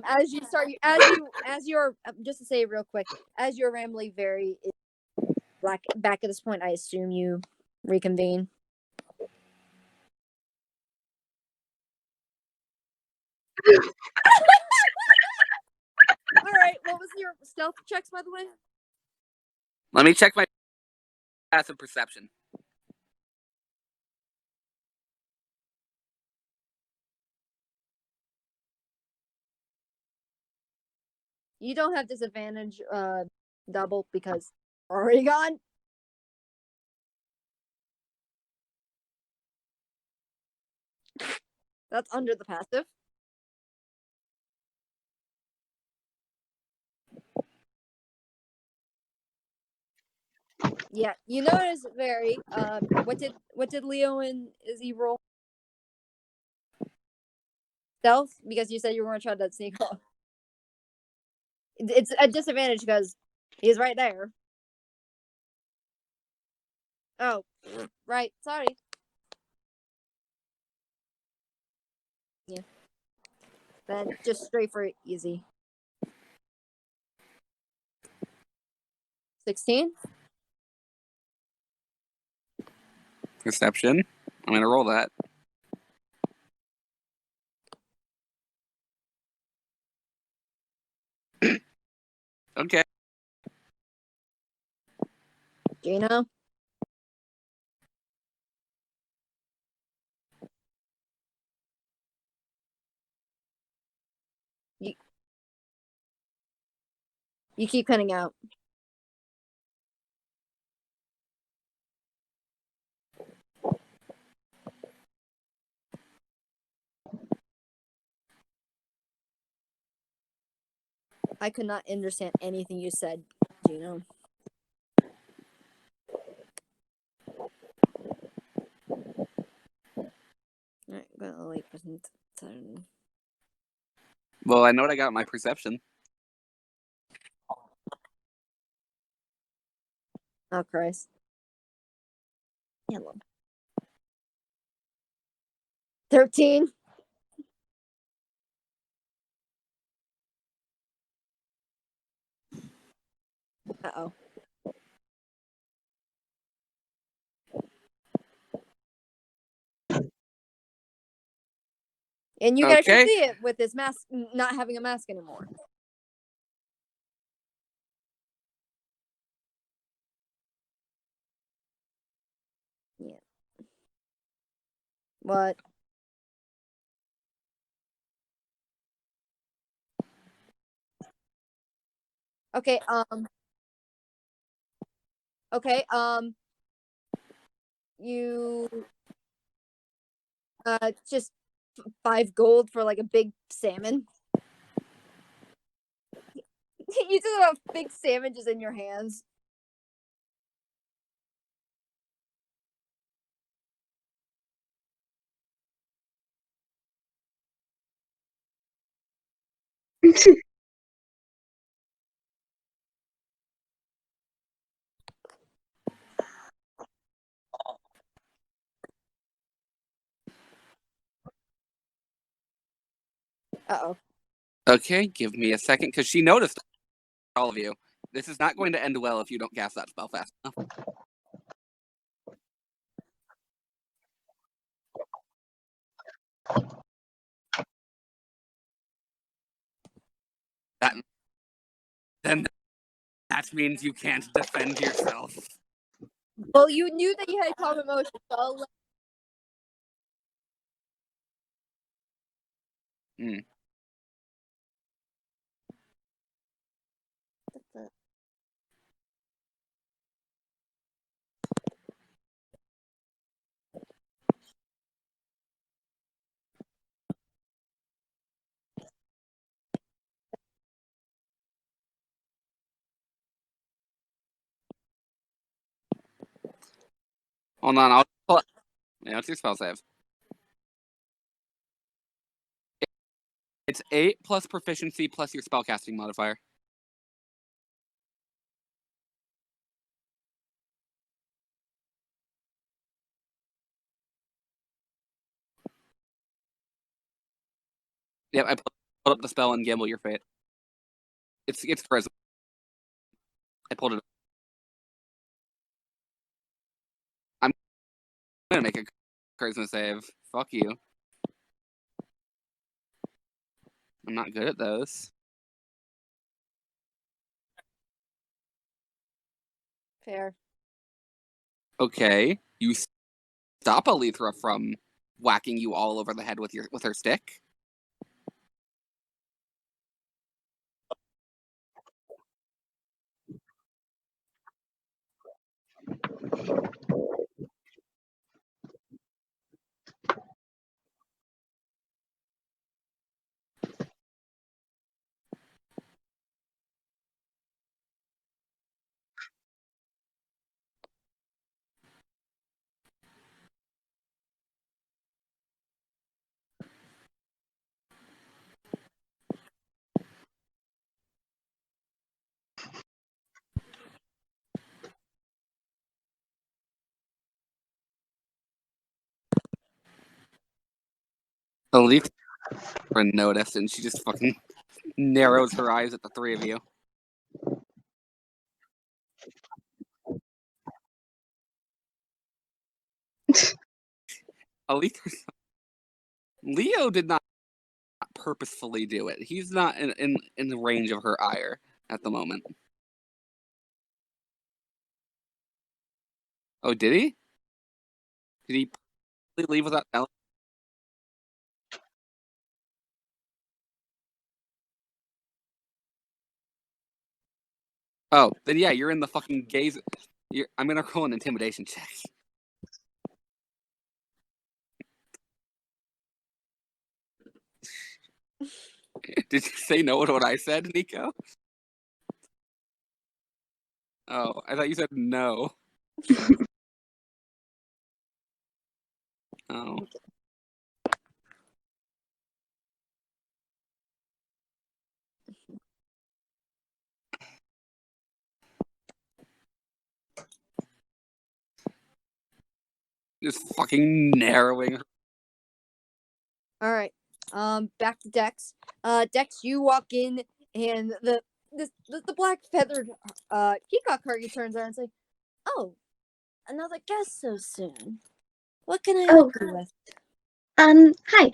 As you start, as you're just to say real quick, as you're rambling very back at this point, I assume you reconvene. All right. What was your stealth checks, by the way? Let me check my passive perception. You don't have disadvantage double because already gone. That's under the passive. Yeah, you notice very. What did Leo and Izzy roll? Stealth, because you said you were going to try to sneak off. It's a disadvantage because he's right there. Oh, right. Sorry. Yeah. Then just straight for easy. 16? Perception. I'm gonna roll that. Okay. Gina? You keep cutting out. I could not understand anything you said, Gino. Alright, got a late percent. Well, I know what I got in my perception. Oh, Christ. Hello. 13? Uh-oh. And you guys can see it with this mask not having a mask anymore. Yeah. What? Okay, okay, you just 5 gold for like a big salmon. You just have big sandwiches in your hands. Uh-oh. Okay, give me a second, because she noticed all of you. This is not going to end well if you don't cast that spell fast enough. Then that means you can't defend yourself. Well, you knew that you had calm emotion, so I'll let Hold on, I'll pull. Yeah, what's your spell save? It's 8 plus proficiency plus your spellcasting modifier. Yep, I pulled up the spell and gamble your fate. It's charisma. I pulled it up. I'm gonna make a charisma save. Fuck you. I'm not good at those. fair. Okay, you stop Alethra from whacking you all over the head with her stick. Alethra noticed, and she just fucking narrows her eyes at the three of you. Alethra, Leo did not purposefully do it. He's not in the range of her ire at the moment. Oh, did he? Did he leave without telling? Oh, then yeah, you're in the fucking gaze. I'm gonna roll an intimidation check. Did you say no to what I said, Nico? Oh, I thought you said no. Oh. Just fucking narrowing. All right. Back to Dex. Dex, you walk in, and the black feathered peacock harky turns around and says, "Oh, another guest so soon. What can I help you with?" Hi.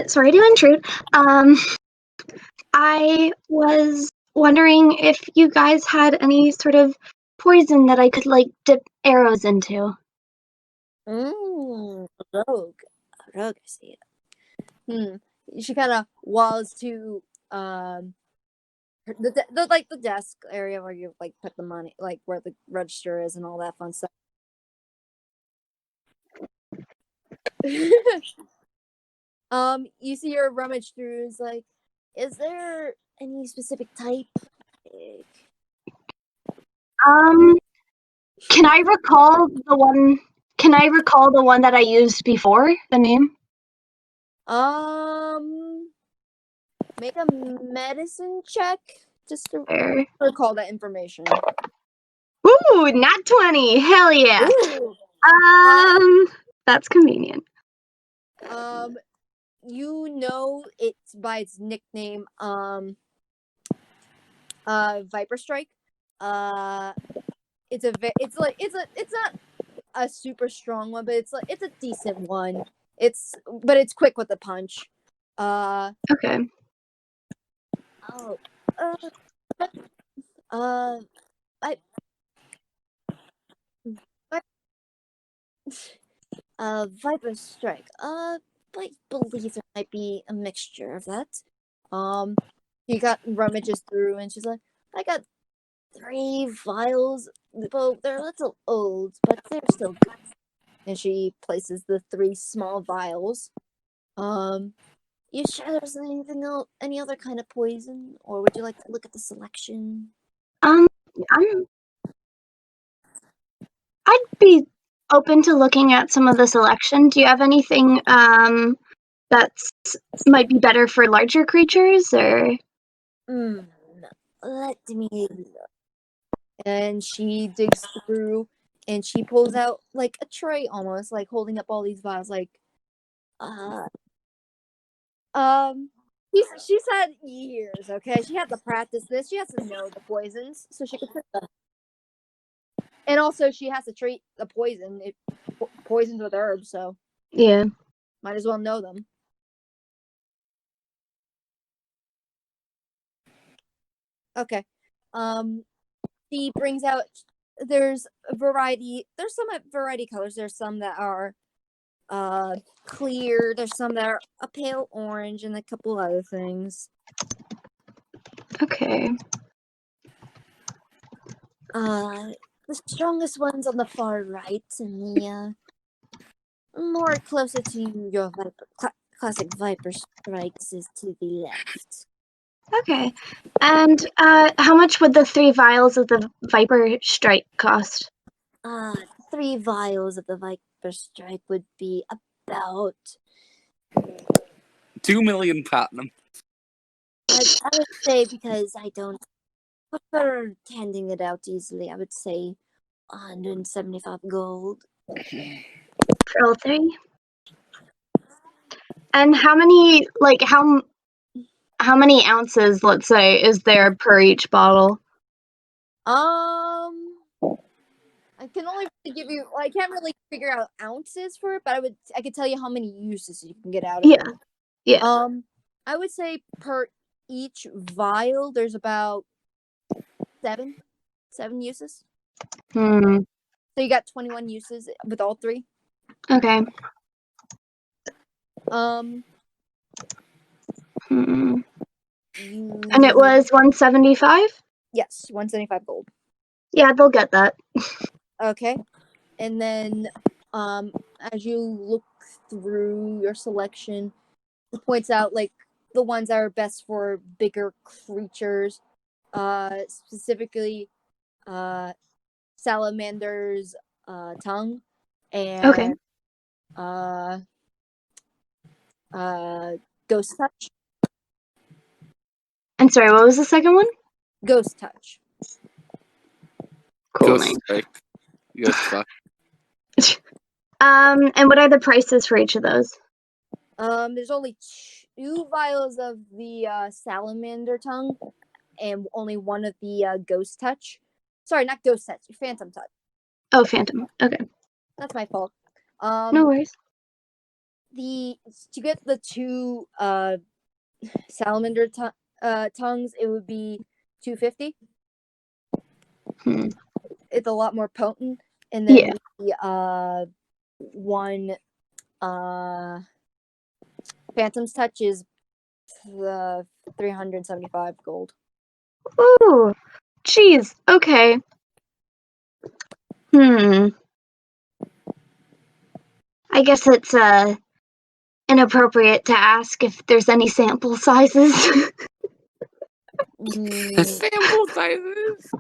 Sorry to intrude. I was wondering if you guys had any sort of poison that I could like dip arrows into. Rogue. I see it. She kind of walls to the desk area where you like put the money, like where the register is and all that fun stuff. You see her rummage through. Is like, is there any specific type Strike. Can I recall the one? Can I recall the one that I used before? The name? Make a medicine check just to There. recall that information. Ooh, not 20. Hell yeah. Ooh. That's convenient. You know it's by its nickname, Viper Strike. It's not a super strong one, but it's a decent one. It's quick with the punch. Okay. Oh, Viper Strike. I believe there might be a mixture of that. He rummages through, and she's like, I got 3 vials. Well, they're a little old, but they're still good. And she places the 3 small vials. You sure there's anything else, any other kind of poison, or would you like to look at the selection? I'd be open to looking at some of the selection. Do you have anything that's might be better for larger creatures, or? Let me look. And she digs through, and she pulls out like a tray, almost like holding up all these vials, like, she's had years. Okay, she had to practice this. She has to know the poisons, so she can put them. And also, she has to treat the poison. It poisons with herbs, so Yeah. might as well know them. Okay. She brings out. There's a variety. There's some variety colors. There's some that are clear. There's some that are a pale orange, and a couple other things. Okay. The strongest one's on the far right, and the more closer to your classic Viper Strikes is to the left. Okay. And how much would the 3 vials of the Viper Strike cost? 3 vials of the Viper Strike would be about 2 million platinum. I would say, because I don't prefer handing it out easily, I would say 175 gold. For all 3? And how many, how many ounces, let's say, is there per each bottle? I can only give you. I can't really figure out ounces for it, but I could tell you how many uses you can get out of it. Yeah. I would say per each vial, there's about 7 uses. Hmm. So you got 21 uses with all 3. Okay. And it was 175? Yes, 175 gold. Yeah, they'll get that. Okay. And then as you look through your selection, it points out like the ones that are best for bigger creatures, specifically Salamander's tongue and Ghost Touch. And sorry, what was the second one? Ghost Touch. Cool. Ghost Strike. Ghost Fuck. And what are the prices for each of those? There's only 2 vials of the Salamander tongue, and only 1 of the Ghost Touch. Sorry, not Ghost Touch, Phantom Touch. Oh, Phantom. Okay. That's my fault. No worries. To get the 2 Salamander tongues, it would be 250. It's a lot more potent, and then the 1 Phantom's Touch is 375 gold. Ooh, jeez. Okay. I guess it's inappropriate to ask if there's any sample sizes. Sample sizes.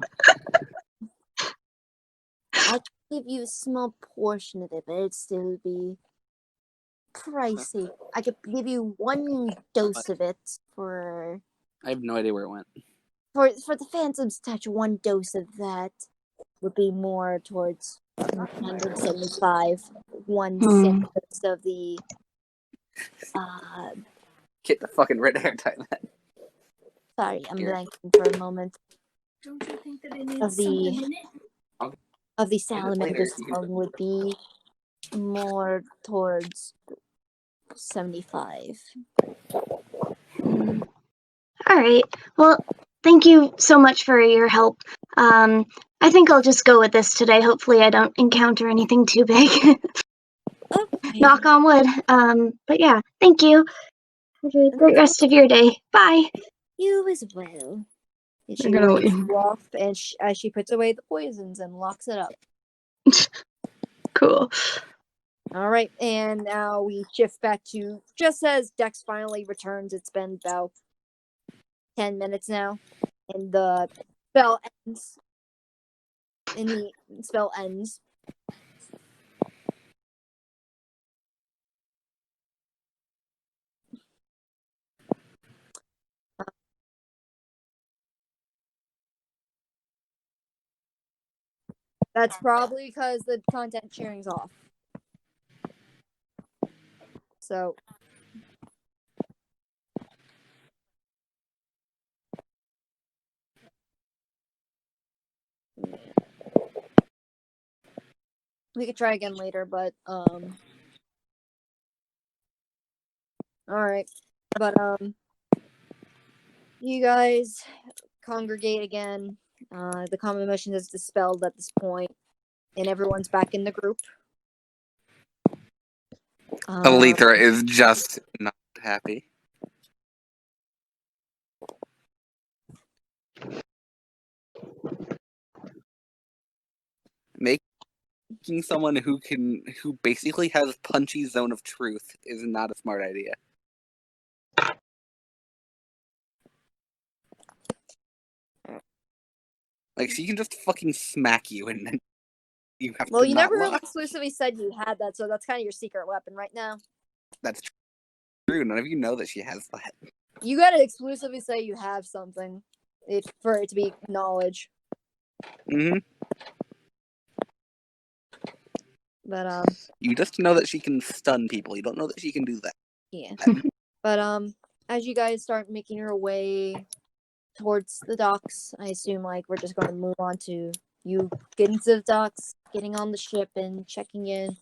I could give you a small portion of it, but it'd still be pricey. I could give you one dose of it for I have no idea where it went. the Phantom's Touch. One dose of that would be more towards 175. One sample dose of the Get the fucking red hair tie that. sorry, I'm Here. blanking for a moment. Don't you think that it needs Of the- something in it? Of the later, Salamander's you can- tongue would be more towards 75. All right. Well, thank you so much for your help. I think I'll just go with this today. Hopefully, I don't encounter anything too big. Okay. Knock on wood. But yeah, thank you. Have a great rest of your day. Bye. You as well. And she I'm gonna waves leave. you off, and as she puts away the poisons and locks it up. Cool. All right, and now we shift back to just as Dex finally returns. It's been about 10 minutes now, and the spell ends. And the spell ends. That's probably because the content sharing's off. So we could try again later, but all right. But you guys congregate again. The common emotion is dispelled at this point, and everyone's back in the group. Alethra is just not happy. Making someone who basically has punchy zone of truth is not a smart idea. Like, she can just fucking smack you and then you have Well, to you not never really lie. exclusively said you had that, so that's kind of your secret weapon right now. That's true. None of you know that she has that. You gotta exclusively say you have something for it to be knowledge. Mm-hmm. But You just know that she can stun people. You don't know that she can do that. yeah. But as you guys start making your way towards the docks, I assume like we're just going to move on to you getting to the docks, getting on the ship, and checking in.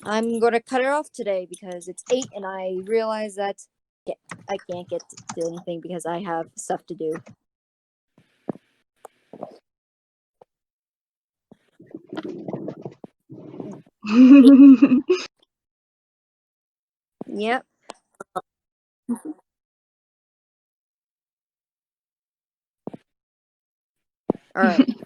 I'm going to cut her off today because it's 8, and I realize that I can't get to do anything because I have stuff to do. Yep. All right.